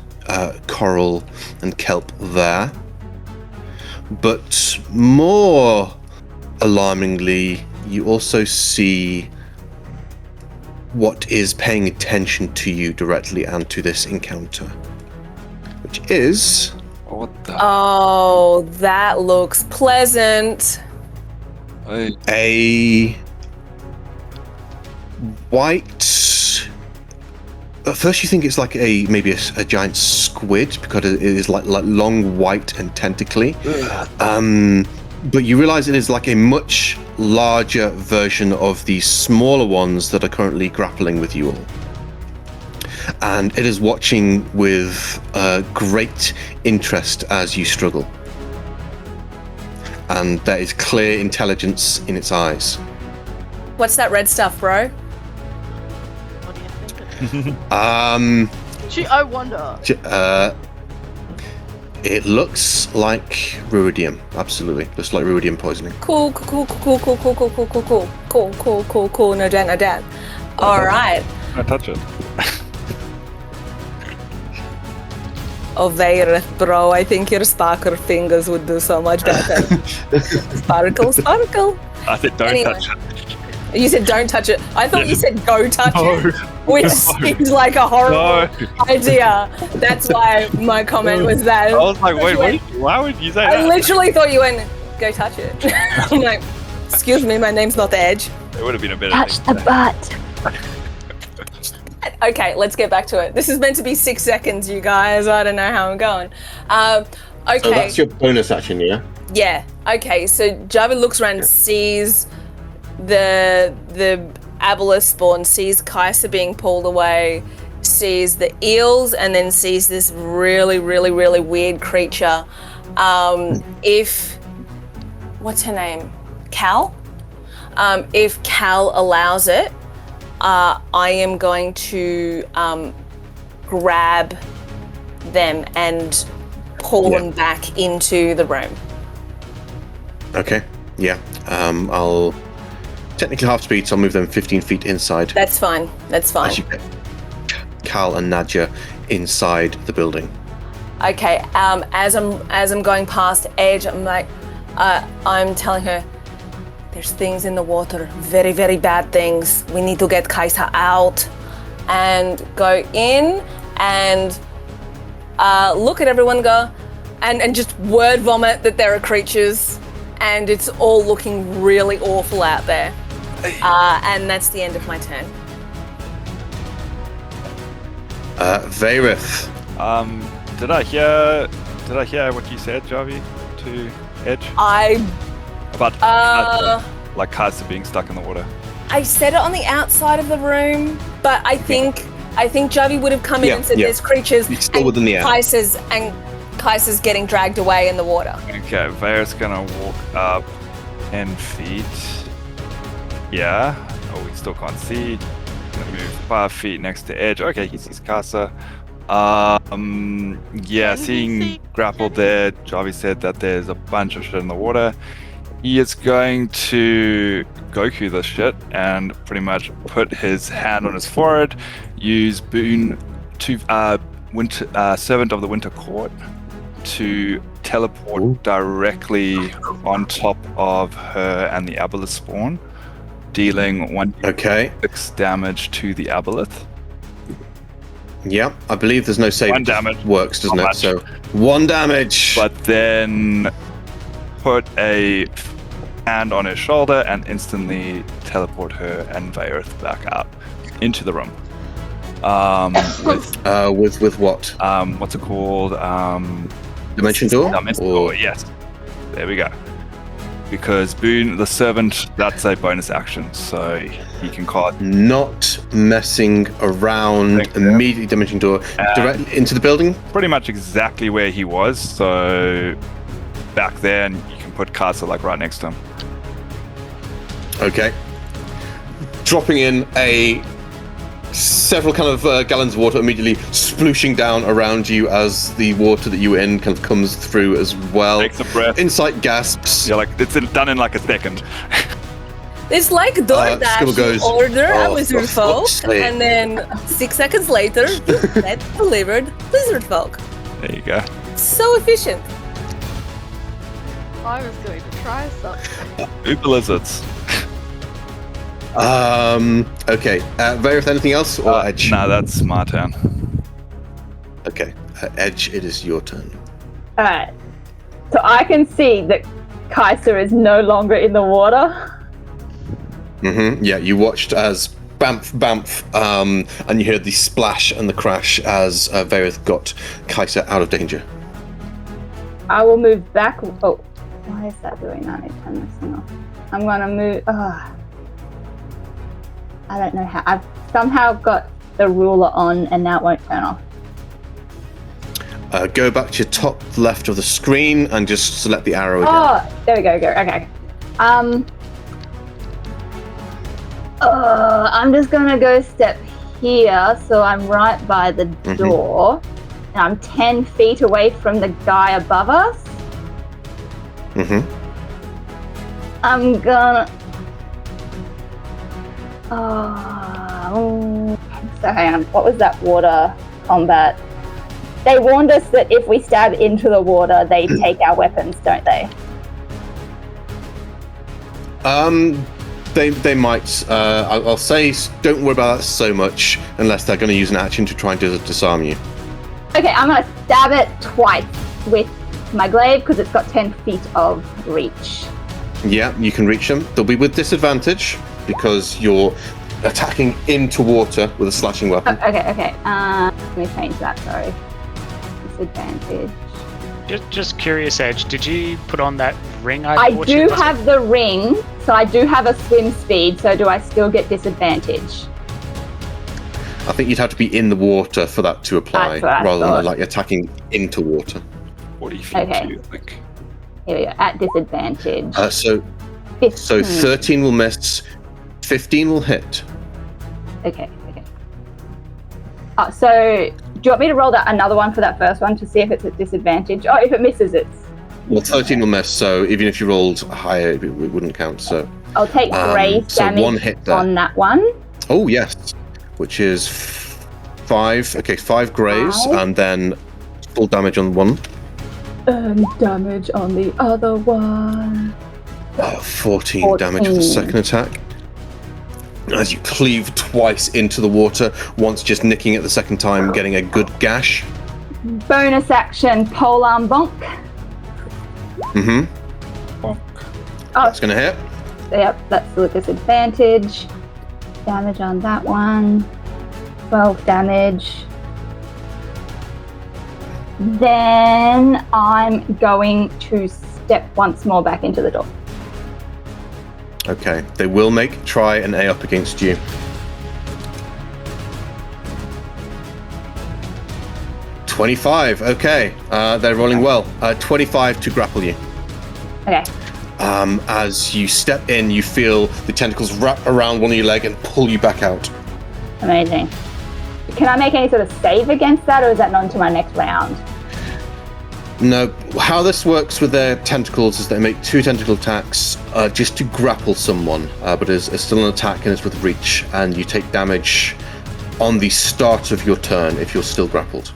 Speaker 3: coral and kelp there. But more alarmingly, you also see what is paying attention to you directly and to this encounter, which is
Speaker 6: What the?
Speaker 2: Oh, that looks pleasant.
Speaker 6: Hey.
Speaker 3: a white. At first, you think it's like maybe a giant squid because it is like long, white and tentacly. But you realize it is like a much larger version of the smaller ones that are currently grappling with you all. And it is watching with great interest as you struggle. And there is clear intelligence in its eyes.
Speaker 2: What's that red stuff, bro?
Speaker 4: What do you think?
Speaker 3: Gee,
Speaker 4: I wonder.
Speaker 3: It looks like ruidium. Absolutely, looks like ruidium poisoning.
Speaker 2: Cool. No doubt. All right.
Speaker 6: I touch it.
Speaker 2: Oh, Veirith, bro, I think your sparkle fingers would do so much better. Sparkle.
Speaker 6: I said don't
Speaker 2: Anyway.
Speaker 6: touch it.
Speaker 2: You said don't touch it. I thought you said go touch it, which
Speaker 6: No.
Speaker 2: seems like a horrible idea. That's why my comment was that.
Speaker 6: I was like, wait, why would you say
Speaker 2: I
Speaker 6: that?
Speaker 2: literally thought you went, go touch it. I'm like, excuse me, my name's not Edge.
Speaker 6: It would have been a better
Speaker 5: Touch
Speaker 6: thing
Speaker 5: the
Speaker 6: to
Speaker 5: butt.
Speaker 2: Okay, let's get back to it. This is meant to be 6 seconds, you guys. I don't know how I'm going. Okay.
Speaker 3: So that's your bonus action, yeah?
Speaker 2: Yeah. Okay. So Java looks around, sees the Aboleth spawn, sees Kaisa being pulled away, sees the eels, and then sees this really weird creature. If what's her name? Cael? If Cael allows it, I am going to grab them and pull them back into the room.
Speaker 3: Okay. Yeah. I'll technically half speed, so I'll move them 15 feet inside.
Speaker 2: That's fine. That's fine.
Speaker 3: As you get Cael and Nadja inside the building.
Speaker 2: Okay. As I'm going past Edge, I'm like, I'm telling her, there's things in the water, very bad things. We need to get Kaisa out, and go in and look at everyone, go and just word vomit that there are creatures, and it's all looking really awful out there. And that's the end of my turn.
Speaker 3: Veirith.
Speaker 6: Did I hear what you said, Javi, to Edge? About like Kaisa being stuck in the water.
Speaker 2: I said it on the outside of the room, but I think Javi would have come in and said there's creatures.
Speaker 3: It's still within the air.
Speaker 2: Kaisa's getting dragged away in the water.
Speaker 6: Okay, Veirith's gonna walk up 10 feet. Yeah. Oh, we still can't see. Gonna move 5 feet next to Edge. Okay, he sees Kaisa. Yeah,
Speaker 4: Can he
Speaker 6: seeing
Speaker 4: see-
Speaker 6: grappled
Speaker 4: can he-
Speaker 6: there, Javi said that there's a bunch of shit in the water. He is going to Goku this shit and pretty much put his hand on his forehead, use Boon to Servant of the Winter Court to teleport
Speaker 3: Ooh.
Speaker 6: directly on top of her and the Aboleth spawn, dealing 1d6 damage to the Aboleth.
Speaker 3: Yeah, I believe there's no save.
Speaker 6: One damage.
Speaker 3: Works, doesn't
Speaker 6: Not
Speaker 3: it?
Speaker 6: much.
Speaker 3: So 1 damage.
Speaker 6: But then put a hand on his shoulder and instantly teleport her and Vaerith back out into the room.
Speaker 3: With what?
Speaker 6: What's it called?
Speaker 3: Dimension door?
Speaker 6: Dimension
Speaker 3: Or-
Speaker 6: door, yes. There we go. Because Boon, the servant, that's a bonus action, so he can cast
Speaker 3: Not messing around.
Speaker 6: Thank you.
Speaker 3: Immediately dimension door directly into the building.
Speaker 6: pretty much exactly where he was. So back there, and you can put Casa like right next to him.
Speaker 3: Okay. Dropping in several kind of gallons of water, immediately splooshing down around you as the water that you were in kind of comes through as well.
Speaker 6: Takes a breath.
Speaker 3: Insight gasps.
Speaker 6: Yeah, like it's done in like a second.
Speaker 2: It's like DoorDash.
Speaker 3: Skill goes,
Speaker 2: You order a
Speaker 3: "Oh,
Speaker 2: lizard
Speaker 3: for
Speaker 2: folk,
Speaker 3: fuck's sake."
Speaker 2: and then 6 seconds later, you get delivered lizard folk.
Speaker 6: There you go.
Speaker 2: So efficient.
Speaker 4: I was going to try something.
Speaker 6: Uber lizards.
Speaker 3: Okay. Vaerith, anything else? Or Edge?
Speaker 6: Nah, that's my turn.
Speaker 3: Okay. Edge, it is your turn.
Speaker 5: Alright. So I can see that Kaiser is no longer in the water.
Speaker 3: Yeah, you watched as bamf, and you heard the splash and the crash as Vaerith got Kaiser out of danger.
Speaker 5: I will move back. Oh, why is that doing that? I need to turn this thing off. I'm gonna move. I don't know how. I've somehow got the ruler on and now it won't turn off.
Speaker 3: Go back to your top left of the screen and just select the arrow again.
Speaker 5: Oh, there we go. Okay. I'm just gonna go step here, so I'm right by the door, and I'm 10 feet away from the guy above us. I'm gonna. So hang on. What was that water combat? They warned us that if we stab into the water, they take our weapons, don't they?
Speaker 3: They might. I'll say don't worry about that so much unless they're going to use an action to try and disarm you.
Speaker 5: Okay, I'm gonna stab it twice with my glaive because it's got 10 feet of reach.
Speaker 3: Yeah, you can reach them. They'll be with disadvantage because you're attacking into water with a slashing weapon.
Speaker 5: Okay. Let me change that. Sorry. Disadvantage.
Speaker 1: Just curious, Edge, did you put on that ring?
Speaker 5: I
Speaker 1: bought
Speaker 5: do
Speaker 1: you?
Speaker 5: have the ring, so I do have a swim speed. So do I still get disadvantage?
Speaker 3: I think you'd have to be in the water for that to apply,
Speaker 5: That's what I
Speaker 3: rather
Speaker 5: thought.
Speaker 3: than like attacking into water.
Speaker 6: 40 feet
Speaker 5: Okay.
Speaker 6: too, I think.
Speaker 5: Here we go. At disadvantage.
Speaker 3: So
Speaker 5: 15.
Speaker 3: 13 will miss, 15 will hit.
Speaker 5: Okay. So do you want me to roll that another one for that first one to see if it's at disadvantage? Oh, if it misses, it's.
Speaker 3: Well, 13 will miss, so even if you rolled higher, it wouldn't count. So,
Speaker 5: I'll take graze
Speaker 3: so
Speaker 5: damage
Speaker 3: one hit there.
Speaker 5: on that one.
Speaker 3: Oh yes, which is 5. Okay, 5 graze,
Speaker 5: 5.
Speaker 3: and then full damage on one.
Speaker 5: Damage on the other one.
Speaker 3: 14 damage for the
Speaker 5: 14.
Speaker 3: second attack. As you cleave twice into the water, once just nicking it the second time, getting a good gash.
Speaker 5: Bonus action, polearm bonk.
Speaker 6: Bonk.
Speaker 3: That's gonna hit.
Speaker 5: Yep, that's still a disadvantage. Damage on that one. 12 damage. Then I'm going to step once more back into the door.
Speaker 3: Okay, they will try an A up against you. $25. Okay, they're rolling well. 25 to grapple you.
Speaker 5: Okay.
Speaker 3: As you step in, you feel the tentacles wrap around one of your leg and pull you back out.
Speaker 5: Amazing. Can I make any sort of save against that, or is that not until my next round?
Speaker 3: No, how this works with their tentacles is they make 2 tentacle attacks just to grapple someone, but it's still an attack and it's with reach, and you take damage on the start of your turn if you're still grappled.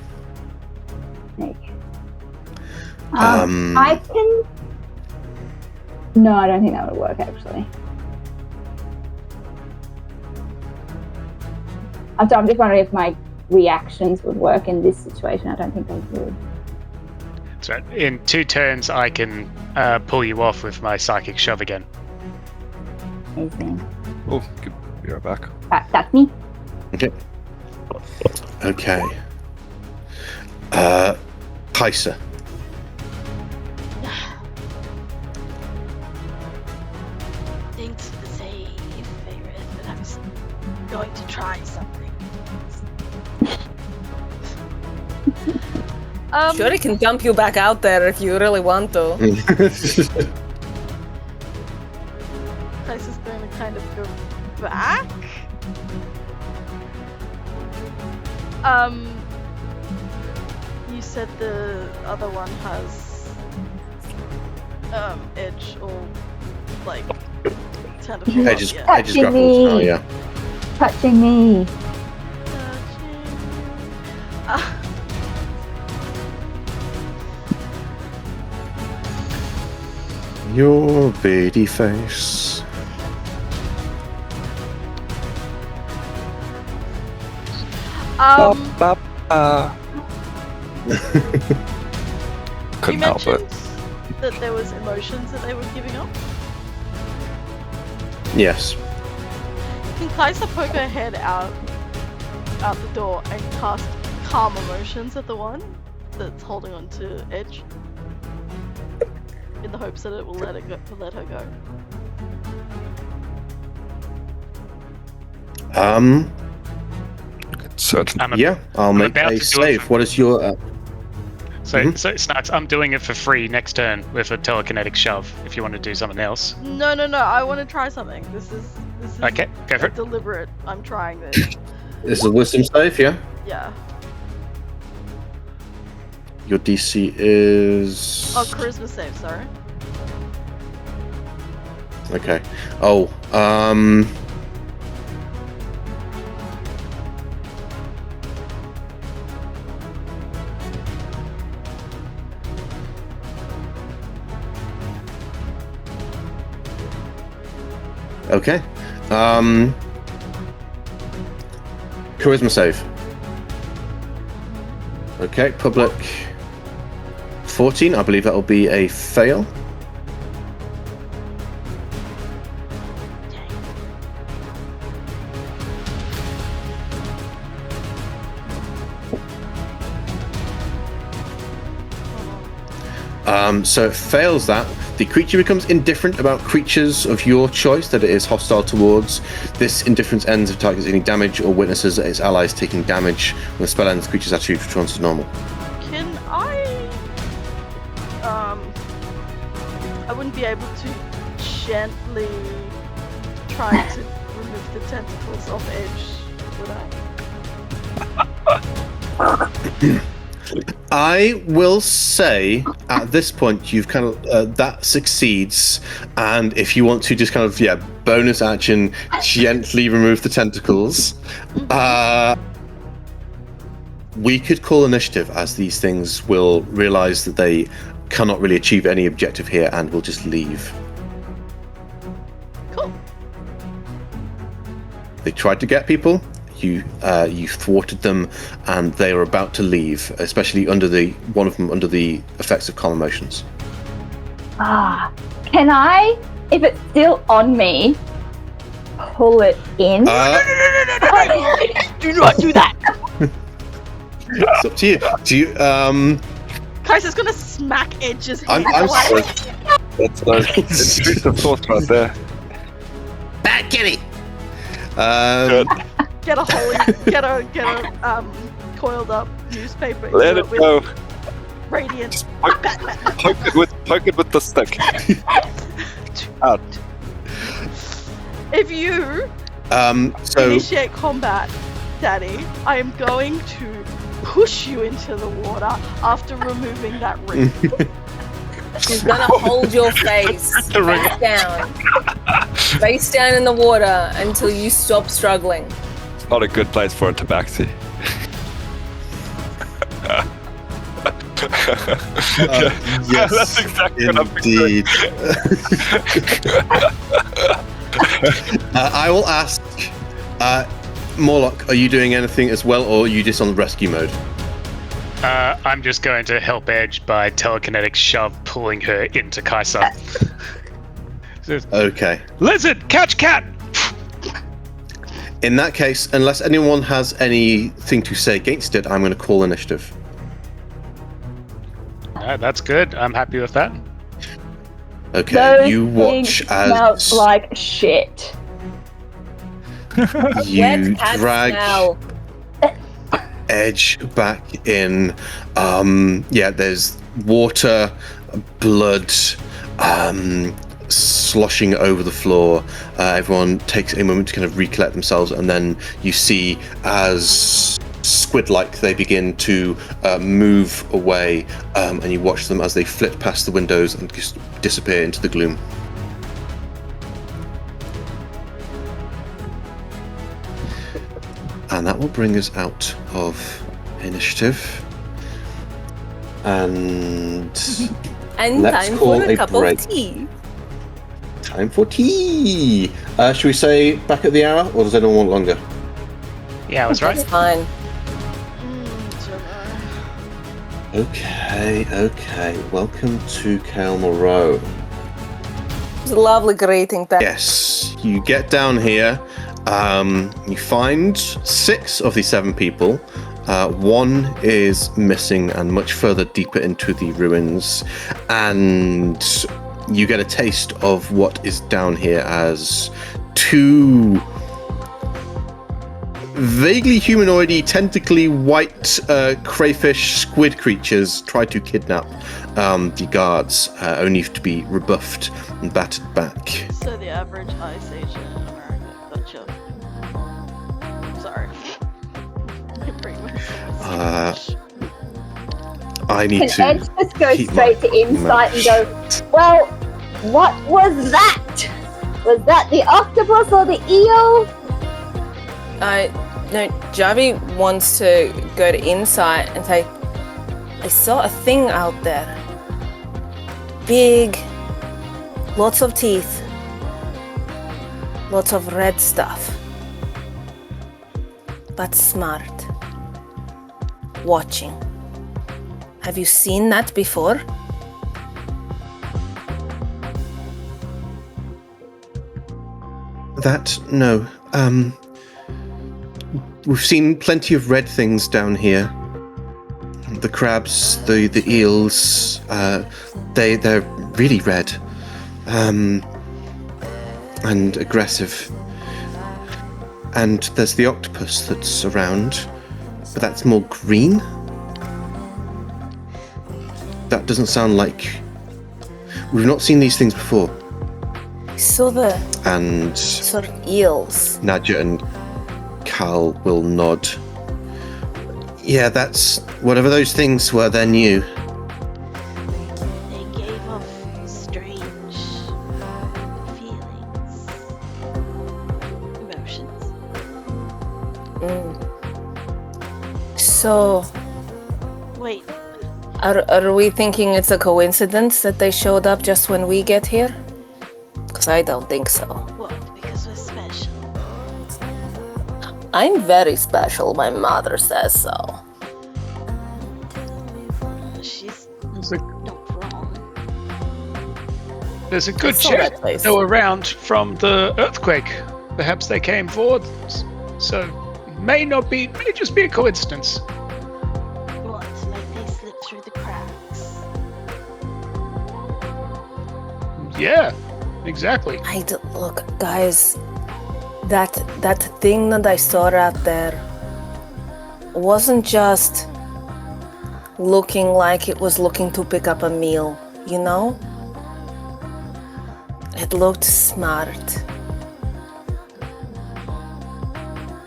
Speaker 5: Okay. I can... No, I don't think that would work, actually. I'm just wondering if my reactions would work in this situation. I don't think they would.
Speaker 1: So in 2 turns, I can pull you off with my psychic shove again.
Speaker 5: Amazing.
Speaker 6: Oh, good. Be right back.
Speaker 5: That's me.
Speaker 3: Okay. Kaisa.
Speaker 4: Thanks for the save, favorite, but I was going to try something.
Speaker 2: Sure, he can dump you back out there if you really want to.
Speaker 4: Kaisa's going to kind of go back. You said the other one has edge or like tentacle.
Speaker 3: Edges
Speaker 4: Yeah.
Speaker 3: grappled. Oh yeah.
Speaker 5: Touching me.
Speaker 3: Your baby face.
Speaker 6: Couldn't
Speaker 4: You
Speaker 6: help
Speaker 4: mentioned
Speaker 6: it.
Speaker 4: that there was emotions that they were giving off.
Speaker 3: Yes.
Speaker 4: Can Kaisa poke her head out the door and cast calm emotions at the one that's holding on to Edge? In the hopes that it will let her go.
Speaker 6: Certainly.
Speaker 3: Yeah, I'll make
Speaker 1: about
Speaker 3: a
Speaker 1: to do it
Speaker 3: save. What is your...
Speaker 1: So Snacks, I'm doing it for free next turn with a telekinetic shove. If you want to do something else.
Speaker 4: No. I want to try something. This is
Speaker 1: Okay, go for it.
Speaker 4: deliberate. I'm trying this.
Speaker 3: This is a wisdom save, yeah?
Speaker 4: Yeah.
Speaker 3: Your DC is...
Speaker 4: Oh, charisma save. Sorry.
Speaker 3: Okay. Okay. Charisma save. Okay, public 14. I believe that will be a fail. So it fails that. The creature becomes indifferent about creatures of your choice that it is hostile towards. This indifference ends if targets any damage or witnesses its allies taking damage. When the spell ends, the creature's attitude returns to normal.
Speaker 4: Can I wouldn't be able to gently try to remove the tentacles off Edge, would I?
Speaker 3: I will say at this point you've kind of that succeeds, and if you want to just kind of bonus action gently remove the tentacles, we could call initiative, as these things will realize that they cannot really achieve any objective here and will just leave.
Speaker 4: Cool.
Speaker 3: They tried to get people. You thwarted them, and they are about to leave. Especially one of them under the effects of calm emotions.
Speaker 5: Can I, if it's still on me, pull it in?
Speaker 4: No. Do not do that.
Speaker 3: It's up to you. Do you?
Speaker 4: Kaisa's gonna smack Edge's head
Speaker 3: I'm
Speaker 4: away.
Speaker 6: That's intrusive thoughts right there.
Speaker 3: Bad kitty.
Speaker 4: Get a coiled up newspaper.
Speaker 6: Let it go.
Speaker 4: Radiant.
Speaker 6: Poke it with the stick. Out.
Speaker 4: If you
Speaker 3: So
Speaker 4: initiate combat Daddy, I am going to push you into the water after removing that ring.
Speaker 2: She's gonna hold your face face down in the water until you stop struggling.
Speaker 6: It's not a good place for a tabaxi.
Speaker 3: Yes,
Speaker 6: That's exactly what I'm
Speaker 3: indeed. I will ask, Morlock, are you doing anything as well, or are you just on rescue mode?
Speaker 1: I'm just going to help Edge by telekinetic shove, pulling her into Kaisa.
Speaker 3: Okay.
Speaker 1: Lizard, catch cat!
Speaker 3: In that case, unless anyone has anything to say against it, I'm going to call initiative.
Speaker 1: That's good. I'm happy with that.
Speaker 3: Okay,
Speaker 5: Those
Speaker 3: you watch
Speaker 5: things smell
Speaker 3: as
Speaker 5: like shit.
Speaker 3: you
Speaker 2: Wet cat
Speaker 3: drag
Speaker 2: smell.
Speaker 3: Edge back in. There's water, blood, sloshing over the floor. Everyone takes a moment to kind of recollect themselves, and then you see as squid-like they begin to move away, and you watch them as they flit past the windows and just disappear into the gloom. And that will bring us out of initiative. And
Speaker 2: And
Speaker 3: let's
Speaker 2: time
Speaker 3: call
Speaker 2: for a
Speaker 3: a
Speaker 2: cup
Speaker 3: break.
Speaker 2: of tea.
Speaker 3: Time for tea. Should we say back at the hour, or does anyone want longer?
Speaker 1: Yeah, I was right.
Speaker 2: That's fine.
Speaker 3: Okay. Welcome to Cael Morrow.
Speaker 2: It's a lovely greeting.
Speaker 3: Yes, you get down here. You find 6 of the 7 people. 1 is missing and much further deeper into the ruins. And you get a taste of what is down here as 2 vaguely humanoidy, tentacly white crayfish squid creatures try to kidnap the guards, only to be rebuffed and battered back.
Speaker 4: So the average ice age in America. Gotcha. Sorry.
Speaker 3: I need
Speaker 5: Can
Speaker 3: to
Speaker 5: Edge just go
Speaker 3: keep
Speaker 5: straight
Speaker 3: my
Speaker 5: to insight and go,
Speaker 3: mouth
Speaker 5: well, what was that? Was that the octopus or the eel?
Speaker 2: No, Javi wants to go to insight and say, I saw a thing out there. Big, lots of teeth, lots of red stuff. But smart. Watching. Have you seen that before?
Speaker 3: No. We've seen plenty of red things down here. The crabs, the eels, they're really red. And aggressive. And there's the octopus that's around, but that's more green. That doesn't sound like... We've not seen these things before.
Speaker 2: I saw the
Speaker 3: And
Speaker 2: sort of eels.
Speaker 3: Nadja and Cael will nod. Yeah, that's... Whatever those things were, they're new.
Speaker 4: They gave off strange feelings. Emotions.
Speaker 2: So,
Speaker 4: Wait,
Speaker 2: are we thinking it's a coincidence that they showed up just when we get here? Because I don't think so.
Speaker 4: what? Because we're special.
Speaker 2: I'm very special, my mother says so.
Speaker 4: She's
Speaker 1: There's a,
Speaker 4: not wrong.
Speaker 1: there's a good
Speaker 2: I saw that
Speaker 1: chance
Speaker 2: place.
Speaker 1: they were around from the earthquake. Perhaps they came forward, so may just be a coincidence.
Speaker 4: What? Like they slipped through the cracks?
Speaker 1: Yeah, exactly.
Speaker 2: Look, guys, that thing that I saw out there wasn't just looking like it was looking to pick up a meal, you know? It looked smart.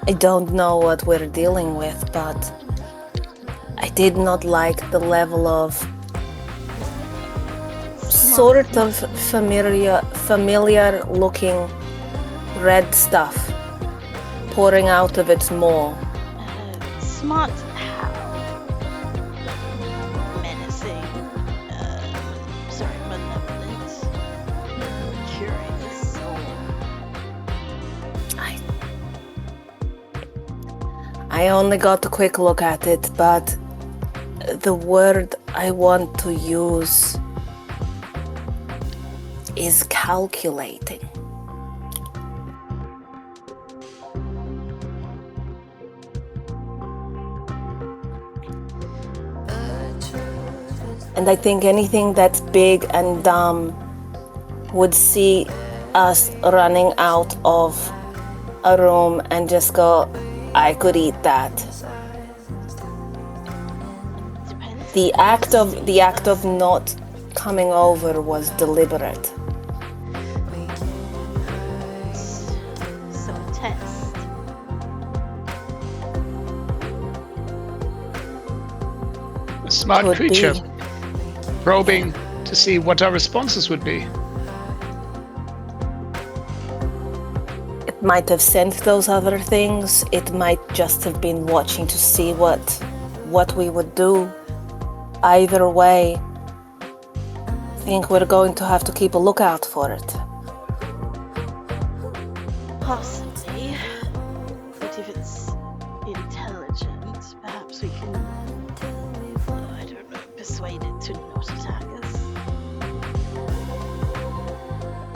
Speaker 2: I don't know what we're dealing with, but I did not like the level of sort of familiar looking red stuff pouring out of its maw.
Speaker 4: Smart how? Menacing. Malevolent. Curious.
Speaker 2: I only got a quick look at it, but the word I want to use is calculating. And I think anything that's big and dumb would see us running out of a room and just go, I could eat that. The act of not coming over was deliberate.
Speaker 4: So test.
Speaker 1: A smart
Speaker 2: Could
Speaker 1: creature.
Speaker 2: be.
Speaker 1: Probing to see what our responses would be.
Speaker 2: It might have sent those other things. It might just have been watching to see what we would do. Either way, I think we're going to have to keep a lookout for it.
Speaker 4: Possibly. But if it's intelligent, perhaps we can, I don't know, persuade it to not attack us.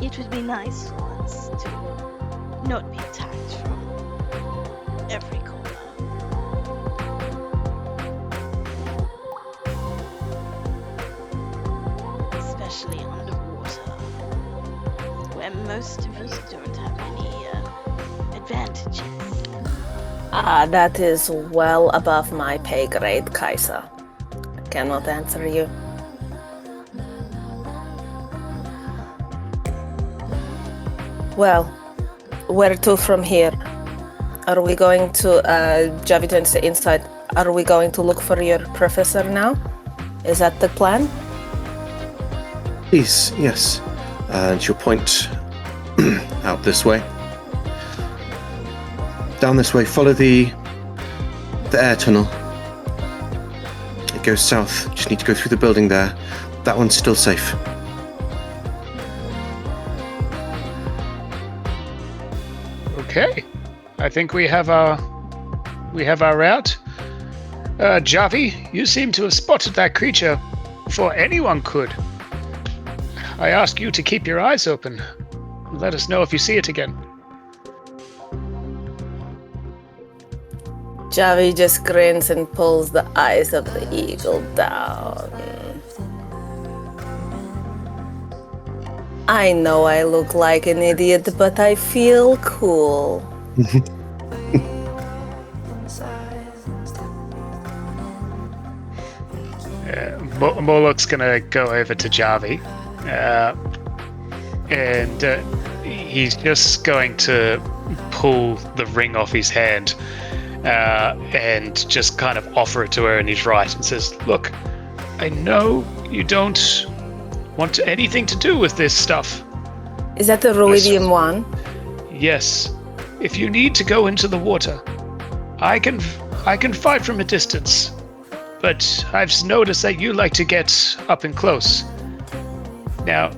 Speaker 4: It would be nice for us to not be attacked from every corner. Especially underwater, where most of us don't have any advantages.
Speaker 2: That is well above my pay grade, Kaisa. I cannot answer you. Well, where to from here? Are we going to, Javi turns to inside, are we going to look for your professor now? Is that the plan?
Speaker 3: Please, yes. And she'll point out this way. Down this way, follow the air tunnel. It goes south. Just need to go through the building there. That one's still safe.
Speaker 1: Okay. I think we have our route. Javi, you seem to have spotted that creature before anyone could. I ask you to keep your eyes open. Let us know if you see it again.
Speaker 2: Javi just grins and pulls the eyes of the eagle down. I know I look like an idiot, but I feel cool.
Speaker 1: Morlock's gonna go over to Javi, and he's just going to pull the ring off his hand and just kind of offer it to her in his right and says, "Look, I know you don't want anything to do with this stuff.
Speaker 2: Is that the Ruidium one?
Speaker 1: Yes, if you need to go into the water, I can fight from a distance, but I've noticed that you like to get up and close. Now,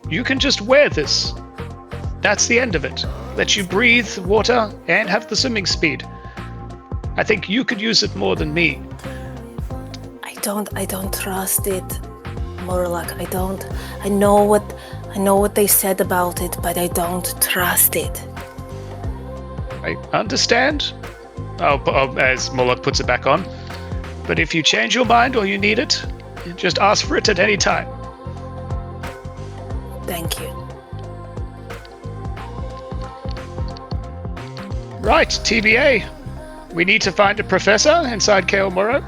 Speaker 1: you can just wear this. That's the end of it. Let you breathe water and have the swimming speed. I think you could use it more than me."
Speaker 2: I don't trust it, Morlock. I know what they said about it, but I don't trust it.
Speaker 1: I understand. As Morlock puts it back on. But if you change your mind or you need it, just ask for it at any time.
Speaker 2: Thank you.
Speaker 1: Right, TBA. We need to find a professor inside Cael Morrow.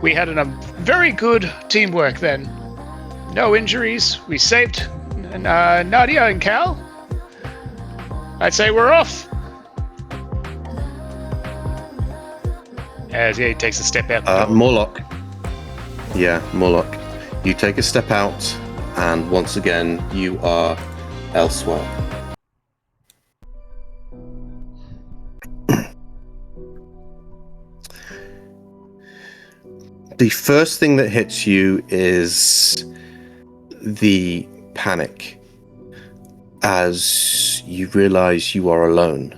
Speaker 1: We had a very good teamwork then. No injuries. We saved Nadia and Cael. I'd say we're off. As he takes a step out the door.
Speaker 3: Morlock. Yeah, Morlock. You take a step out, and once again, you are elsewhere. The first thing that hits you is the panic as you realize you are alone.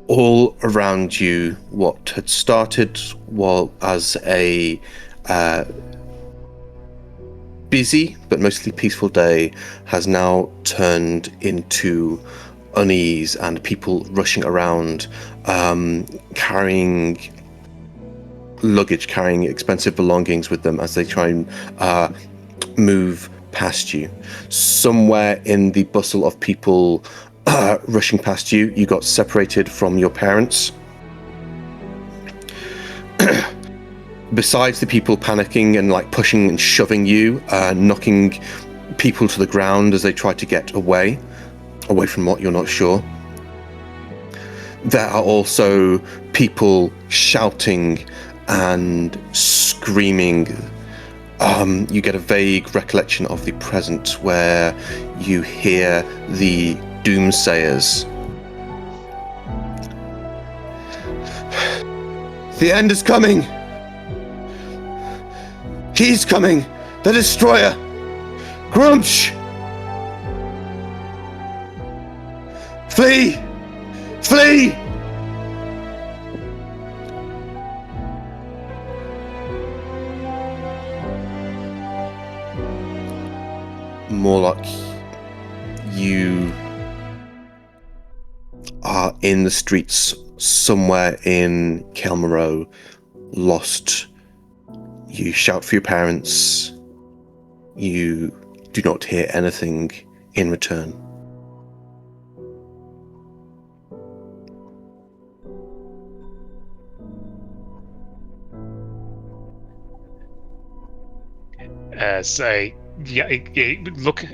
Speaker 3: All around you, what had started as a busy but mostly peaceful day has now turned into unease and people rushing around, carrying luggage, carrying expensive belongings with them as they try and move past you. Somewhere in the bustle of people rushing past you, you got separated from your parents. Besides the people panicking and like pushing and shoving you, knocking people to the ground as they try to get away from what you're not sure. There are also people shouting and screaming. You get a vague recollection of the present where you hear the doomsayers. The end is coming! He's coming! The Destroyer! Grumsh! Flee! Flee! Morlock, you are in the streets somewhere in Cael, Morrow, lost. You shout for your parents. You do not hear anything in return.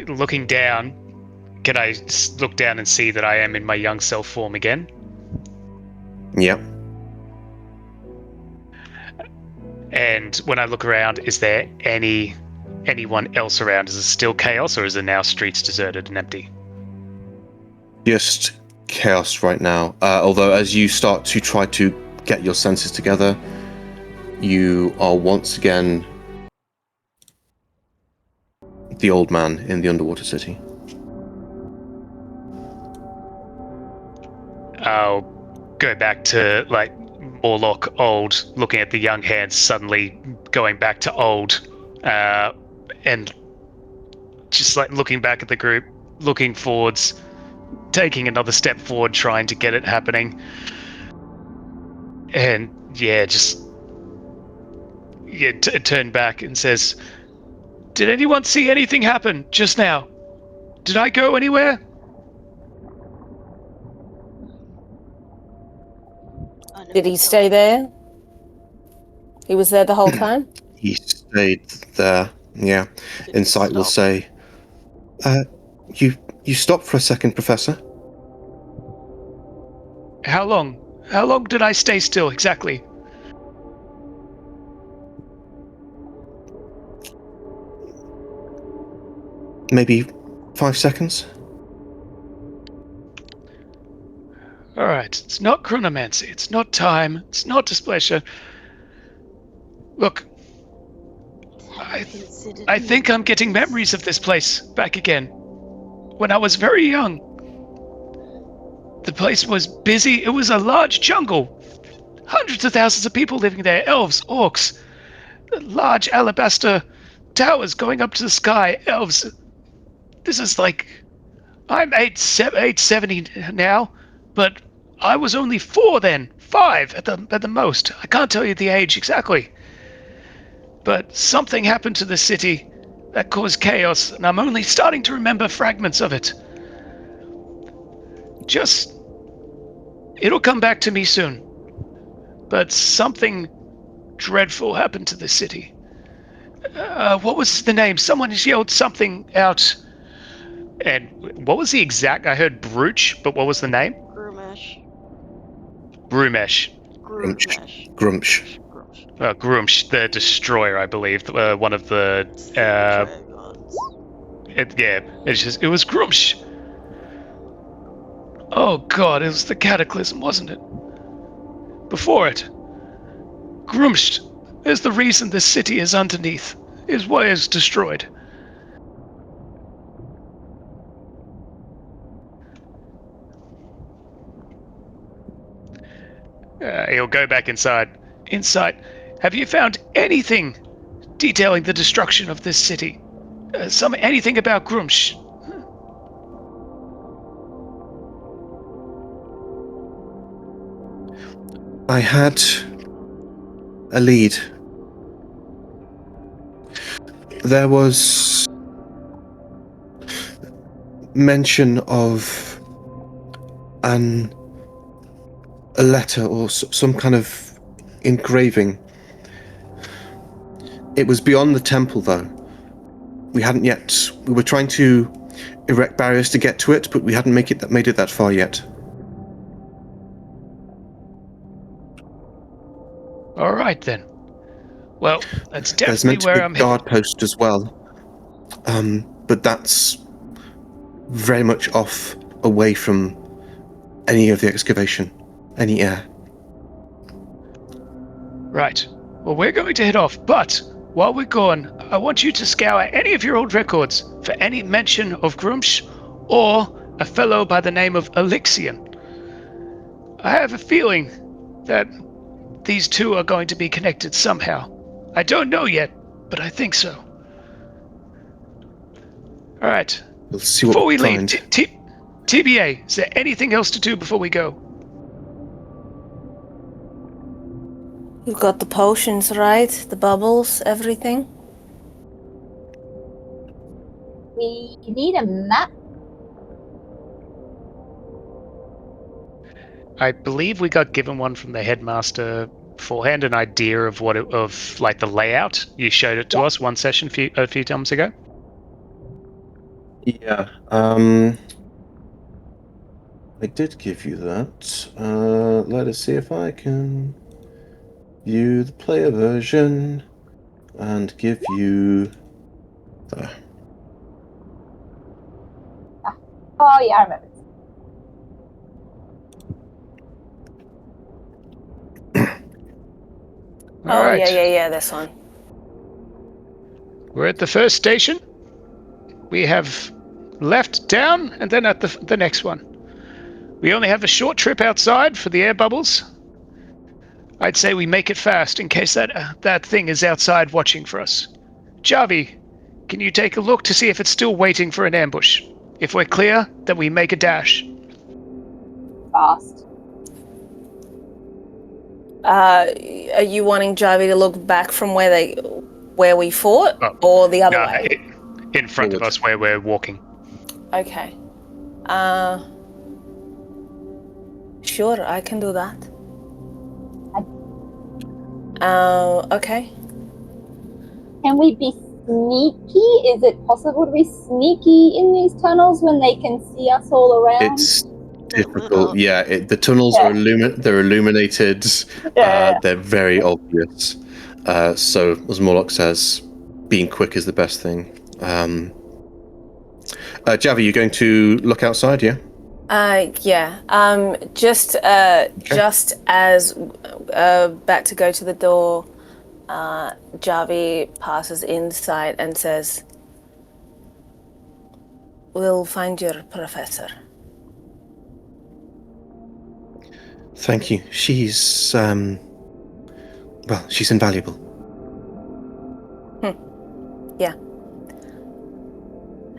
Speaker 1: Looking down, can I look down and see that I am in my young self form again?
Speaker 3: Yep.
Speaker 1: And when I look around, is there anyone else around? Is it still chaos, or is it now streets deserted and empty?
Speaker 3: Just chaos right now. Although as you start to try to get your senses together, you are once again the old man in the underwater city.
Speaker 1: I'll go back to like Morlock old, looking at the young hands suddenly going back to old, and just like looking back at the group, looking forwards, taking another step forward, trying to get it happening. And turn back and says, "Did anyone see anything happen just now? Did I go anywhere?"
Speaker 2: Did he stay there? He was there the whole time?
Speaker 3: He stayed there, yeah. Insight will say, you stopped for a second, Professor.
Speaker 1: How long? How long did I stay still, exactly?
Speaker 3: Maybe 5 seconds?
Speaker 1: Alright, it's not chronomancy, it's not time, it's not displeasure. Look, I think I'm getting memories of this place back again. When I was very young, the place was busy. It was a large jungle. Hundreds of thousands of people living there. Elves, orcs, large alabaster towers going up to the sky. Elves. This is like... I'm 870 now, but I was only 4 then. 5 at the most. I can't tell you the age exactly. But something happened to the city that caused chaos, and I'm only starting to remember fragments of it. It'll come back to me soon. But something dreadful happened to the city. What was the name? Someone yelled something out. And what was the exact? I heard brooch, but what was the name?
Speaker 4: Grumish.
Speaker 1: Brumesh.
Speaker 4: Grumsh.
Speaker 3: Grumsh.
Speaker 1: Grumsh, the Destroyer, I believe. One of the... it was Grumsh. Oh god, it was the Cataclysm, wasn't it? Before it. Grumsh is the reason this city is underneath. Is what is destroyed. He'll go back inside. Inside. Have you found anything detailing the destruction of this city? Anything about Grumsh?
Speaker 3: I had a lead. There was mention of a letter or some kind of engraving. It was beyond the temple, though. We were trying to erect barriers to get to it, but we hadn't made it that far yet.
Speaker 1: All right, then. Well, that's
Speaker 3: There's
Speaker 1: definitely
Speaker 3: meant to
Speaker 1: where
Speaker 3: be
Speaker 1: I'm
Speaker 3: a guard
Speaker 1: headed.
Speaker 3: post as well. But that's very much off, away from any of the excavation, any air.
Speaker 1: Right. Well, we're going to head off, but while we're gone, I want you to scour any of your old records for any mention of Grumsh or a fellow by the name of Elixion. I have a feeling that these two are going to be connected somehow. I don't know yet, but I think so. All right.
Speaker 3: We'll see
Speaker 1: Before
Speaker 3: what
Speaker 1: we
Speaker 3: we
Speaker 1: leave,
Speaker 3: find.
Speaker 1: TBA, is there anything else to do before we go?
Speaker 2: You've got the potions, right? The bubbles, everything?
Speaker 5: We need a map.
Speaker 1: I believe we got given one from the headmaster beforehand, an idea of like the layout. You showed it to us one session a few times ago.
Speaker 3: Yeah. I did give you that. Let us see if I can view the player version and give you the...
Speaker 5: Oh, yeah, I remember.
Speaker 1: All right.
Speaker 2: Yeah, this one.
Speaker 1: We're at the first station. We have left down and then at the next one. We only have a short trip outside for the air bubbles. I'd say we make it fast in case that thing is outside watching for us. Javi, can you take a look to see if it's still waiting for an ambush? If we're clear, then we make a dash.
Speaker 5: Fast.
Speaker 2: Are you wanting Javi to look back from where we fought, or the other way?
Speaker 1: In front of us where we're walking.
Speaker 2: Okay. Sure, I can do that. Okay.
Speaker 5: Can we be sneaky? Is it possible to be sneaky in these tunnels when they can see us all around?
Speaker 3: It's difficult. Yeah, the tunnels are they're illuminated. They're very obvious. So, as Morlock says, being quick is the best thing. Javi, you're going to look outside, yeah?
Speaker 2: Yeah. Just as about to go to the door, Javi passes inside and says, "We'll find your professor."
Speaker 3: Thank you. She's she's invaluable.
Speaker 2: Yeah.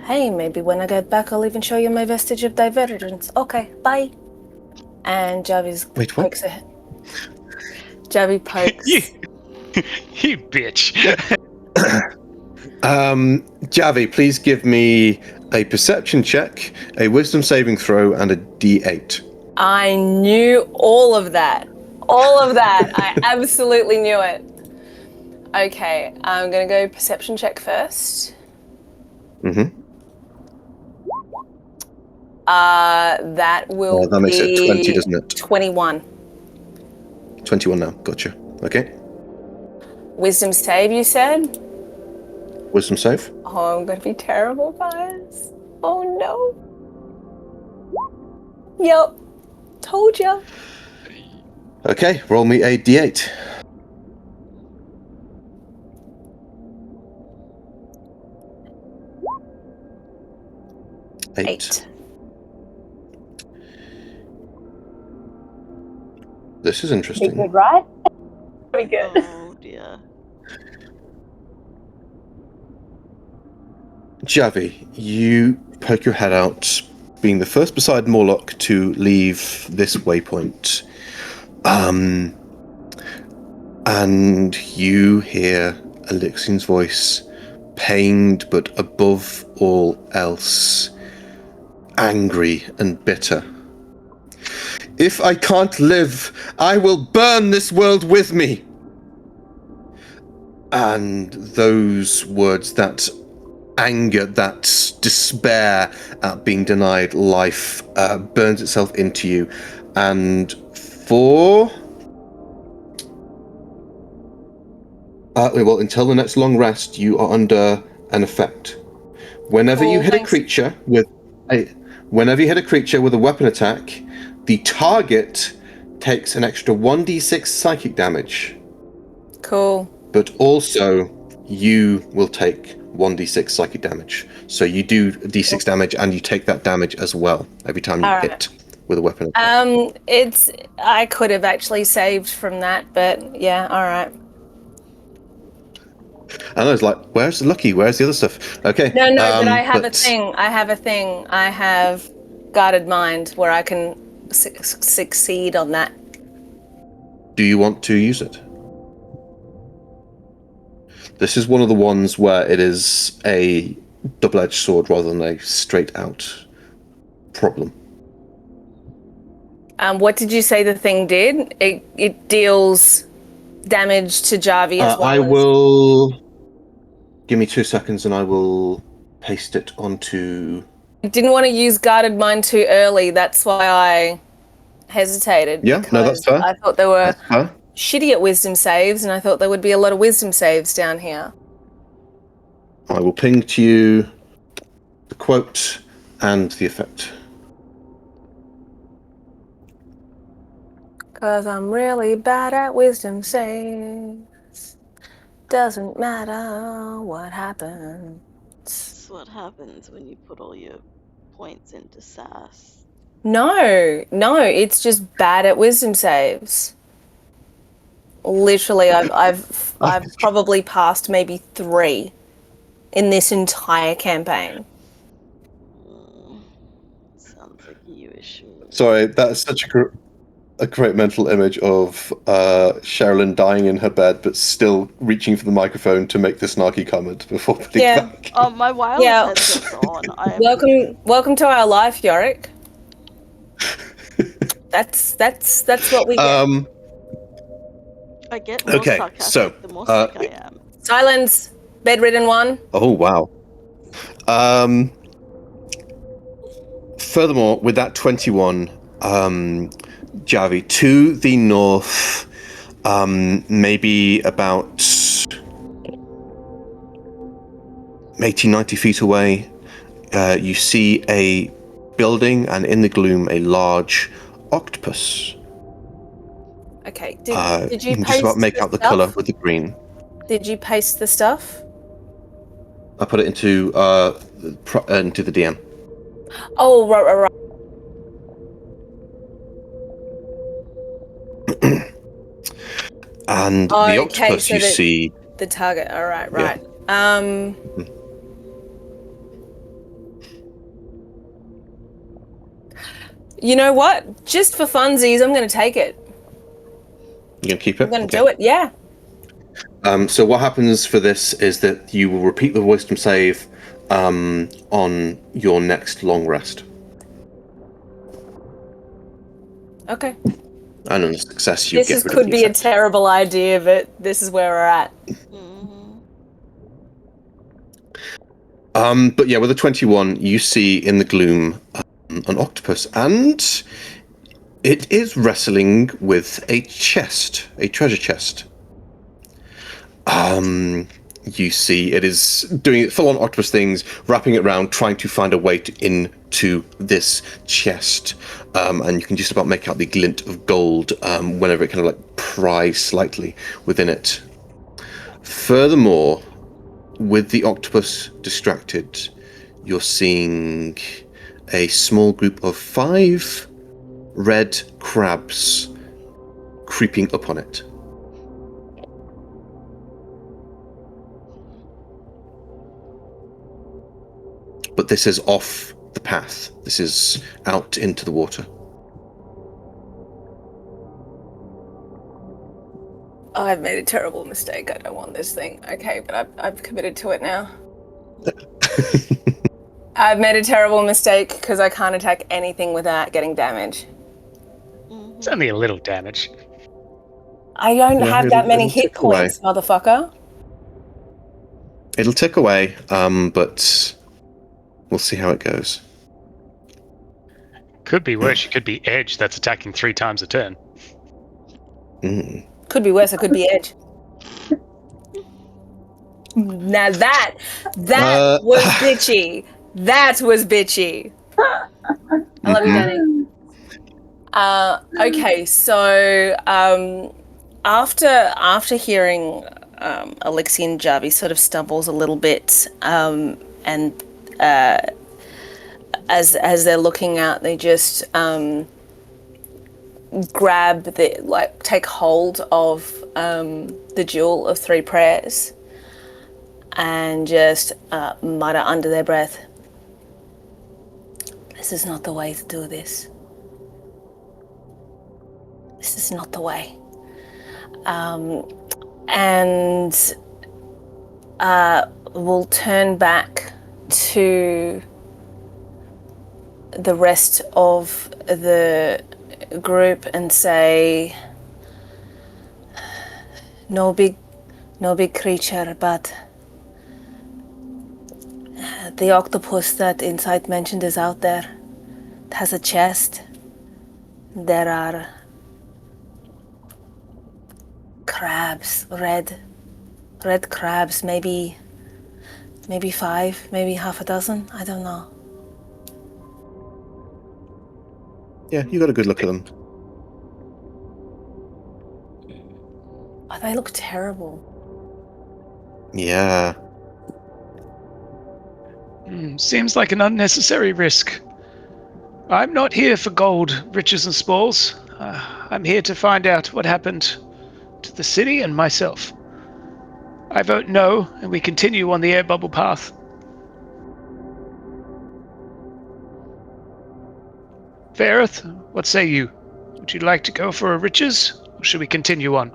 Speaker 2: Hey, maybe when I get back, I'll even show you my vestige of divergence. Okay, bye. And Javi's
Speaker 3: Wait, what?
Speaker 2: pokes ahead. Javi pokes.
Speaker 1: You bitch.
Speaker 3: Javi, please give me a perception check, a wisdom saving throw, and a D8.
Speaker 2: I knew all of that. All of that. I absolutely knew it. Okay, I'm going to go perception check first.
Speaker 3: Mm-hmm.
Speaker 2: That will
Speaker 3: that makes
Speaker 2: be
Speaker 3: it 20, doesn't it?
Speaker 2: 21.
Speaker 3: 21 now. Gotcha. Okay.
Speaker 2: Wisdom save, you said?
Speaker 3: Wisdom save.
Speaker 2: Oh, I'm gonna be terrible, guys. Oh no. Yep. Told ya.
Speaker 3: Okay, roll me a d8. 8. This is
Speaker 5: Pretty
Speaker 3: interesting.
Speaker 5: good, right? Pretty good.
Speaker 4: Oh dear.
Speaker 3: Javi, you poke your head out, being the first beside Morlock to leave this waypoint. And you hear Elixine's voice, pained but above all else, angry and bitter. If I can't live, I will burn this world with me. And those words, that anger, that despair at being denied life, burns itself into you. And for... until the next long rest, you are under an effect. Whenever you hit a creature with a weapon attack, the target takes an extra 1d6 psychic damage.
Speaker 2: Cool.
Speaker 3: But also, you will take 1d6 psychic damage. So you do d6 damage, and you take that damage as well every time you hit with a weapon attack.
Speaker 2: I could have actually saved from that, but yeah, all right.
Speaker 3: And I was like, where's the lucky? Where's the other stuff? Okay.
Speaker 2: No, but I have a thing. I have guarded mind where I can succeed on that.
Speaker 3: Do you want to use it? This is one of the ones where it is a double-edged sword rather than a straight-out problem.
Speaker 2: What did you say the thing did? It deals damage to Javi as well.
Speaker 3: I will... Give me 2 seconds and I will paste it onto...
Speaker 2: I didn't want to use guarded mind too early. That's why I hesitated.
Speaker 3: Yeah, no, that's fair.
Speaker 2: I thought there were shitty at wisdom saves, and I thought there would be a lot of wisdom saves down here.
Speaker 3: I will ping to you the quote and the effect.
Speaker 2: Because I'm really bad at wisdom saves. Doesn't matter what happens.
Speaker 4: That's what happens when you put all your points into SAS.
Speaker 2: No, it's just bad at wisdom saves. Literally, I've probably passed maybe 3 in this entire campaign.
Speaker 4: Sounds like you issue.
Speaker 3: Sorry, that's such a great mental image of Sherilyn dying in her bed, but still reaching for the microphone to make the snarky comment before putting it back.
Speaker 4: Oh, my wireless headset's on.
Speaker 2: Welcome to our life, Yorick. That's what we get.
Speaker 4: I get more sarcastic the more sick I am.
Speaker 2: Silence, bedridden one.
Speaker 3: Oh, wow. Furthermore, with that 21, Javi, to the north, maybe about 80, 90 feet away, you see a building, and in the gloom, a large octopus.
Speaker 2: Okay, did you
Speaker 3: can
Speaker 2: paste
Speaker 3: just about make out the
Speaker 2: stuff?
Speaker 3: colour with the green.
Speaker 2: Did you paste the stuff?
Speaker 3: I put it into the DM.
Speaker 2: Oh, right.
Speaker 3: And the octopus
Speaker 2: so
Speaker 3: you see...
Speaker 2: The target, all right.
Speaker 3: Yeah.
Speaker 2: You know what? Just for funsies, I'm going to take it.
Speaker 3: You gonna keep it?
Speaker 2: I'm going to do it, yeah.
Speaker 3: So what happens for this is that you will repeat the wisdom save on your next long rest.
Speaker 2: Okay.
Speaker 3: And on a success, you get rid of the
Speaker 2: could be a
Speaker 3: effect.
Speaker 2: terrible idea, but this is where we're at.
Speaker 3: But yeah, with a 21, you see in the gloom an octopus, and It is wrestling with a chest, a treasure chest. You see, it is doing full-on octopus things, wrapping it around, trying to find a way into this chest. And you can just about make out the glint of gold whenever it kind of like pries slightly within it. Furthermore, with the octopus distracted, you're seeing a small group of 5 red crabs creeping up on it. But this is off the path. This is out into the water.
Speaker 2: Oh, I've made a terrible mistake. I don't want this thing. Okay, but I've committed to it now. I've made a terrible mistake because I can't attack anything without getting damage.
Speaker 1: It's only a little damage.
Speaker 2: I don't have that many hit
Speaker 3: tick away.
Speaker 2: points, motherfucker.
Speaker 3: It'll tick away, but we'll see how it goes.
Speaker 1: Could be worse. You could be Edge that's attacking 3 times a turn.
Speaker 2: Could be worse, it could be Edge. Now that was bitchy. That was bitchy. I love you, Danny. Okay, so after hearing Alexi and Javi sort of stumbles a little bit, and as they're looking out, they just grab take hold of the jewel of 3 prayers and just mutter under their breath, "This is not the way to do this. This is not the way." And we'll turn back to the rest of the group and say, no big creature, but the octopus that Insight mentioned is out there. It has a chest. There are crabs, red crabs, maybe 5, maybe half a dozen, I don't know.
Speaker 3: Yeah, you got a good look at them.
Speaker 2: Oh, they look terrible.
Speaker 3: Yeah.
Speaker 1: Seems like an unnecessary risk. I'm not here for gold, riches, and spoils. I'm here to find out what happened to the city and myself. I vote no, and we continue on the air bubble path. Faireth, what say you? Would you like to go for a riches, or should we continue on?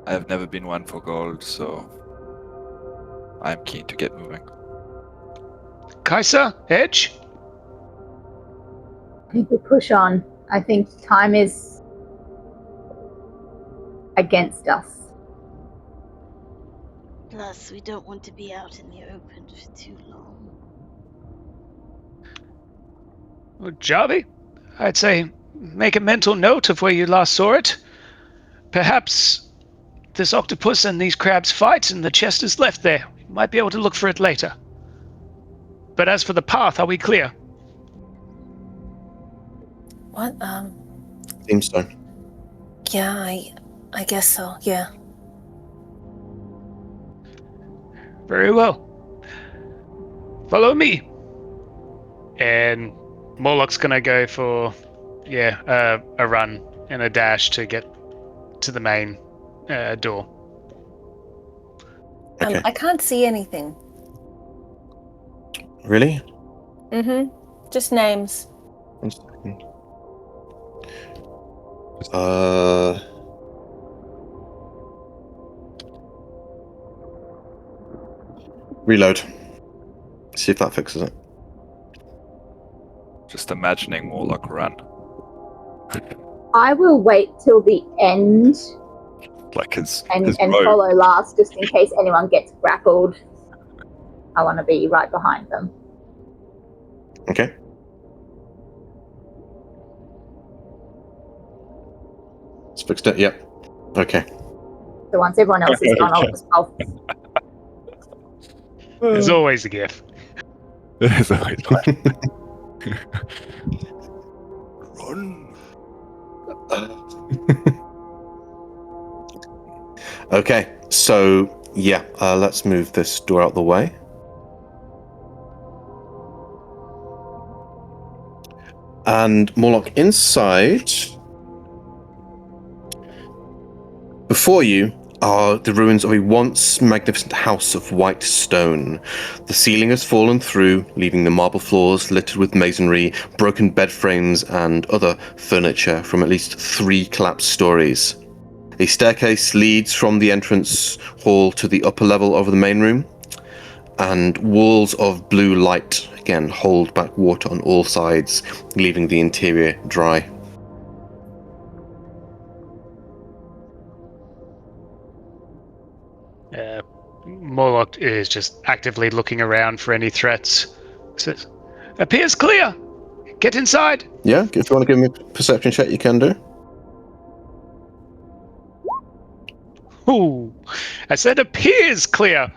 Speaker 6: I have never been one for gold, so I'm keen to get moving.
Speaker 1: Kaisa, Edge?
Speaker 5: I think we push on. I think time is against us.
Speaker 7: Plus, we don't want to be out in the open for too long.
Speaker 1: Well, Javi, I'd say make a mental note of where you last saw it. Perhaps this octopus and these crabs fight and the chest is left there. We might be able to look for it later. But as for the path, are we clear?
Speaker 2: What?
Speaker 3: Seems so.
Speaker 2: Yeah, I guess so, yeah.
Speaker 1: Very well. Follow me. And Morlock's gonna go for, a run and a dash to get to the main door.
Speaker 3: Okay.
Speaker 2: I can't see anything.
Speaker 3: Really?
Speaker 2: Just names.
Speaker 3: 1 second. Reload. See if that fixes it.
Speaker 6: Just imagining Morlock run.
Speaker 5: I will wait till the end
Speaker 6: Like his
Speaker 5: and
Speaker 6: robe.
Speaker 5: follow last, just in case anyone gets grappled. I want to be right behind them.
Speaker 3: Okay. It's fixed it. Yep. Okay.
Speaker 5: So once everyone else is gone, I'll
Speaker 1: There's always a gift.
Speaker 6: There's always one. Run.
Speaker 3: Okay. So yeah, let's move this door out the way. And Morlock, inside, before you are the ruins of a once magnificent house of white stone. The ceiling has fallen through, leaving the marble floors littered with masonry, broken bed frames, and other furniture from at least 3 collapsed stories. A staircase leads from the entrance hall to the upper level of the main room, and walls of blue light again hold back water on all sides, leaving the interior dry.
Speaker 1: Morlock is just actively looking around for any threats. Says, appears clear. Get inside.
Speaker 3: Yeah, if you want to give me a perception check, you can do.
Speaker 1: Ooh, I said appears clear.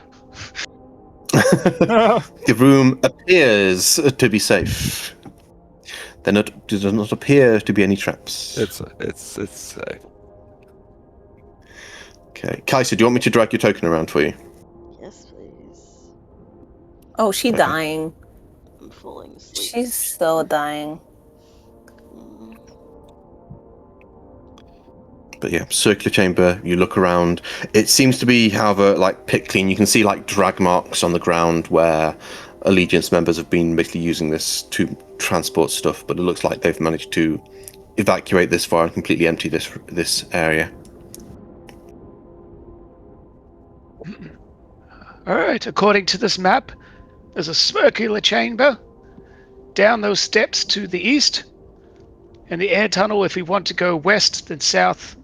Speaker 3: The room appears to be safe. There does not appear to be any traps.
Speaker 6: It's safe.
Speaker 3: Okay. Kaisa, do you want me to drag your token around for you?
Speaker 4: Yes, please.
Speaker 2: Oh, she's dying.
Speaker 4: I'm falling asleep.
Speaker 2: She's so dying.
Speaker 4: Mm.
Speaker 3: But yeah, circular chamber, you look around. It seems to be, however, like picked clean. You can see like drag marks on the ground where Allegiance members have been basically using this to transport stuff, but it looks like they've managed to evacuate this far and completely empty this area.
Speaker 1: Alright, according to this map, there's a circular chamber down those steps to the east, and the air tunnel if we want to go west then south,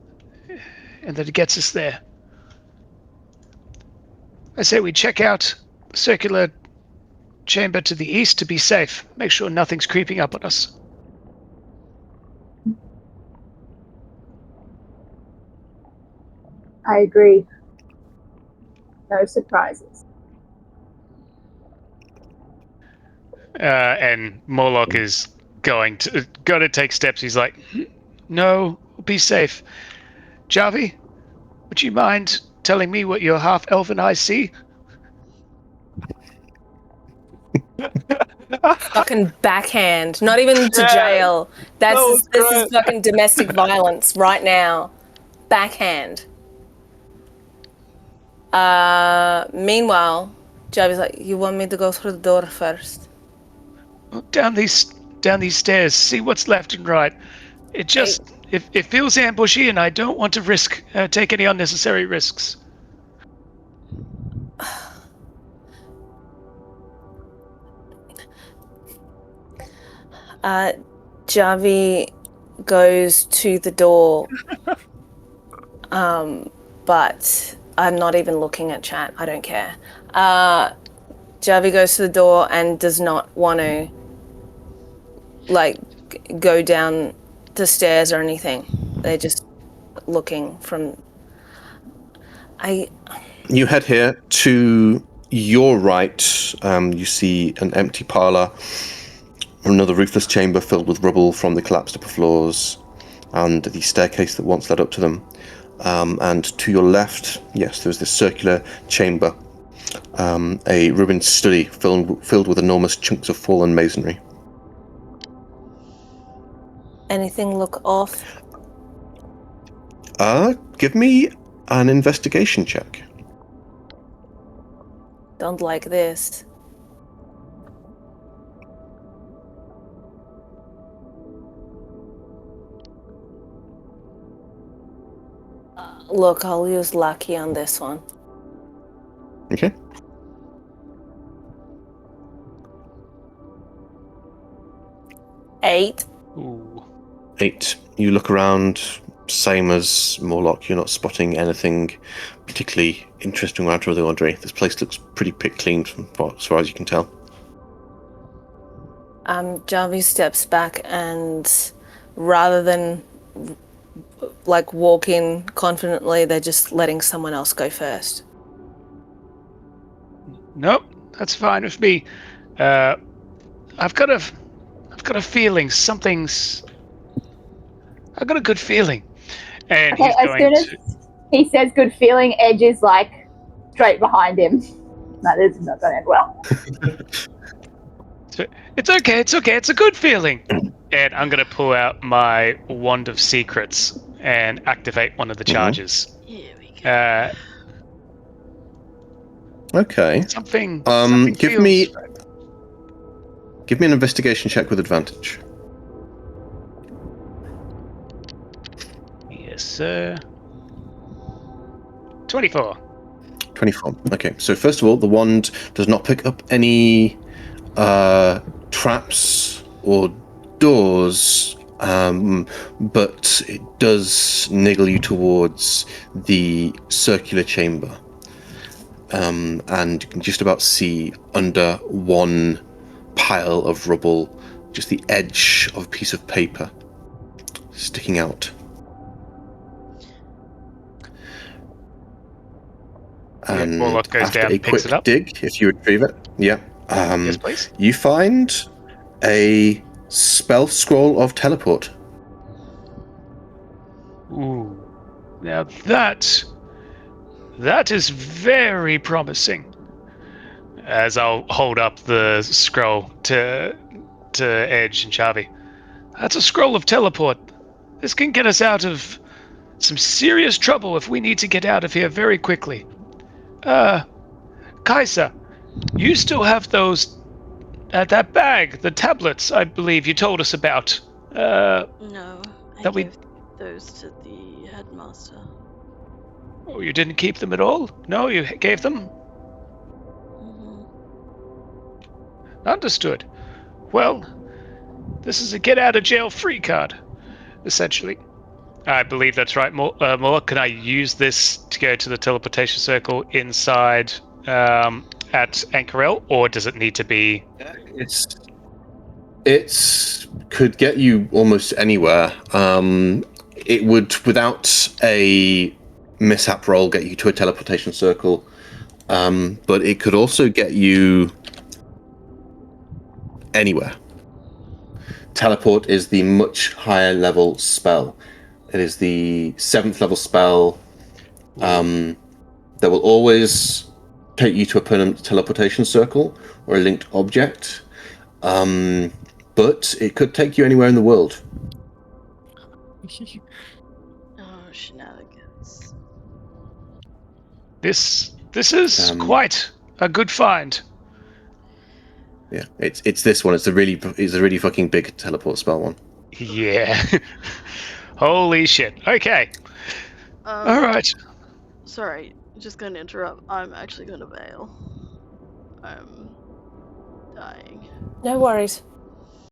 Speaker 1: and that it gets us there. I say we check out the circular chamber to the east to be safe. Make sure nothing's creeping up on us.
Speaker 5: I agree. No surprises.
Speaker 1: And Morlock is going to take steps. He's like, no, be safe. Javi, would you mind telling me what your half-elven eyes see?
Speaker 2: Fucking backhand. Not even to jail. This is fucking domestic violence right now. Backhand. Meanwhile, Javi's like, you want me to go through the door first?
Speaker 1: Down these stairs, see what's left and right. It just it feels ambushy, and I don't want to take any unnecessary risks.
Speaker 2: Javi goes to the door, but I'm not even looking at chat. I don't care. Javi goes to the door and does not want to, go down the stairs or anything. They're just looking from...
Speaker 3: You head here to your right. You see an empty parlor, another roofless chamber filled with rubble from the collapsed upper floors, and the staircase that once led up to them. And to your left, yes, there's this circular chamber, a ruined study filled with enormous chunks of fallen masonry.
Speaker 2: Anything look off?
Speaker 3: Give me an investigation check.
Speaker 2: Don't like this. Look, I'll use lucky on this one.
Speaker 3: Okay.
Speaker 2: Eight.
Speaker 1: Ooh.
Speaker 3: 8. You look around, same as Morlock. You're not spotting anything particularly interesting or out of the ordinary. This place looks pretty picked clean as far as you can tell.
Speaker 2: Javi steps back and rather than like walk in confidently. They're just letting someone else go first.
Speaker 1: Nope, that's fine with me. I've got a feeling something's. I've got a good feeling, and
Speaker 5: Okay,
Speaker 1: he's
Speaker 5: as
Speaker 1: going
Speaker 5: soon as
Speaker 1: to.
Speaker 5: he says good feeling, Edge is like straight behind him. No, this is not going to end well.
Speaker 1: It's okay. It's okay. It's a good feeling. And I'm gonna pull out my wand of secrets and activate one of the charges.
Speaker 4: Here we go.
Speaker 3: Okay.
Speaker 1: Something
Speaker 3: Give
Speaker 1: feels.
Speaker 3: me an investigation check with advantage.
Speaker 1: Yes, sir. 24.
Speaker 3: 24. Okay, so first of all, the wand does not pick up any traps or doors, but it does niggle you towards the circular chamber. And you can just about see under one pile of rubble just the edge of a piece of paper sticking out. And
Speaker 1: Warlock goes
Speaker 3: after
Speaker 1: down,
Speaker 3: a
Speaker 1: picks
Speaker 3: quick
Speaker 1: it up.
Speaker 3: dig, if you retrieve it,
Speaker 1: Yes, please.
Speaker 3: you find a spell scroll of teleport.
Speaker 1: Ooh. Now that is very promising. As I'll hold up the scroll to Edge and Chavi. That's a scroll of teleport. This can get us out of some serious trouble if we need to get out of here very quickly. Kaisa, you still have those that bag, the tablets, I believe you told us about.
Speaker 4: No, I
Speaker 1: That we-
Speaker 4: gave those to the headmaster.
Speaker 1: Oh, you didn't keep them at all? No, you gave them?
Speaker 4: Mhm.
Speaker 1: Understood. Well, this is a get out of jail free card, essentially. I believe that's right. More, can I use this to go to the teleportation circle inside at Anchorel, or does it need to be?
Speaker 3: It's could get you almost anywhere. It would, without a mishap roll, get you to a teleportation circle. But it could also get you anywhere. Teleport is the much higher level spell. It is the 7th level spell. That will always take you to a permanent teleportation circle or a linked object. But it could take you anywhere in the world.
Speaker 4: Oh, shenanigans.
Speaker 1: This is quite a good find.
Speaker 3: Yeah, it's this one. It's a really fucking big teleport spell one.
Speaker 1: Yeah. Holy shit. Okay. All right.
Speaker 4: Sorry, just going to interrupt. I'm actually going to bail. I'm dying.
Speaker 2: No worries.